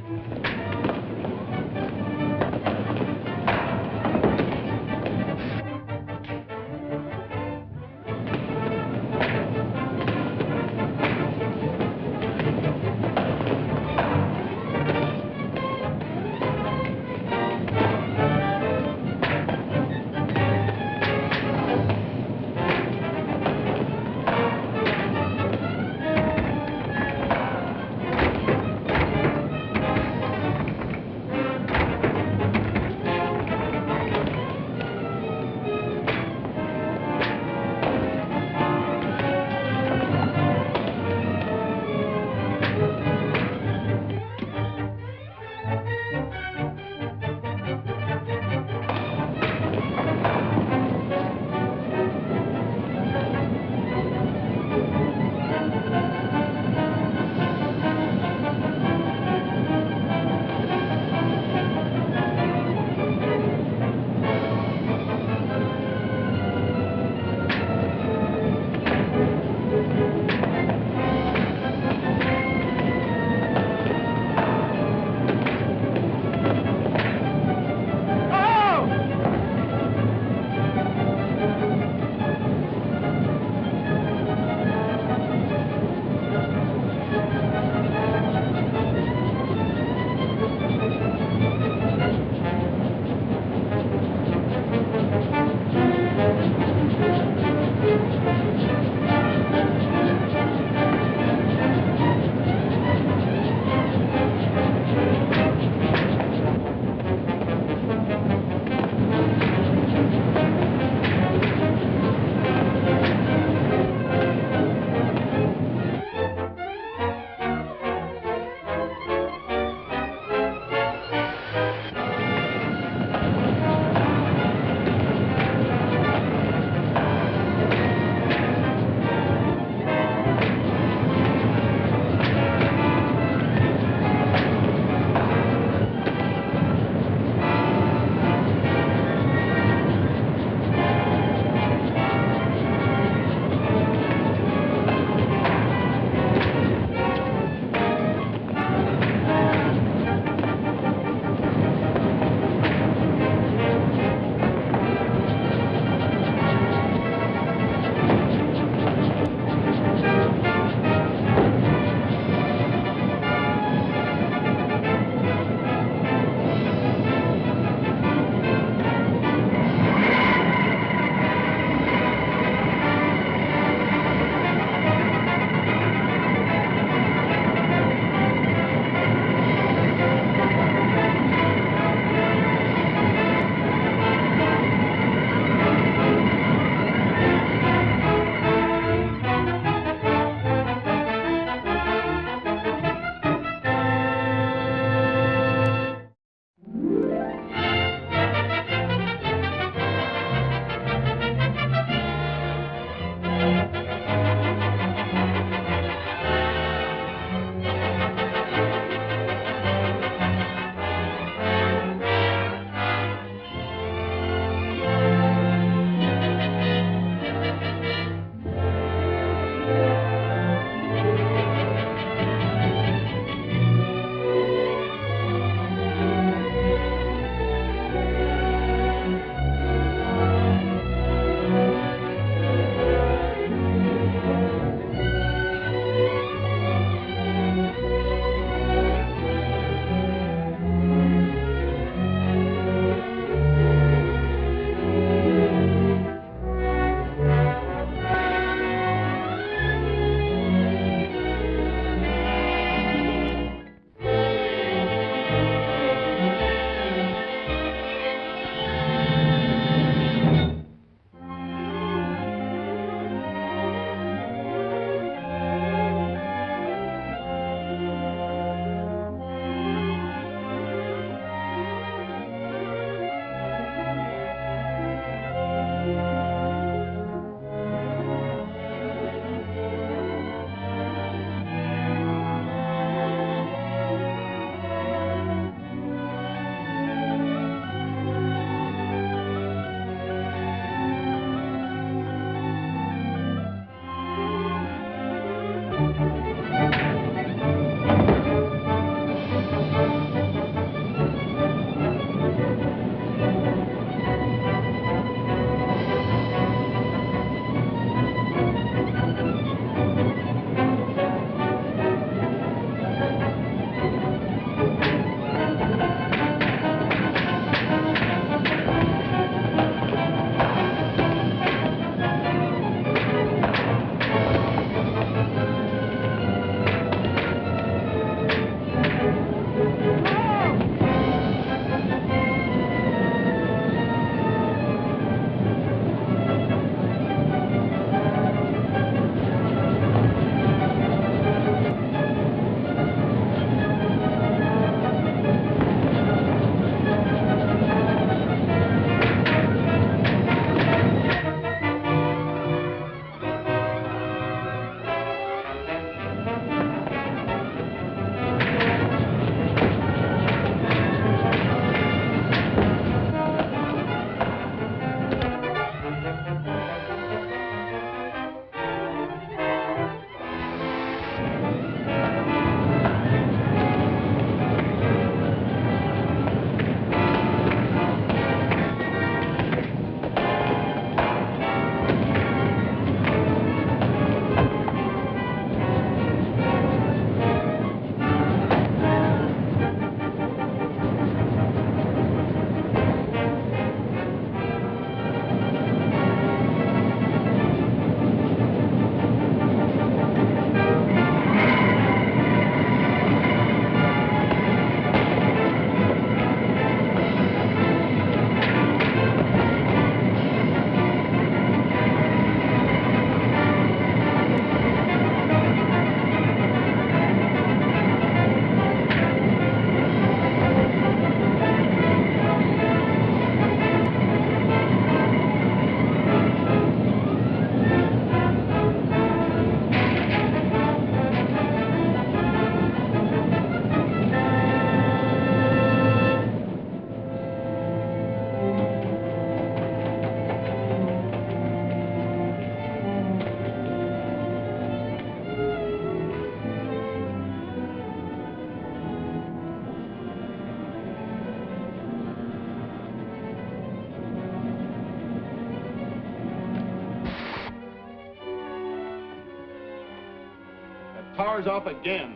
car's off again.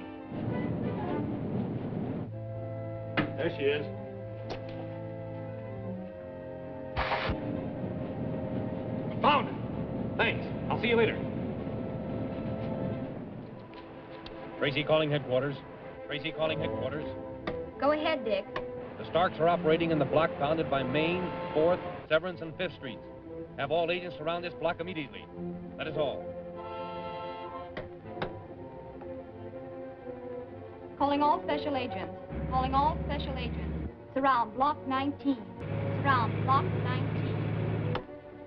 There she is. Found it. Thanks. I'll see you later. Tracy calling headquarters. Tracy calling headquarters. Go ahead, Dick. The Starks are operating in the block bounded by Main, 4th, Severance, and 5th Streets. Have all agents surround this block immediately. That is all. Calling all special agents. Calling all special agents. Surround block 19. Surround block 19.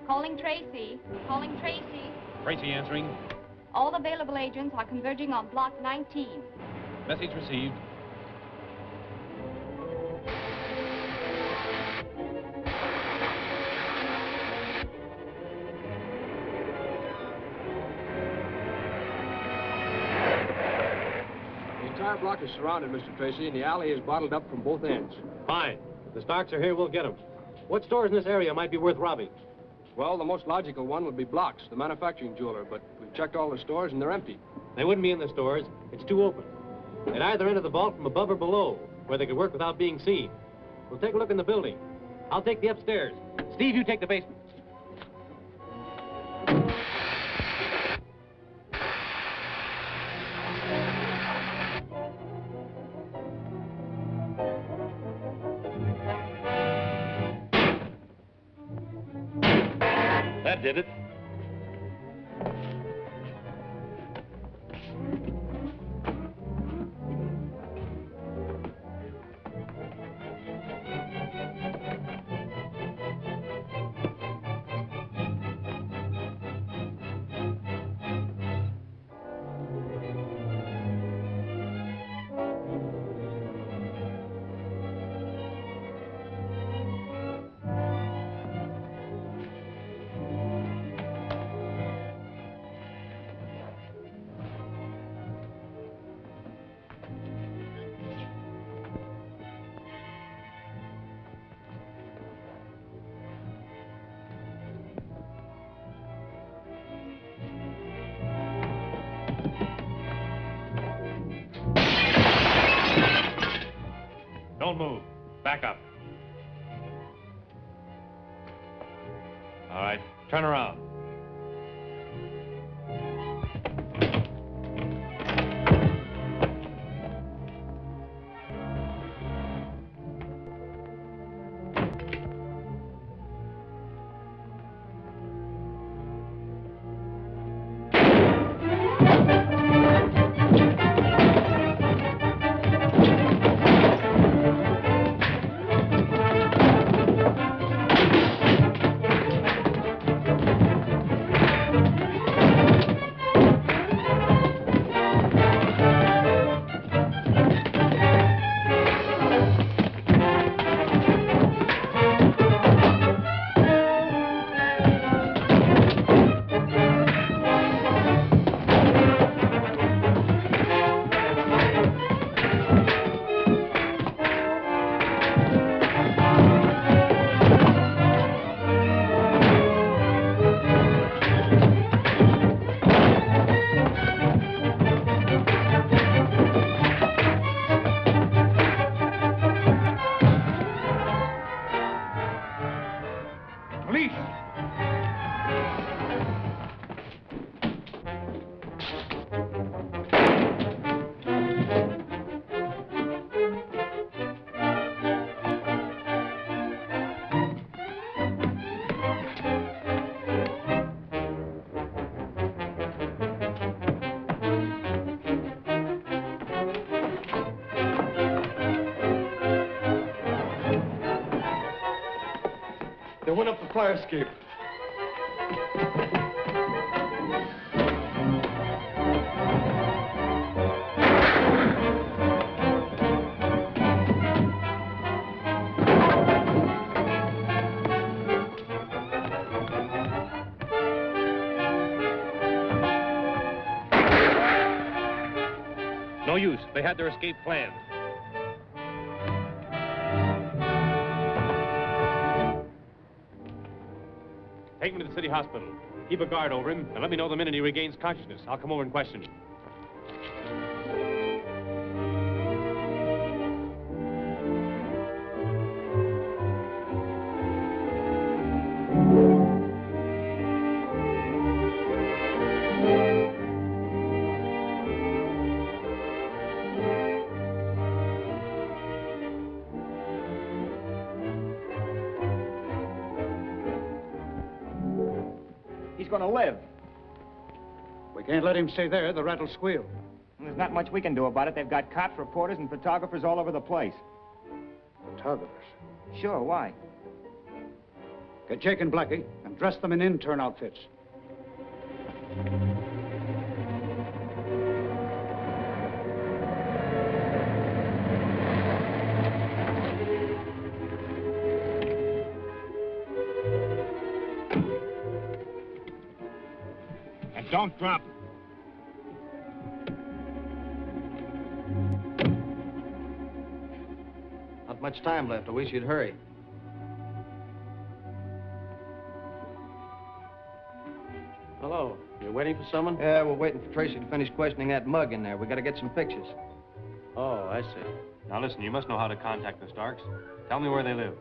Calling Tracy. Calling Tracy. Tracy answering. All available agents are converging on block 19. Message received. The entire block is surrounded, Mr. Tracy, and the alley is bottled up from both ends. Fine. If the Starks are here, we'll get them. What stores in this area might be worth robbing? Well, the most logical one would be Blocks, the manufacturing jeweler, but we've checked all the stores and they're empty. They wouldn't be in the stores. It's too open. They'd either enter the vault from above or below, where they could work without being seen. We'll take a look in the building. I'll take the upstairs. Steve, you take the basement. That did it. Don't move. Back up. All right, turn around. They went up the fire escape. No use. They had their escape planned. Take him to the city hospital. Keep a guard over him, and let me know the minute he regains consciousness. I'll come over and question him. He's going to live. We can't let him stay there. The rat will squeal. There's not much we can do about it. They've got cops, reporters, and photographers all over the place. Photographers? Sure, why? Get Jake and Blackie and dress them in intern outfits. And don't drop. Not much time left. I wish you'd hurry. Hello. You waiting for someone? Yeah, we're waiting for Tracy to finish questioning that mug in there. We got to get some pictures. Oh, I see. Now listen, you must know how to contact the Starks. Tell me where they live.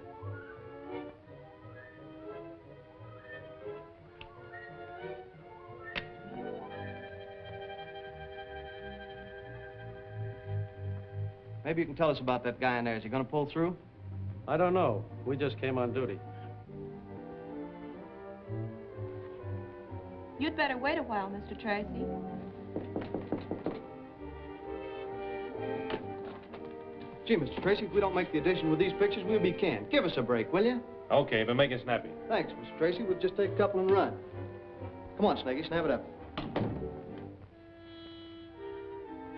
Maybe you can tell us about that guy in there. Is he going to pull through? I don't know. We just came on duty. You'd better wait a while, Mr. Tracy. Gee, Mr. Tracy, if we don't make the addition with these pictures, we'll be canned. Give us a break, will you? Okay, but make it snappy. Thanks, Mr. Tracy. We'll just take a couple and run. Come on, Snaggy, snap it up.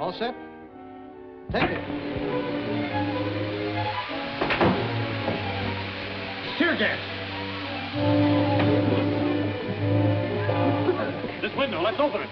All set? Take it. Tear gas! This window, let's open it.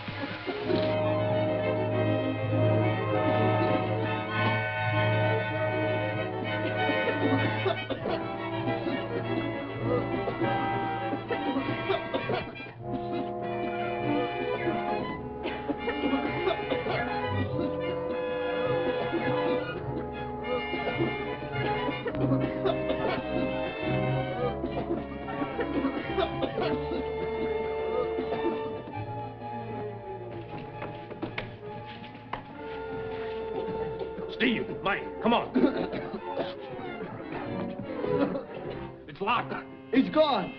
Steve, Mike, come on. It's locked. He's gone.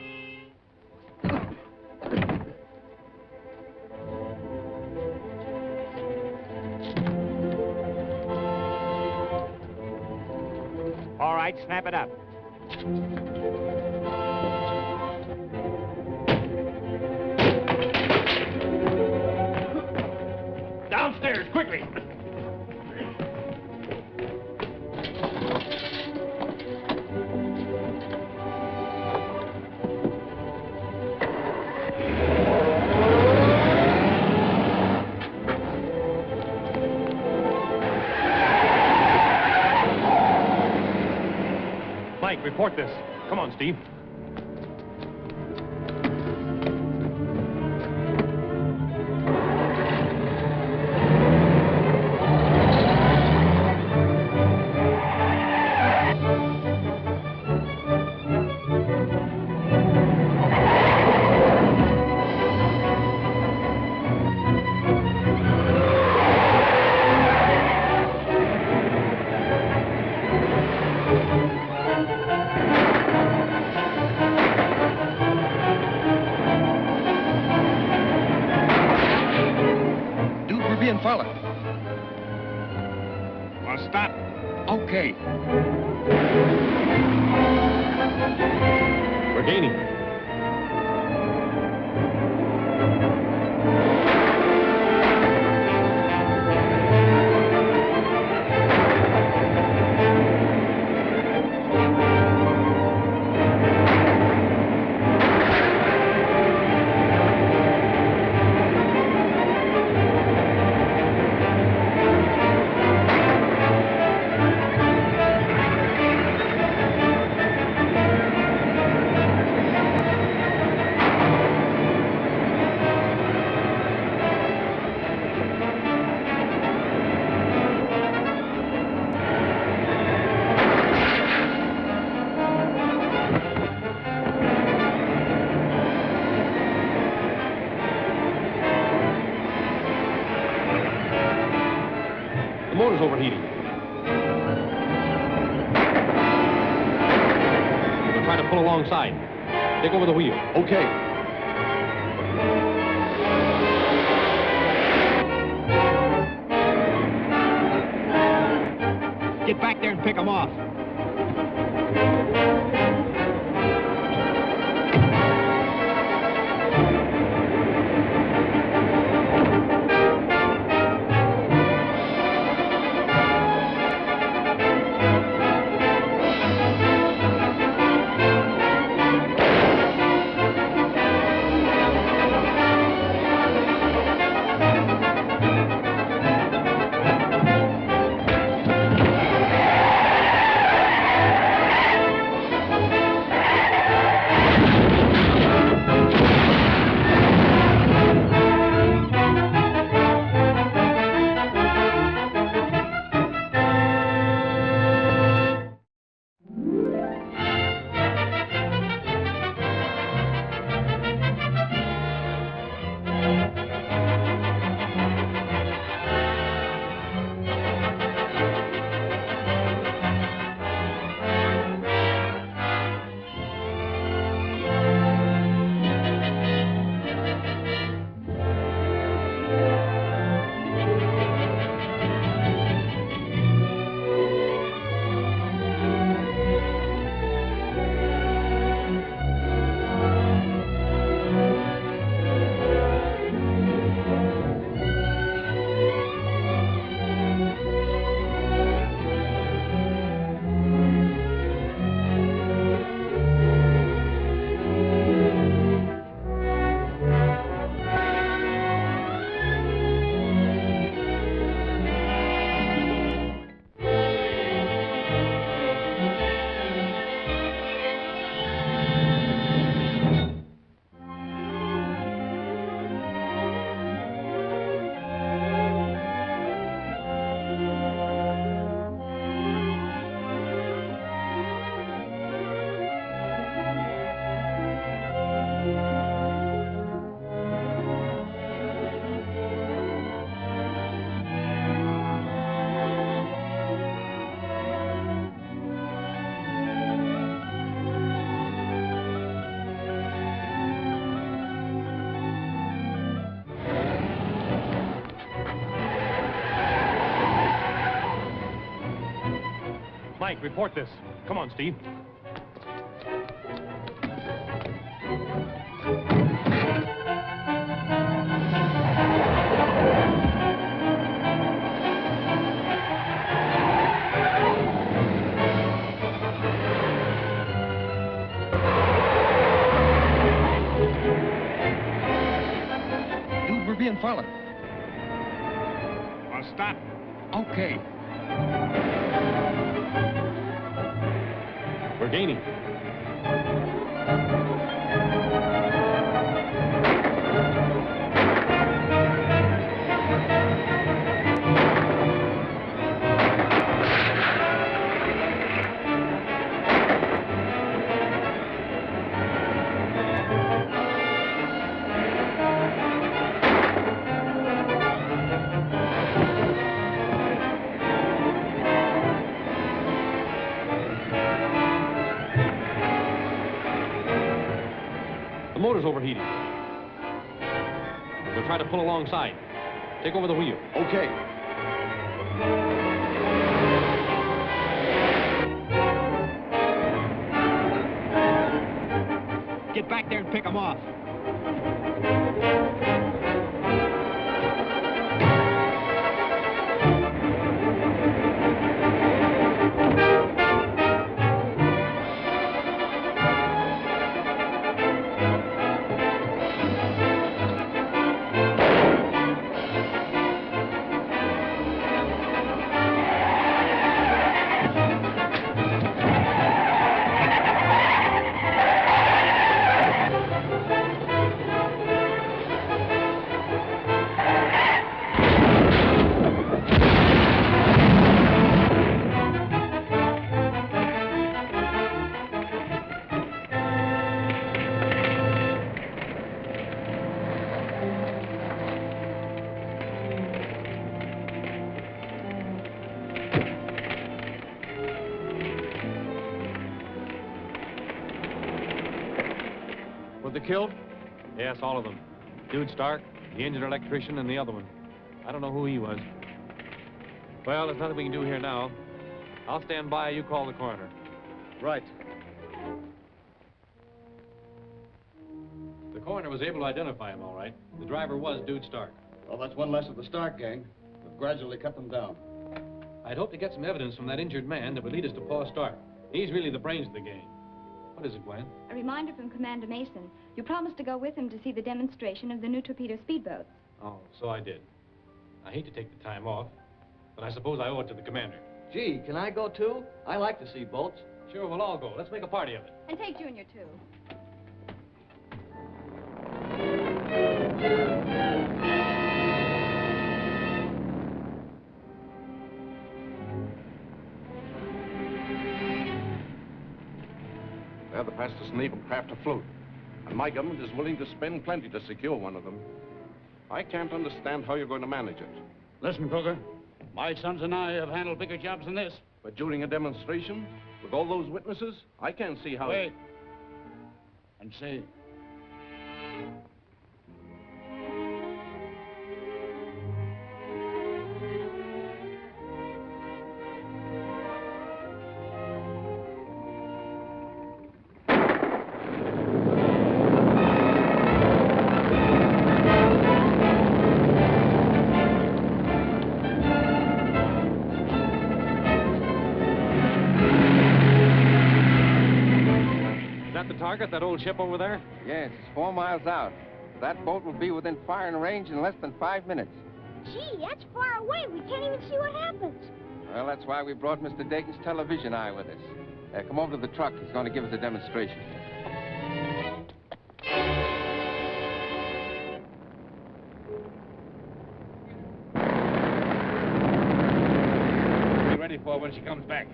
All right, snap it up. Downstairs, quickly. Mike, report this. Come on, Steve. Followed. Want to stop? Okay. We're gaining. The motor's overheating. We'll try to pull alongside. Take over the wheel. Okay. them off. Mike, report this. Come on, Steve. Dude, we're being followed. I'll stop. Okay. We're gaining. The motor's overheating. We'll try to pull alongside. Take over the wheel. Okay. Get back there and pick them off. Were they killed? Yes, all of them. Dude Stark, the engine electrician, and the other one. I don't know who he was. Well, there's nothing we can do here now. I'll stand by. You call the coroner. Right. The coroner was able to identify him, all right. The driver was Dude Stark. Well, that's one less of the Stark gang. We've gradually cut them down. I'd hope to get some evidence from that injured man that would lead us to Paul Stark. He's really the brains of the gang. What is it, Gwen? A reminder from Commander Mason. You promised to go with him to see the demonstration of the new torpedo speedboats. Oh, so I did. I hate to take the time off, but I suppose I owe it to the commander. Gee, can I go too? I like to see boats. Sure, we'll all go. Let's make a party of it. And take Junior, too. They're the fastest naval craft afloat, and my government is willing to spend plenty to secure one of them. I can't understand how you're going to manage it. Listen, Crooker, my sons and I have handled bigger jobs than this. But during a demonstration, with all those witnesses, I can't see how... Wait. And see. Target, that old ship over there? Yes, it's 4 miles out. That boat will be within firing range in less than 5 minutes. Gee, that's far away. We can't even see what happens. Well, that's why we brought Mr. Dakin's television eye with us. Come over to the truck. He's going to give us a demonstration. Be ready for her when she comes back.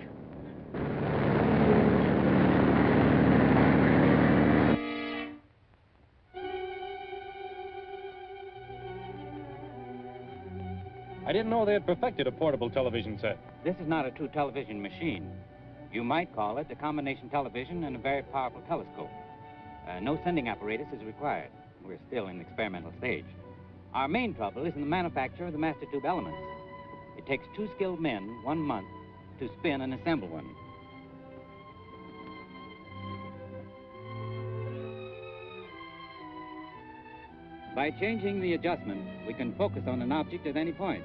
I didn't know they had perfected a portable television set. This is not a true television machine. You might call it a combination television and a very powerful telescope. No sending apparatus is required. We're still in the experimental stage. Our main trouble is in the manufacture of the master tube elements. It takes 2 skilled men 1 month to spin and assemble one. By changing the adjustment, we can focus on an object at any point.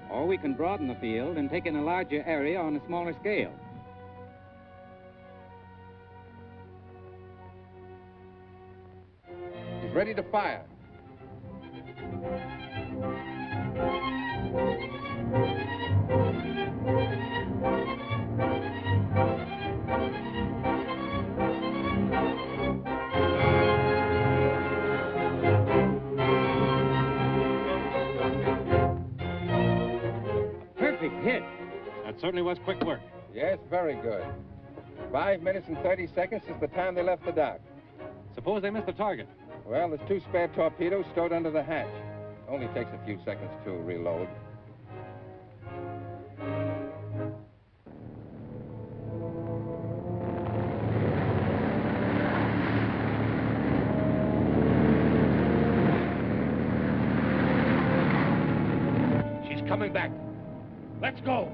Or we can broaden the field and take in a larger area on a smaller scale. He's ready to fire. Hit. That certainly was quick work. Yes, very good. 5 minutes and 30 seconds since the time they left the dock. Suppose they missed the target. Well, there's 2 spare torpedoes stowed under the hatch. Only takes a few seconds to reload. She's coming back. Let's go.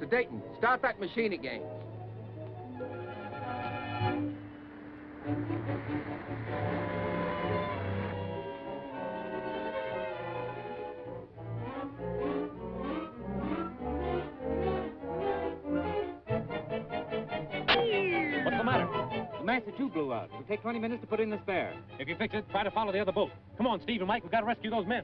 Mr. Dayton, start that machine again. What's the matter? The master tube blew out. It'll take 20 minutes to put in the spare. If you fix it, try to follow the other boat. Come on, Steve and Mike, we've got to rescue those men.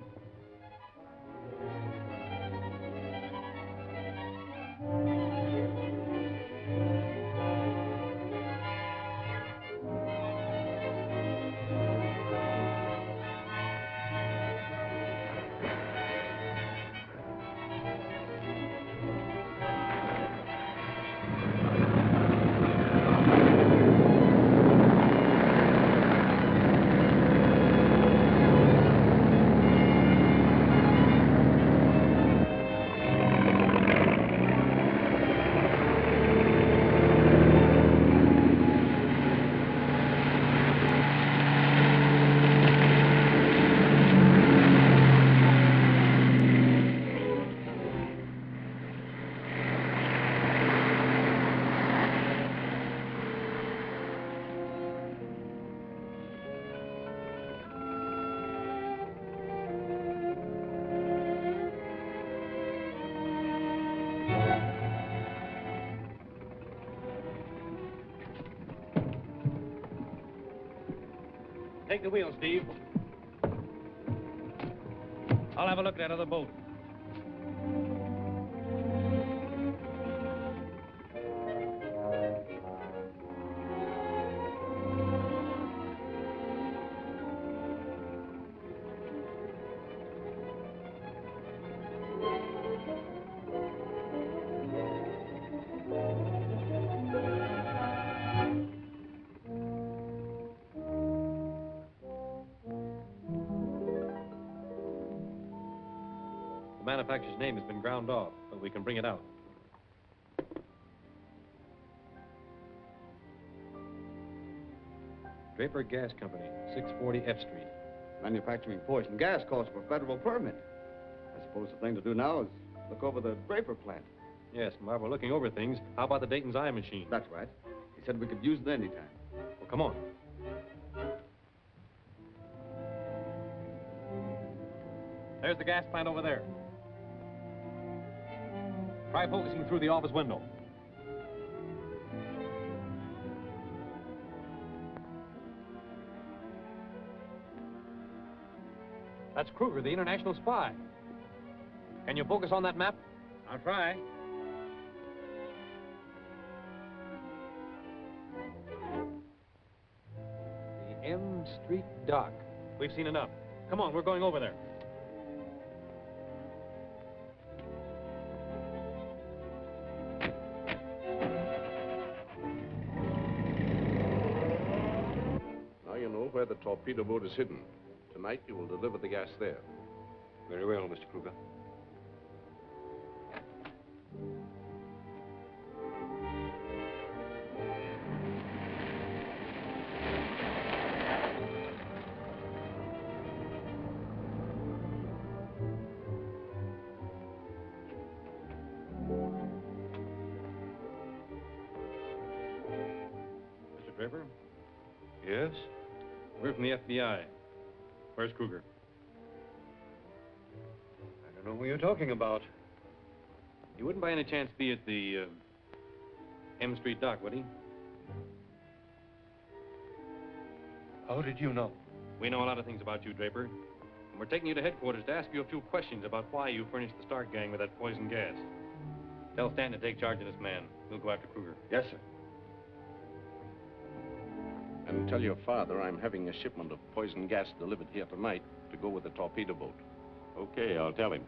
Take the wheel, Steve. I'll have a look at that other boat. The manufacturer's name has been ground off, but we can bring it out. Draper Gas Company, 640 F Street. Manufacturing poison gas calls for a federal permit. I suppose the thing to do now is look over the Draper plant. Yes, and while we're looking over things, how about the Dayton's eye machine? That's right. He said we could use it any time. Well, come on. There's the gas plant over there. Try focusing through the office window. That's Kruger, the international spy. Can you focus on that map? I'll try. The M Street dock. We've seen enough. Come on, we're going over there. Now you know where the torpedo boat is hidden. Tonight you will deliver the gas there. Very well, Mr. Kruger. Mr. Draper? Yes? We're from the FBI. Where's Kruger? I don't know who you're talking about. He wouldn't by any chance be at the M Street dock, would he? How did you know? We know a lot of things about you, Draper. And we're taking you to headquarters to ask you a few questions about why you furnished the Stark gang with that poison gas. Tell Stanton to take charge of this man. We'll go after Kruger. Yes, sir. And tell your father I'm having a shipment of poison gas delivered here tonight to go with the torpedo boat. Okay, I'll tell him.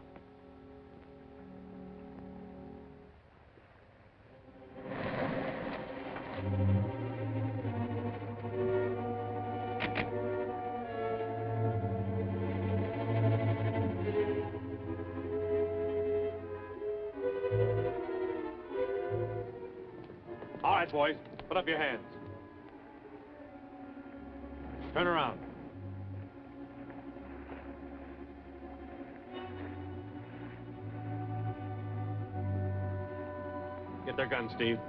All right, boys. Put up your hands. Turn around. Get their guns, Steve.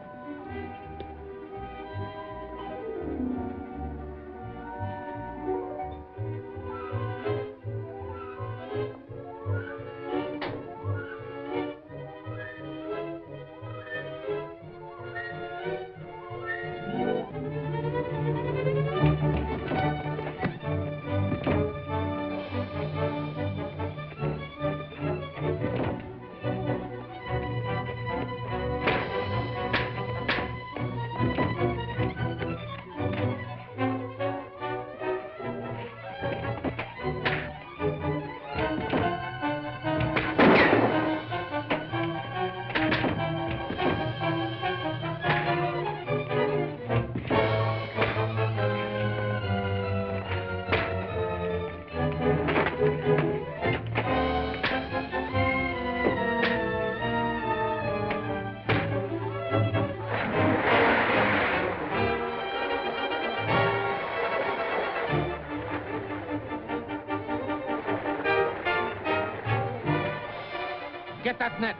Get that net.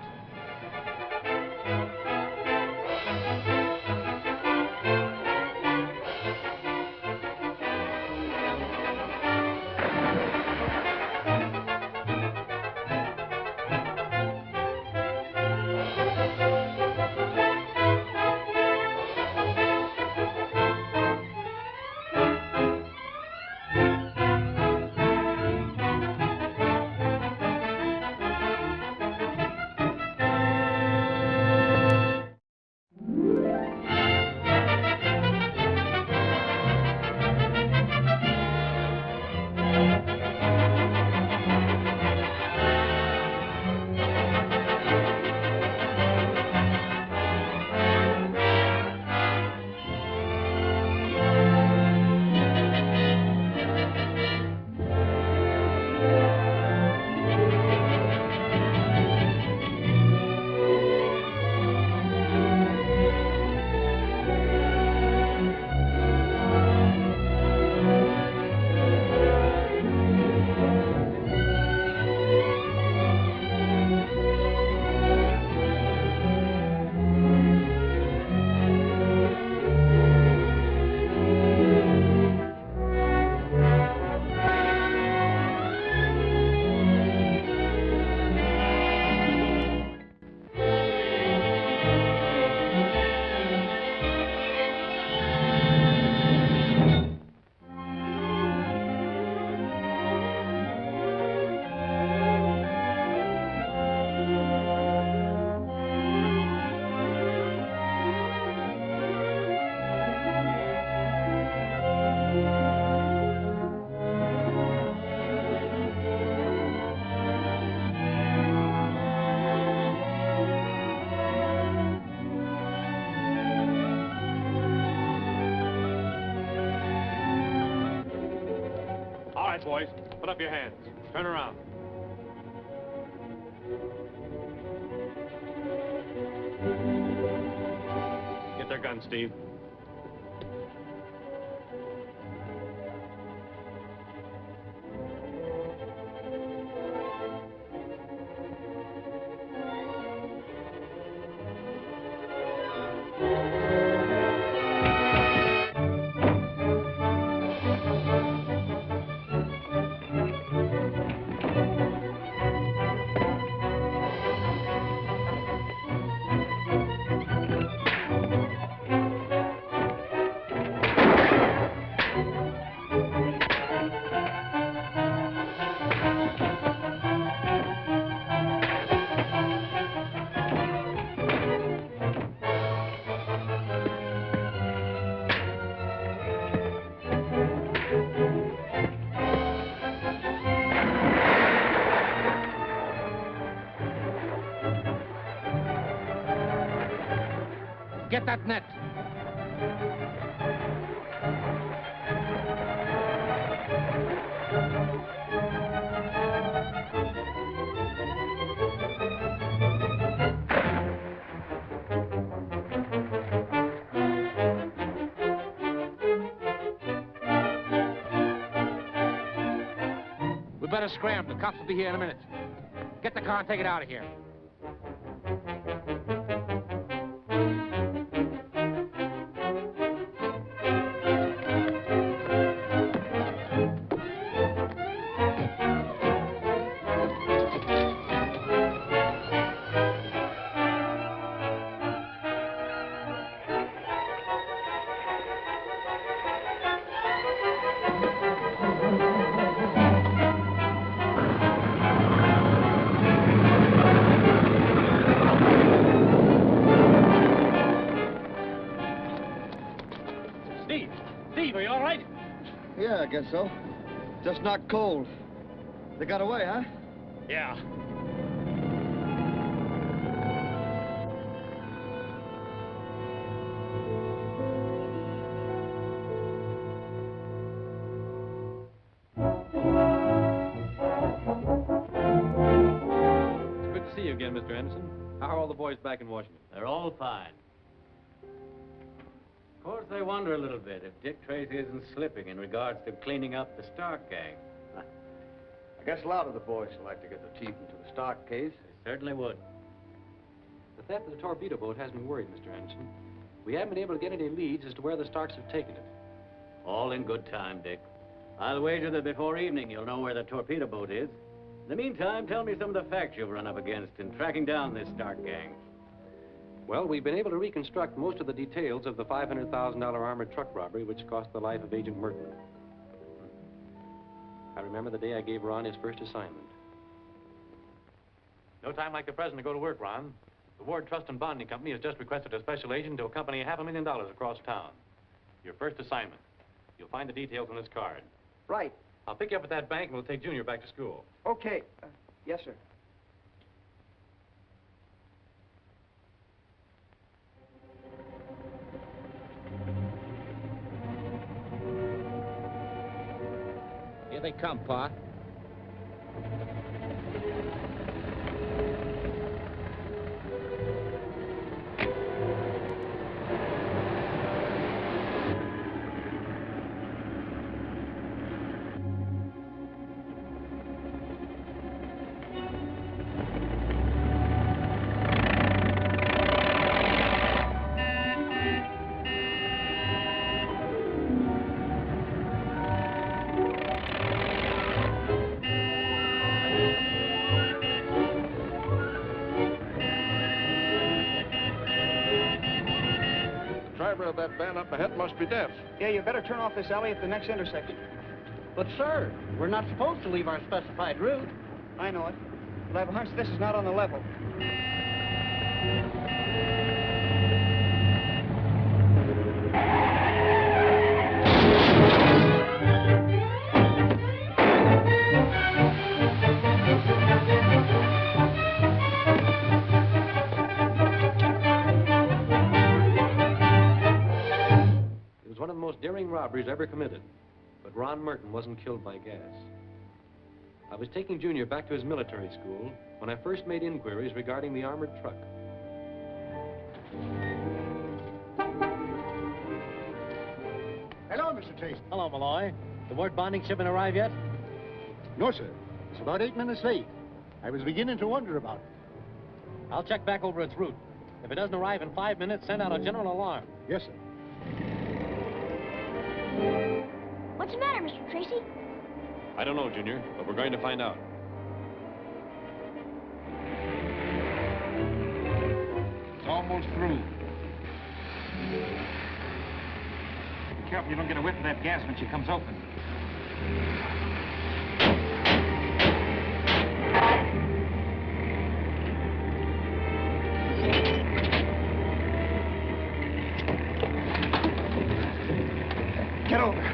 boys. Put up your hands. Turn around. Get their guns, Steve. Get that net. We better scramble. The cops will be here in a minute. Get the car and take it out of here. Yeah, I guess so. Just not cold. They got away, huh? Yeah. It's good to see you again, Mr. Anderson. How are all the boys back in Washington? They're all fine. Of course, they wonder a little bit if Dick Tracy isn't slipping in regards to cleaning up the Stark gang. I guess a lot of the boys would like to get their teeth into the Stark case. They certainly would. The theft of the torpedo boat has me worried, Mr. Anderson. We haven't been able to get any leads as to where the Starks have taken it. All in good time, Dick. I'll wager that before evening you'll know where the torpedo boat is. In the meantime, tell me some of the facts you've run up against in tracking down this Stark gang. Well, we've been able to reconstruct most of the details of the $500,000 armored truck robbery which cost the life of Agent Merton. I remember the day I gave Ron his first assignment. No time like the present to go to work, Ron. The Ward Trust and Bonding Company has just requested a special agent to accompany $500,000 across town. Your first assignment. You'll find the details on this card. Right. I'll pick you up at that bank and we'll take Junior back to school. Okay. Yes, sir. Here they come, Pa. Of that van up ahead must be deaf. Yeah, you better turn off this alley at the next intersection. But, sir, we're not supposed to leave our specified route. I know it. But I have a hunch this is not on the level. Daring robberies ever committed. But Ron Merton wasn't killed by gas. I was taking Junior back to his military school when I first made inquiries regarding the armored truck. Hello, Mr. Tracy. Hello, Malloy. The word bonding shipment arrive yet? No, sir. It's about 8 minutes late. I was beginning to wonder about it. I'll check back over its route. If it doesn't arrive in 5 minutes, send out a general alarm. Yes, sir. What's the matter, Mr. Tracy? I don't know, Junior, but we're going to find out. It's almost through. Be careful you don't get a whiff of that gas when she comes open. Get over.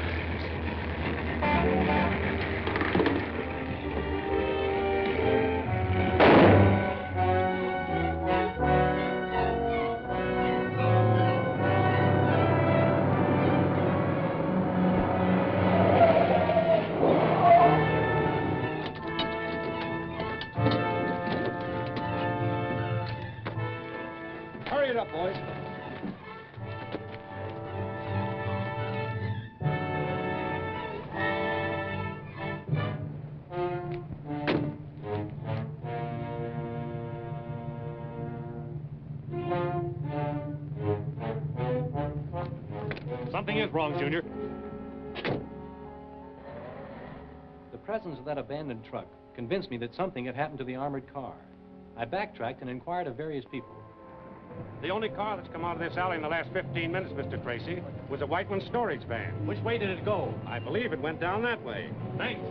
Hurry it up, boys. Something is wrong, Junior. The presence of that abandoned truck convinced me that something had happened to the armored car. I backtracked and inquired of various people. The only car that's come out of this alley in the last 15 minutes, Mr. Tracy, was a Whiteman storage van. Which way did it go? I believe it went down that way. Thanks.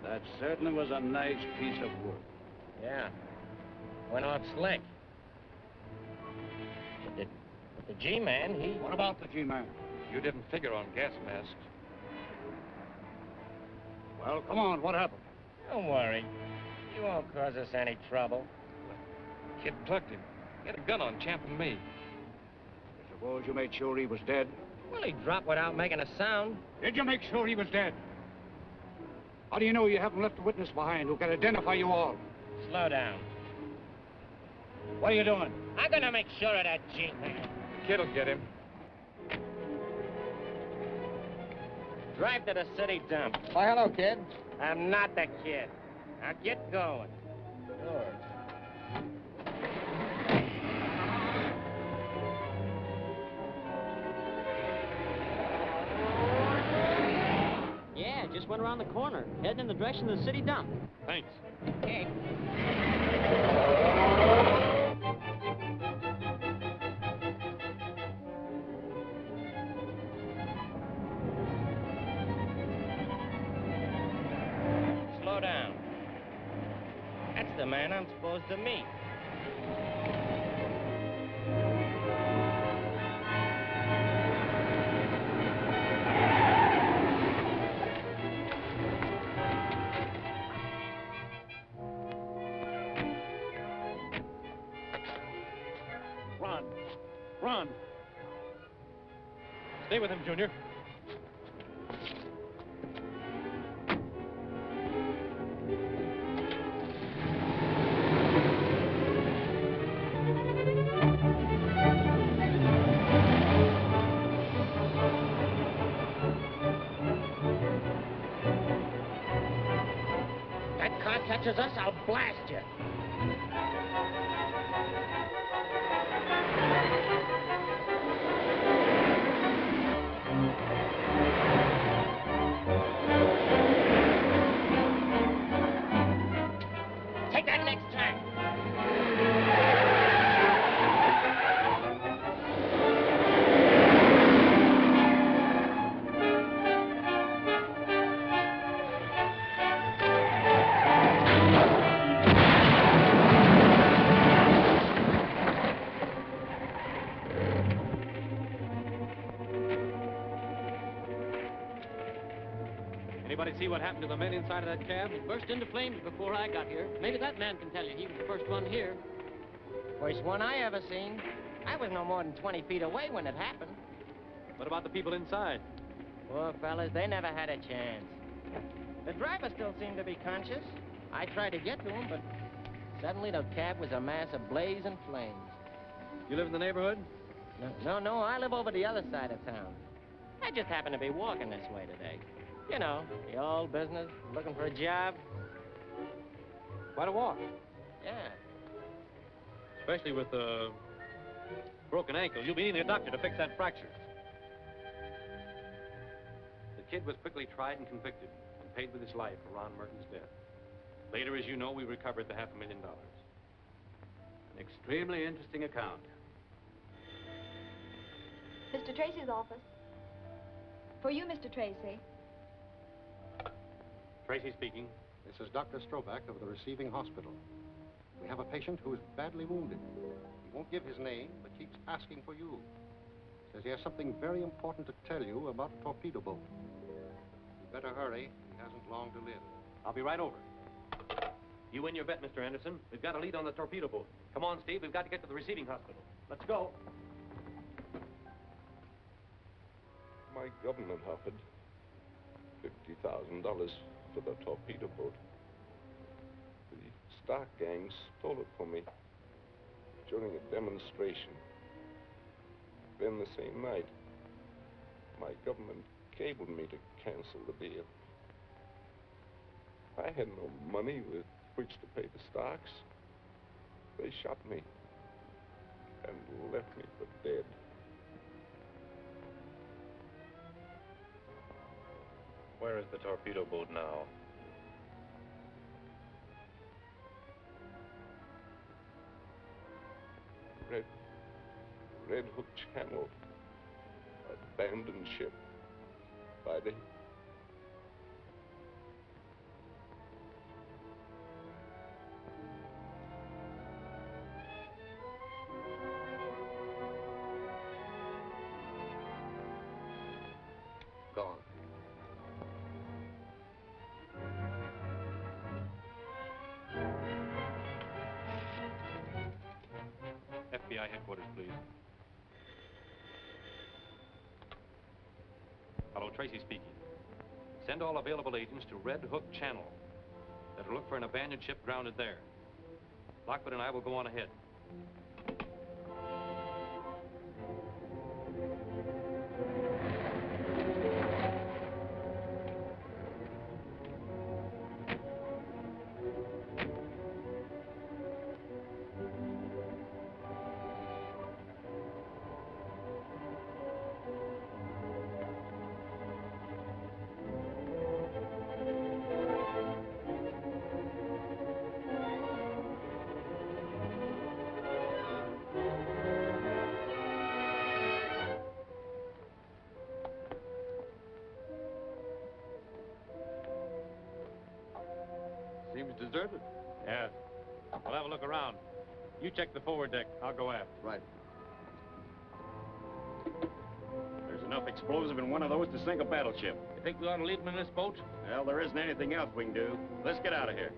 That certainly was a nice piece of wood. Yeah. Went off slick. But the G-man, he... What about the G-man? You didn't figure on gas masks. Well, come on, what happened? Don't worry. You won't cause us any trouble. Kid plugged him. He had a gun on Champ and me. I suppose you made sure he was dead? Well, he dropped without making a sound. Did you make sure he was dead? How do you know you haven't left a witness behind who can identify you all? Slow down. What are you doing? I'm gonna make sure of that G-man. Kid'll get him. Drive to the city dump. Why, hello, kid. I'm not the kid. Now get going. Sure. Yeah, just went around the corner, heading in the direction of the city dump. Thanks. Okay. Slow down. That's the man I'm supposed to meet. Run. Stay with him, Junior. That car catches us, I'll blast you. Take that next time. Anybody see what happened to the men inside of that cab? It burst into flames before I got here. Maybe that man can tell you. He was the first one here. First one I ever seen. I was no more than 20 feet away when it happened. What about the people inside? Poor fellas, they never had a chance. The driver still seemed to be conscious. I tried to get to him, but suddenly the cab was a mass of blazing flames. You live in the neighborhood? No, I live over the other side of town. I just happened to be walking this way today. You know, the old business, looking for a job. Quite a walk. Yeah. Especially with a broken ankle. You'll be needing a doctor to fix that fracture. The kid was quickly tried and convicted and paid with his life for Ron Merton's death. Later, as you know, we recovered the $500,000. An extremely interesting account. Mr. Tracy's office. For you, Mr. Tracy. Tracy speaking. This is Dr. Stroback of the receiving hospital. We have a patient who is badly wounded. He won't give his name, but keeps asking for you. Says he has something very important to tell you about a torpedo boat. You better hurry. He hasn't long to live. I'll be right over. You win your bet, Mr. Anderson. We've got a lead on the torpedo boat. Come on, Steve. We've got to get to the receiving hospital. Let's go. My government offered $50,000 for the torpedo boat. The stock gang stole it from me during a demonstration. Then the same night, my government cabled me to cancel the deal. I had no money with which to pay the stocks. They shot me and left me for dead. Where is the torpedo boat now? Red Hook Channel. Abandoned ship. Friday. Gone. FBI headquarters, please. Hello, Tracy speaking. Send all available agents to Red Hook Channel. That'll look for an abandoned ship grounded there. Lockwood and I will go on ahead. Seems deserted. Yeah. We'll have a look around. You check the forward deck. I'll go aft. Right. There's enough explosive in one of those to sink a battleship. You think we ought to leave them in this boat? Well, there isn't anything else we can do. Let's get out of here.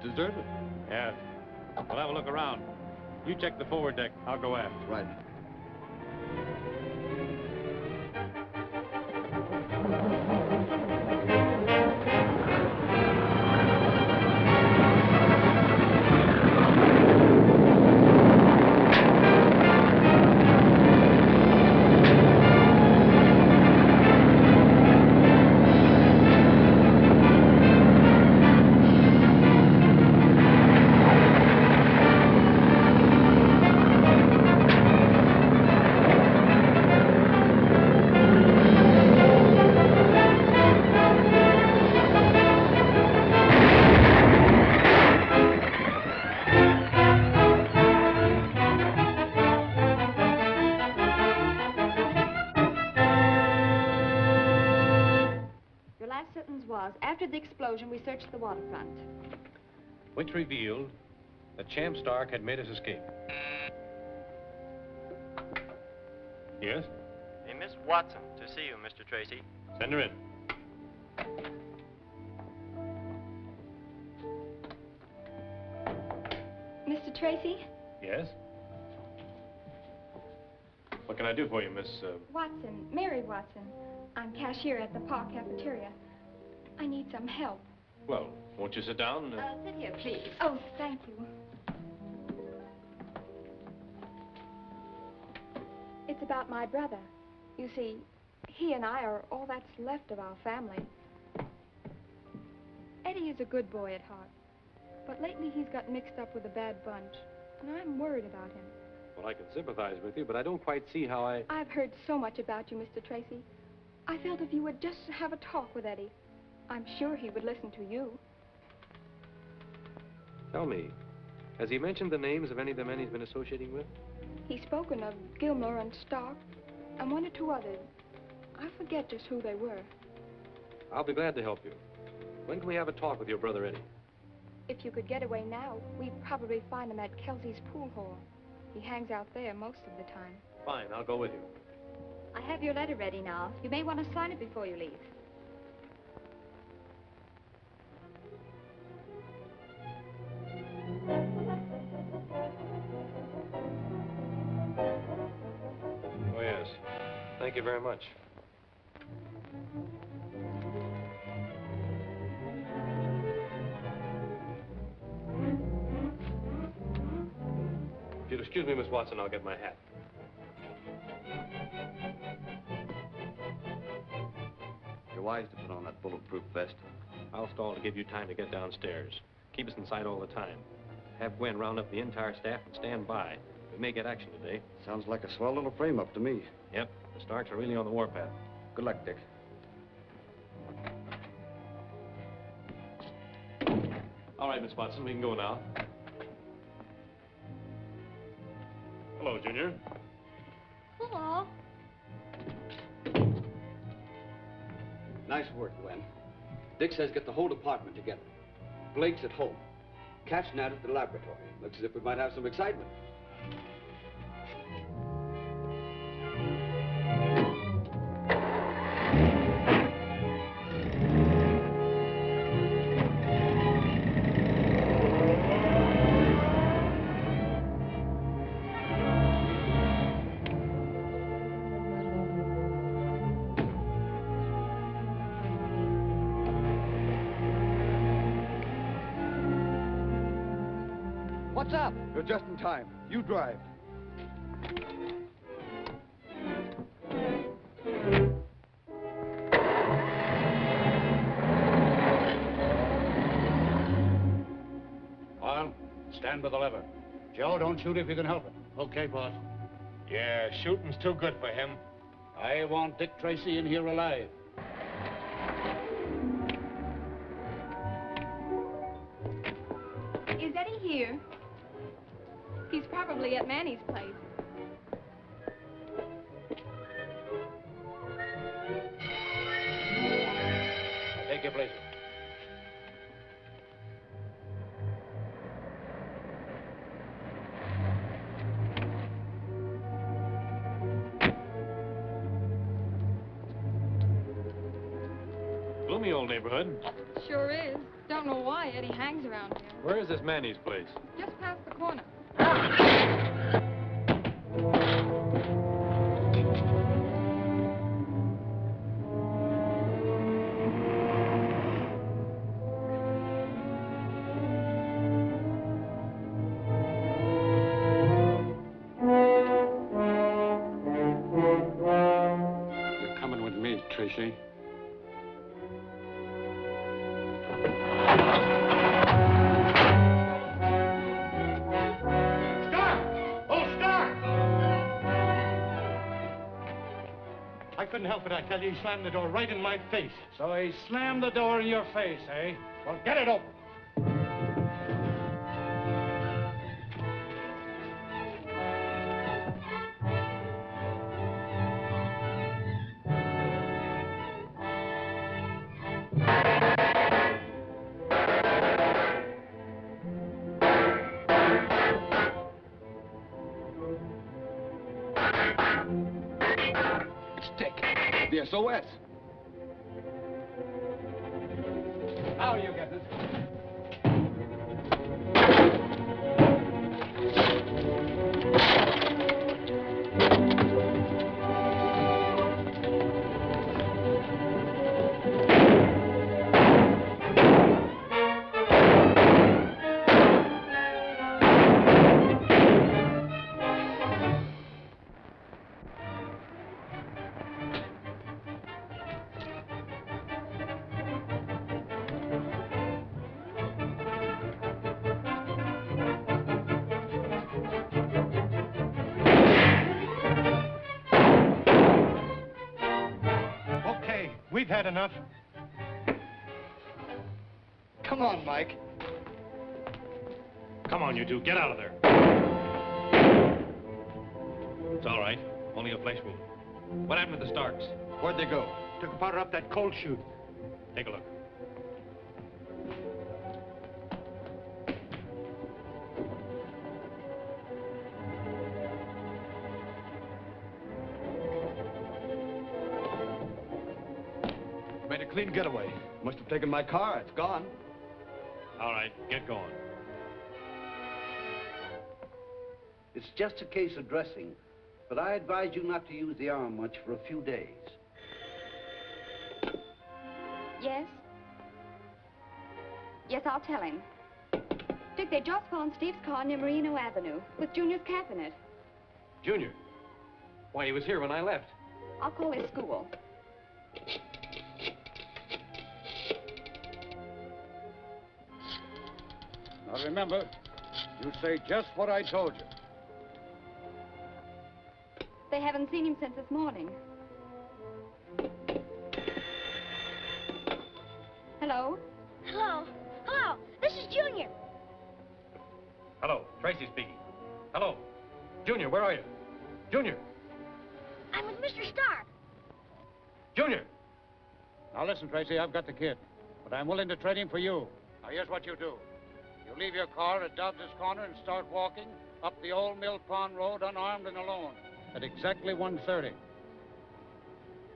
Seems deserted. Yeah. We'll have a look around. You check the forward deck. I'll go aft. Right. After the explosion, we searched the waterfront. Which revealed that Champ Stark had made his escape. Yes? A Miss Watson to see you, Mr. Tracy. Send her in. Mr. Tracy? Yes? What can I do for you, Miss... Watson, Mary Watson. I'm cashier at the park cafeteria. I need some help. Well, won't you sit down? Sit here, please. Oh, thank you. It's about my brother. You see, he and I are all that's left of our family. Eddie is a good boy at heart, but lately he's got mixed up with a bad bunch, and I'm worried about him. Well, I can sympathize with you, but I don't quite see how I... I've heard so much about you, Mr. Tracy. I felt if you would just have a talk with Eddie, I'm sure he would listen to you. Tell me, has he mentioned the names of any of the men he's been associating with? He's spoken of Gilmore and Stark, and one or two others. I forget just who they were. I'll be glad to help you. When can we have a talk with your brother Eddie? If you could get away now, we'd probably find him at Kelsey's pool hall. He hangs out there most of the time. Fine, I'll go with you. I have your letter ready now. You may want to sign it before you leave. Oh, yes. Thank you very much. If you'll excuse me, Miss Watson, I'll get my hat. You're wise to put on that bulletproof vest. I'll stall to give you time to get downstairs. Keep us in sight all the time. Have Gwen round up the entire staff and stand by. We may get action today. Sounds like a swell little frame-up to me. Yep, the Starks are really on the warpath. Good luck, Dick. All right, Miss Watson, we can go now. Hello, Junior. Hello. Nice work, Gwen. Dick says get the whole department together. Blake's at home. Cat's Nat at the laboratory. Looks as if we might have some excitement. What's up? You're just in time. You drive. Arl, stand by the lever. Joe, don't shoot if you can help it. Okay, boss. Yeah, shooting's too good for him. I want Dick Tracy in here alive. Is Eddie here? He's probably at Manny's place. Take your place. gloomy old neighborhood. Sure is. Don't know why Eddie hangs around here. Where is this Manny's place? Just past the corner. You're coming with me, Tracy. I couldn't help it, I tell you. He slammed the door right in my face. So he slammed the door in your face, eh? Well, get it open. It's Dick. The SOS. Now you get this. Okay, we've had enough. Come on, Mike. Come on, you two. Get out of there. It's all right. Only a flesh wound. What happened to the Starks? Where'd they go? Took a powder up that coal chute. Take a look. Made a clean getaway. Must have taken my car. It's gone. All right, get going. It's just a case of dressing, but I advise you not to use the arm much for a few days. Yes? Yes, I'll tell him. Dick, they just found Steve's car near Merino Avenue with Junior's cap in it. Junior? Why, he was here when I left. I'll call his school. Now remember, you say just what I told you. They haven't seen him since this morning. Hello? Hello. Hello. This is Junior. Hello, Tracy speaking. Hello. Junior, where are you? Junior! I'm with Mr. Stark. Junior! Now listen, Tracy, I've got the kid, but I'm willing to trade him for you. Now here's what you do. You leave your car at Dobbs' Corner and start walking up the old Mill Pond Road unarmed and alone at exactly 1:30.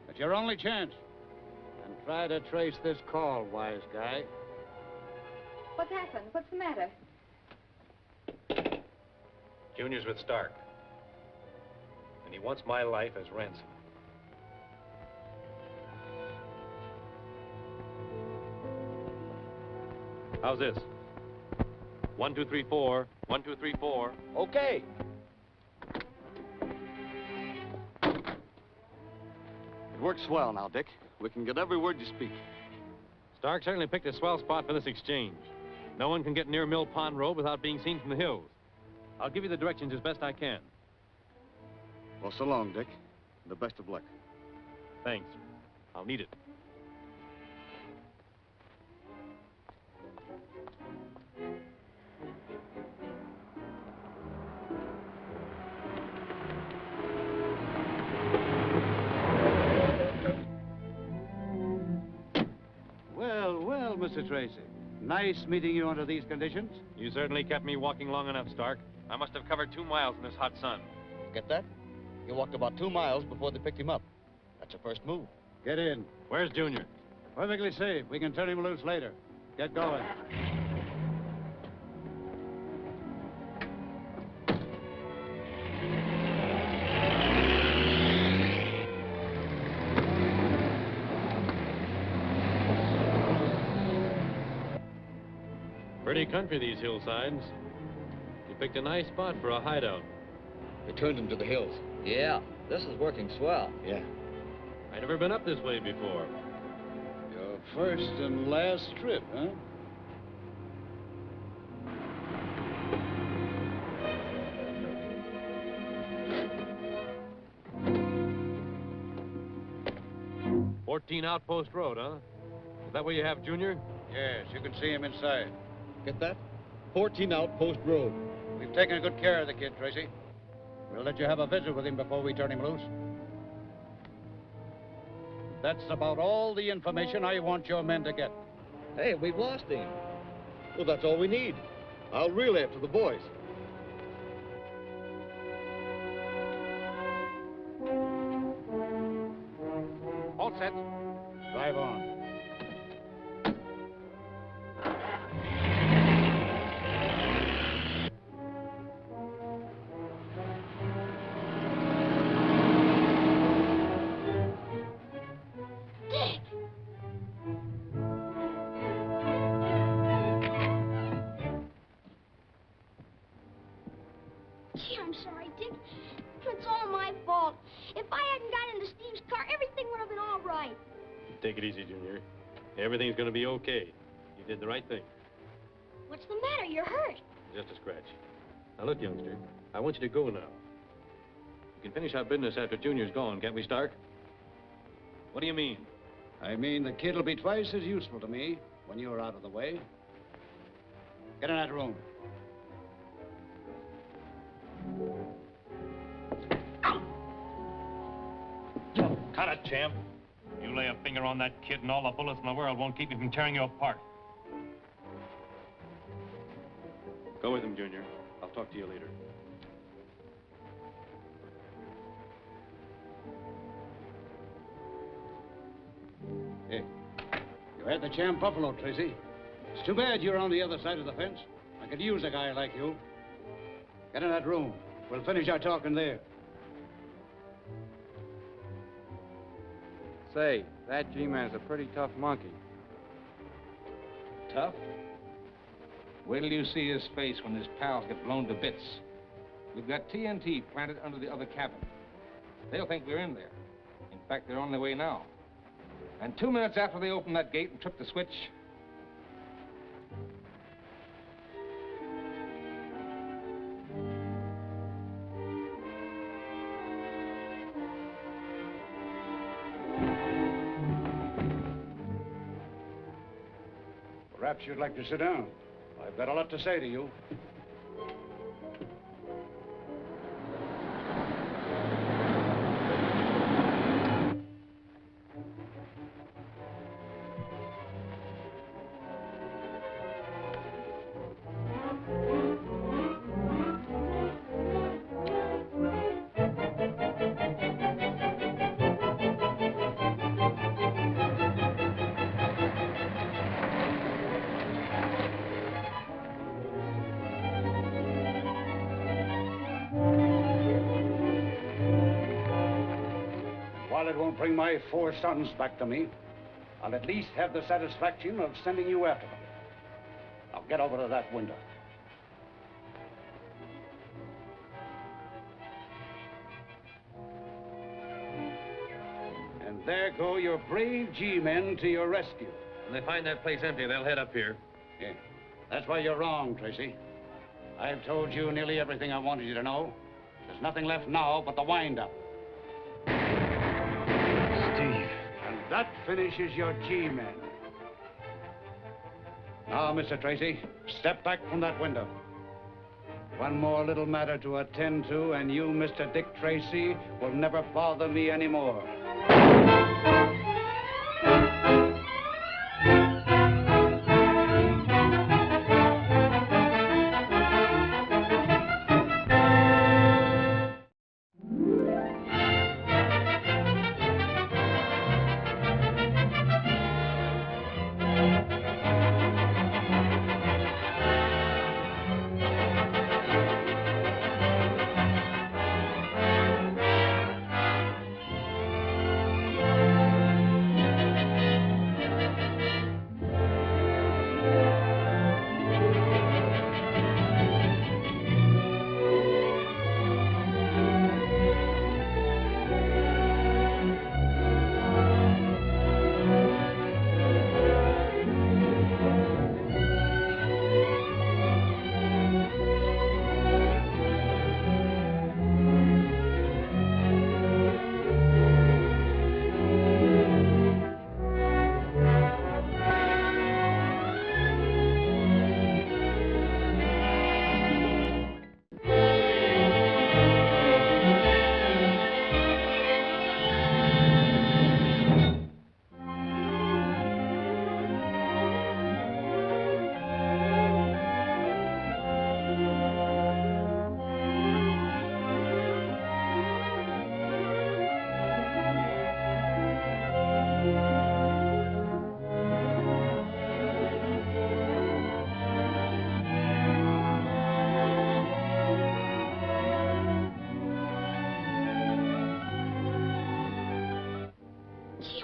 It's your only chance. And try to trace this call, wise guy. What's happened? What's the matter? Junior's with Stark. And he wants my life as ransom. How's this? 1, 2, 3, 4. 1, 2, 3, 4. Okay. It works well now, Dick. We can get every word you speak. Stark certainly picked a swell spot for this exchange. No one can get near Mill Pond Road without being seen from the hills. I'll give you the directions as best I can. Well, so long, Dick. The best of luck. Thanks. I'll need it. Well, Mr. Tracy. Nice meeting you under these conditions. You certainly kept me walking long enough, Stark. I must have covered 2 miles in this hot sun. Get that? He walked about 2 miles before they picked him up. That's a first move. Get in. Where's Junior? Perfectly safe. We can turn him loose later. Get going. Pretty country, these hillsides. You picked a nice spot for a hideout. It turned into the hills. Yeah, this is working swell. Yeah. I'd never been up this way before. Your first and last trip, huh? "14 Outpost Road, huh? Is that where you have Junior? Yes, you can see him inside. Get that? 14 Outpost Road. We've taken good care of the kid, Tracy. We'll let you have a visit with him before we turn him loose. That's about all the information I want your men to get. Hey, we've lost him. Well, that's all we need. I'll relay it to the boys. All set. Drive on. Gee, I'm sorry, Dick. It's all my fault. If I hadn't got into Steve's car, everything would have been all right. Take it easy, Junior. Everything's going to be okay. You did the right thing. What's the matter? You're hurt. Just a scratch. Now, look, youngster, I want you to go now. We can finish our business after Junior's gone, can't we, Stark? What do you mean? I mean, the kid will be twice as useful to me when you're out of the way. Get in that room. Cut it, champ. You lay a finger on that kid and all the bullets in the world won't keep me from tearing you apart. Go with him, Junior. I'll talk to you later. Hey, you had the champ buffalo, Tracy. It's too bad you're on the other side of the fence. I could use a guy like you. Get in that room. We'll finish our talking there. Say, that G-man's a pretty tough monkey. Tough? Wait till you see his face when his pals get blown to bits. We've got TNT planted under the other cabin. They'll think we're in there. In fact, they're on their way now. And 2 minutes after they open that gate and trip the switch, perhaps you'd like to sit down. I've got a lot to say to you. While it won't bring my 4 sons back to me, I'll at least have the satisfaction of sending you after them. Now get over to that window. And there go your brave G-men to your rescue. When they find that place empty, they'll head up here. Yeah, that's why you're wrong, Tracy. I've told you nearly everything I wanted you to know. There's nothing left now but the wind-up. And that finishes your G-men. Now, Mr. Tracy, step back from that window. One more little matter to attend to, and you, Mr. Dick Tracy, will never bother me anymore.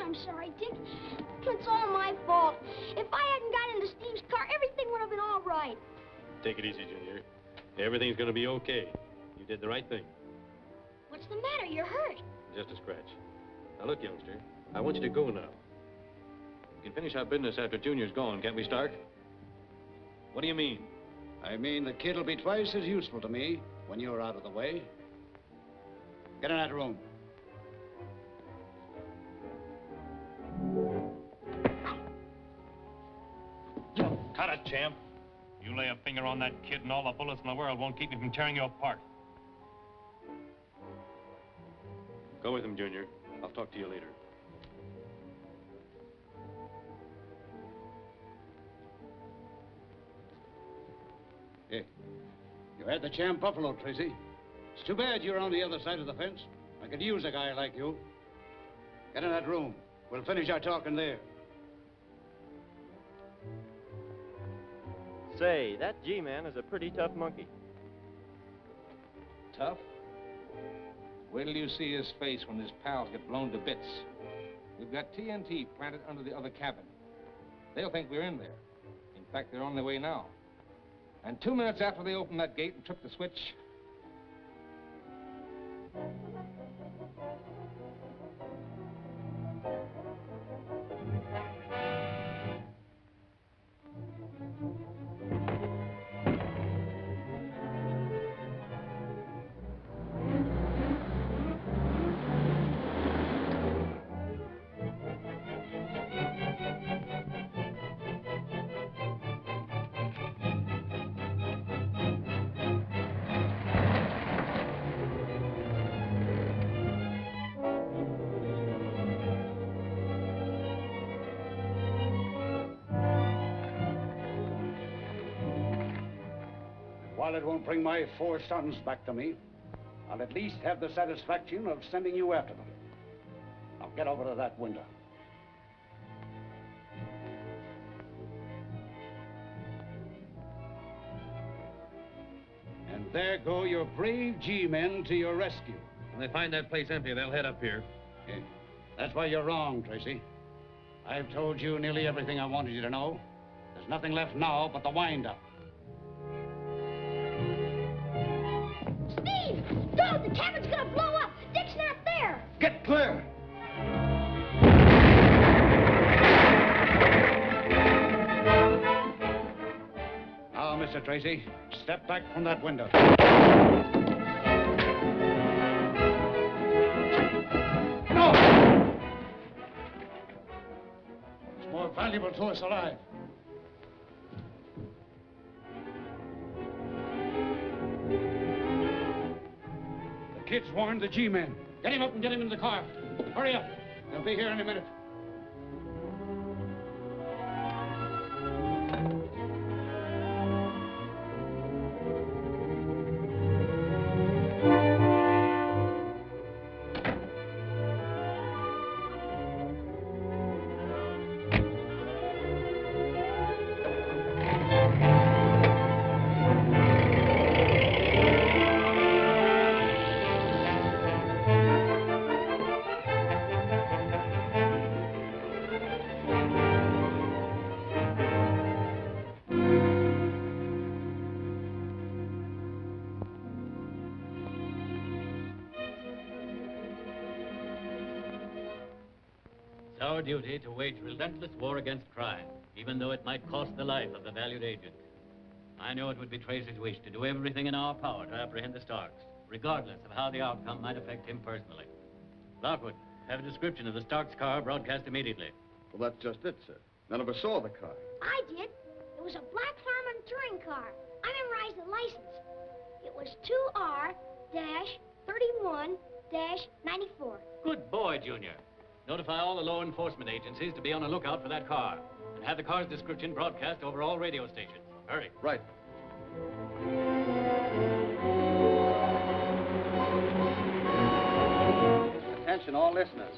I'm sorry, Dick. It's all my fault. If I hadn't got into Steve's car, everything would have been all right. Take it easy, Junior. Everything's going to be okay. You did the right thing. What's the matter? You're hurt. Just a scratch. Now, look, youngster, I want you to go now. We can finish our business after Junior's gone, can't we, Stark? What do you mean? I mean the kid will be twice as useful to me when you're out of the way. Get in that room. Cut it, champ. You lay a finger on that kid and all the bullets in the world won't keep me from tearing you apart. Go with him, Junior. I'll talk to you later. Hey, you had the champ buffalo, Tracy. It's too bad you're on the other side of the fence. I could use a guy like you. Get in that room. We'll finish our talking there. Say, that G-man is a pretty tough monkey. Tough? Wait till you see his face when his pals get blown to bits. We've got TNT planted under the other cabin. They'll think we're in there. In fact, they're on their way now. And 2 minutes after they opened that gate and took the switch... While it won't bring my 4 sons back to me, I'll at least have the satisfaction of sending you after them. Now get over to that window. And there go your brave G-men to your rescue. When they find that place empty, they'll head up here. Yeah. That's why you're wrong, Tracy. I've told you nearly everything I wanted you to know. There's nothing left now but the wind-up. Steve! Dude, the cabin's gonna blow up! Dick's not there! Get clear! Now, Mr. Tracy, step back from that window. No! It's more valuable to us alive. The kid's warned the G-men. Get him up and get him in the car. Hurry up. They'll be here in a minute. It's our duty to wage relentless war against crime, even though it might cost the life of the valued agent. I know it would be Tracy's wish to do everything in our power to apprehend the Starks, regardless of how the outcome might affect him personally. Lockwood, have a description of the Starks' car broadcast immediately. Well, that's just it, sir. None of us saw the car. I did. It was a black Harmon touring car. I memorized the license. It was 2R-31-94. Good boy, Junior. Notify all the law enforcement agencies to be on the lookout for that car, and have the car's description broadcast over all radio stations. Hurry. Right. Attention, all listeners.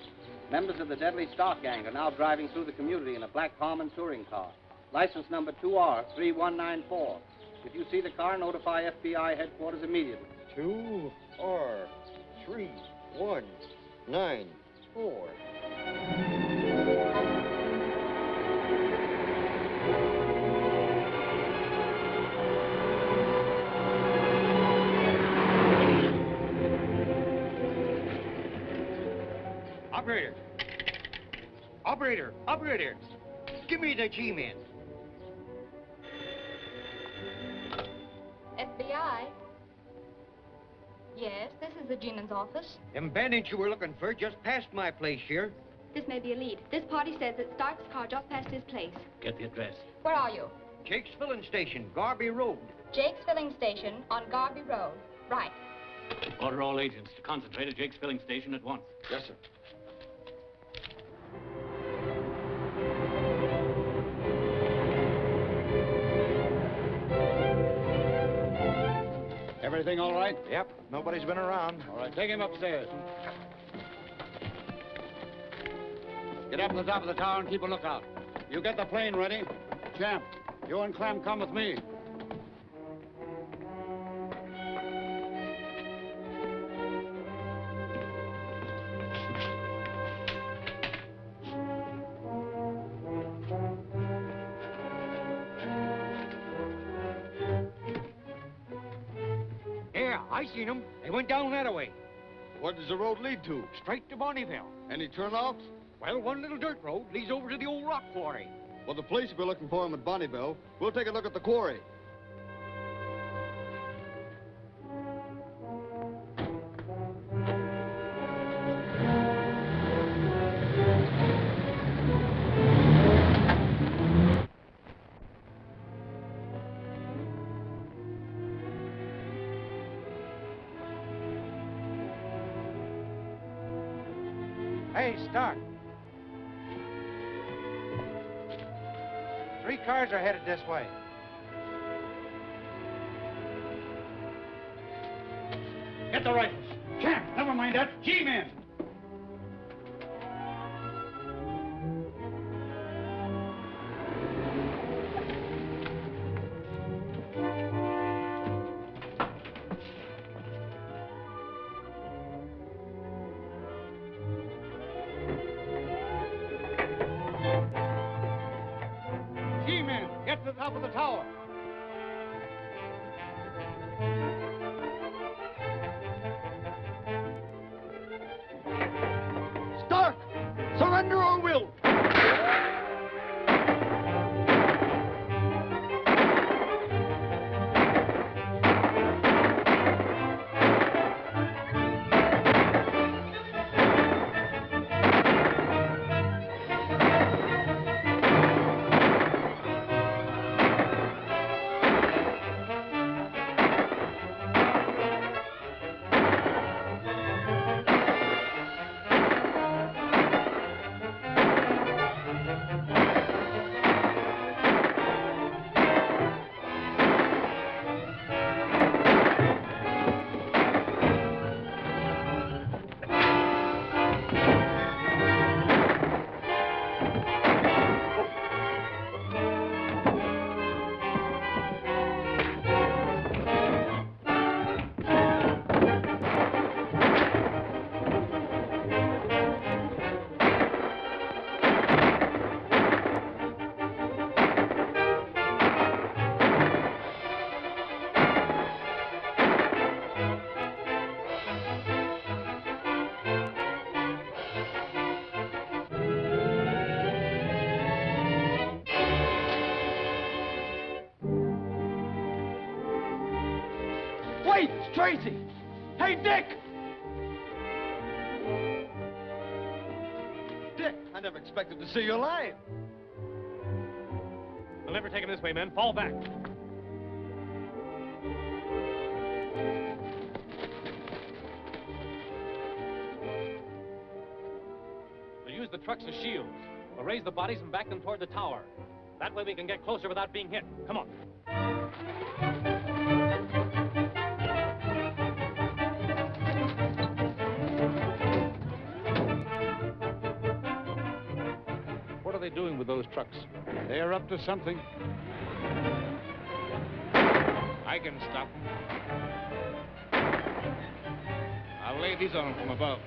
Members of the deadly stock gang are now driving through the community in a black Harmon touring car. License number 2R3194. If you see the car, notify FBI headquarters immediately. 2R3194. Operator! Operator! Operator! Give me the G-man. FBI? Yes, this is the G-man's office. Them bandits you were looking for just passed my place here. This may be a lead. This party says that Stark's car just passed his place. Get the address. Where are you? Jake's Filling Station, Garby Road. Jake's Filling Station on Garby Road. Right. Order all agents to concentrate at Jake's filling station at once. Yes, sir. Everything all right? Yep, nobody's been around. All right, take him upstairs. Get up to the top of the tower and keep a lookout. You get the plane ready. Champ, you and Clem come with me. Yeah, I seen them. They went down that way. Where does the road lead to? Straight to Bonnyville. Any turnoffs? Well, one little dirt road leads over to the old rock quarry. Well, the police will be looking for him at Bonnyville. We'll take a look at the quarry. Hey, Stark. 3 cars are headed this way. Get the rifles. Champ, never mind that. G-man. G-men, get to the top of the tower. Stark! Surrender or will! Wait, it's Tracy! Hey, Dick! Dick, I never expected to see you alive. We'll never take him this way, men. Fall back. We'll use the trucks as shields. We'll raise the bodies and back them toward the tower. That way we can get closer without being hit. Come on. What are they doing with those trucks? They are up to something. I can stop them. I'll lay these on them from above.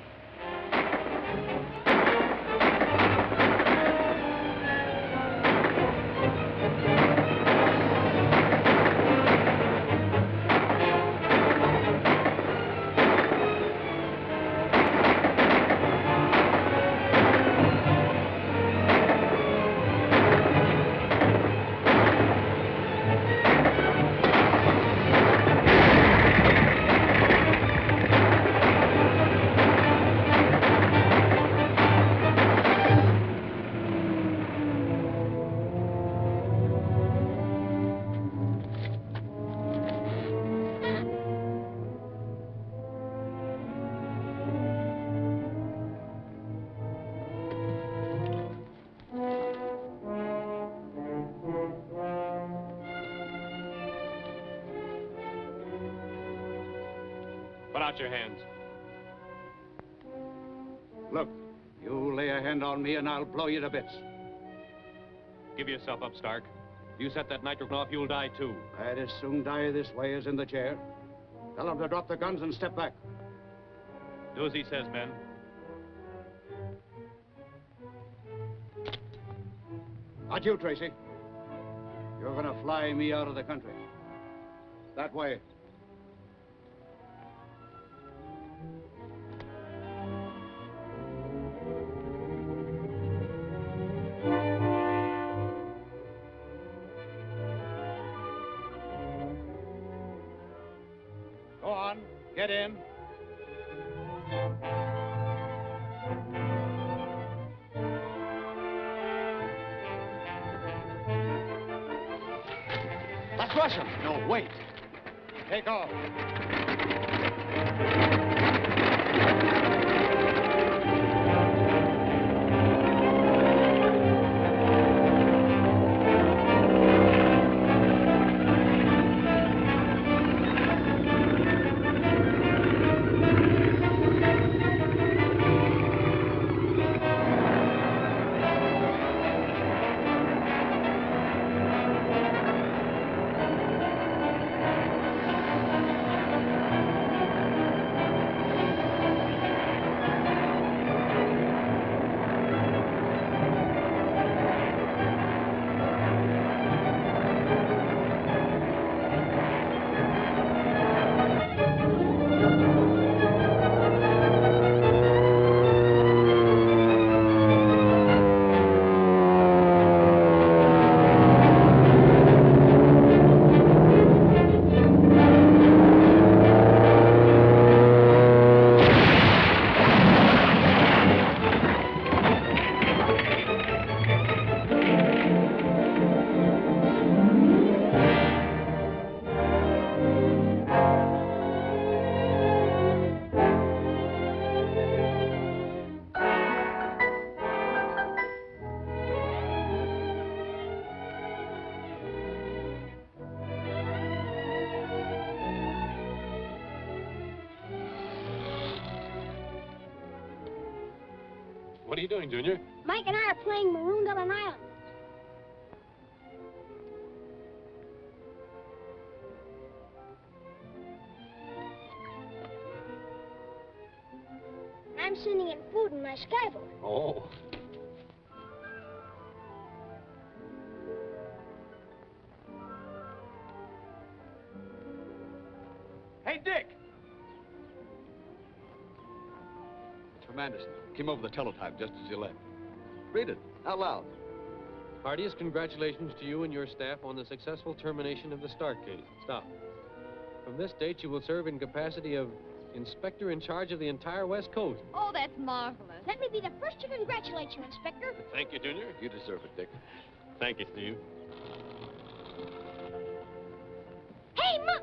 Put out your hands. Look, you lay a hand on me and I'll blow you to bits. Give yourself up, Stark. If you set that nitrogen off, you'll die too. I'd as soon die this way as in the chair. Tell them to drop the guns and step back. Do as he says, Ben. Not you, Tracy. You're gonna fly me out of the country. That way. Go on, get in. Let's rush him. No, wait. Take off. What are you doing, Junior? Mike and I are playing Marooned on an Island. I'm sending in food in my skyboat. Oh. Hey, Dick! It's from Anderson. Came over the teletype just as you left. Read it, out loud. Heartiest congratulations to you and your staff on the successful termination of the Stark case. Stop. From this date, you will serve in capacity of inspector in charge of the entire West Coast. Oh, that's marvelous. Let me be the first to congratulate you, Inspector. Thank you, Junior. You deserve it, Dick. Thank you, Steve. Hey, Mom!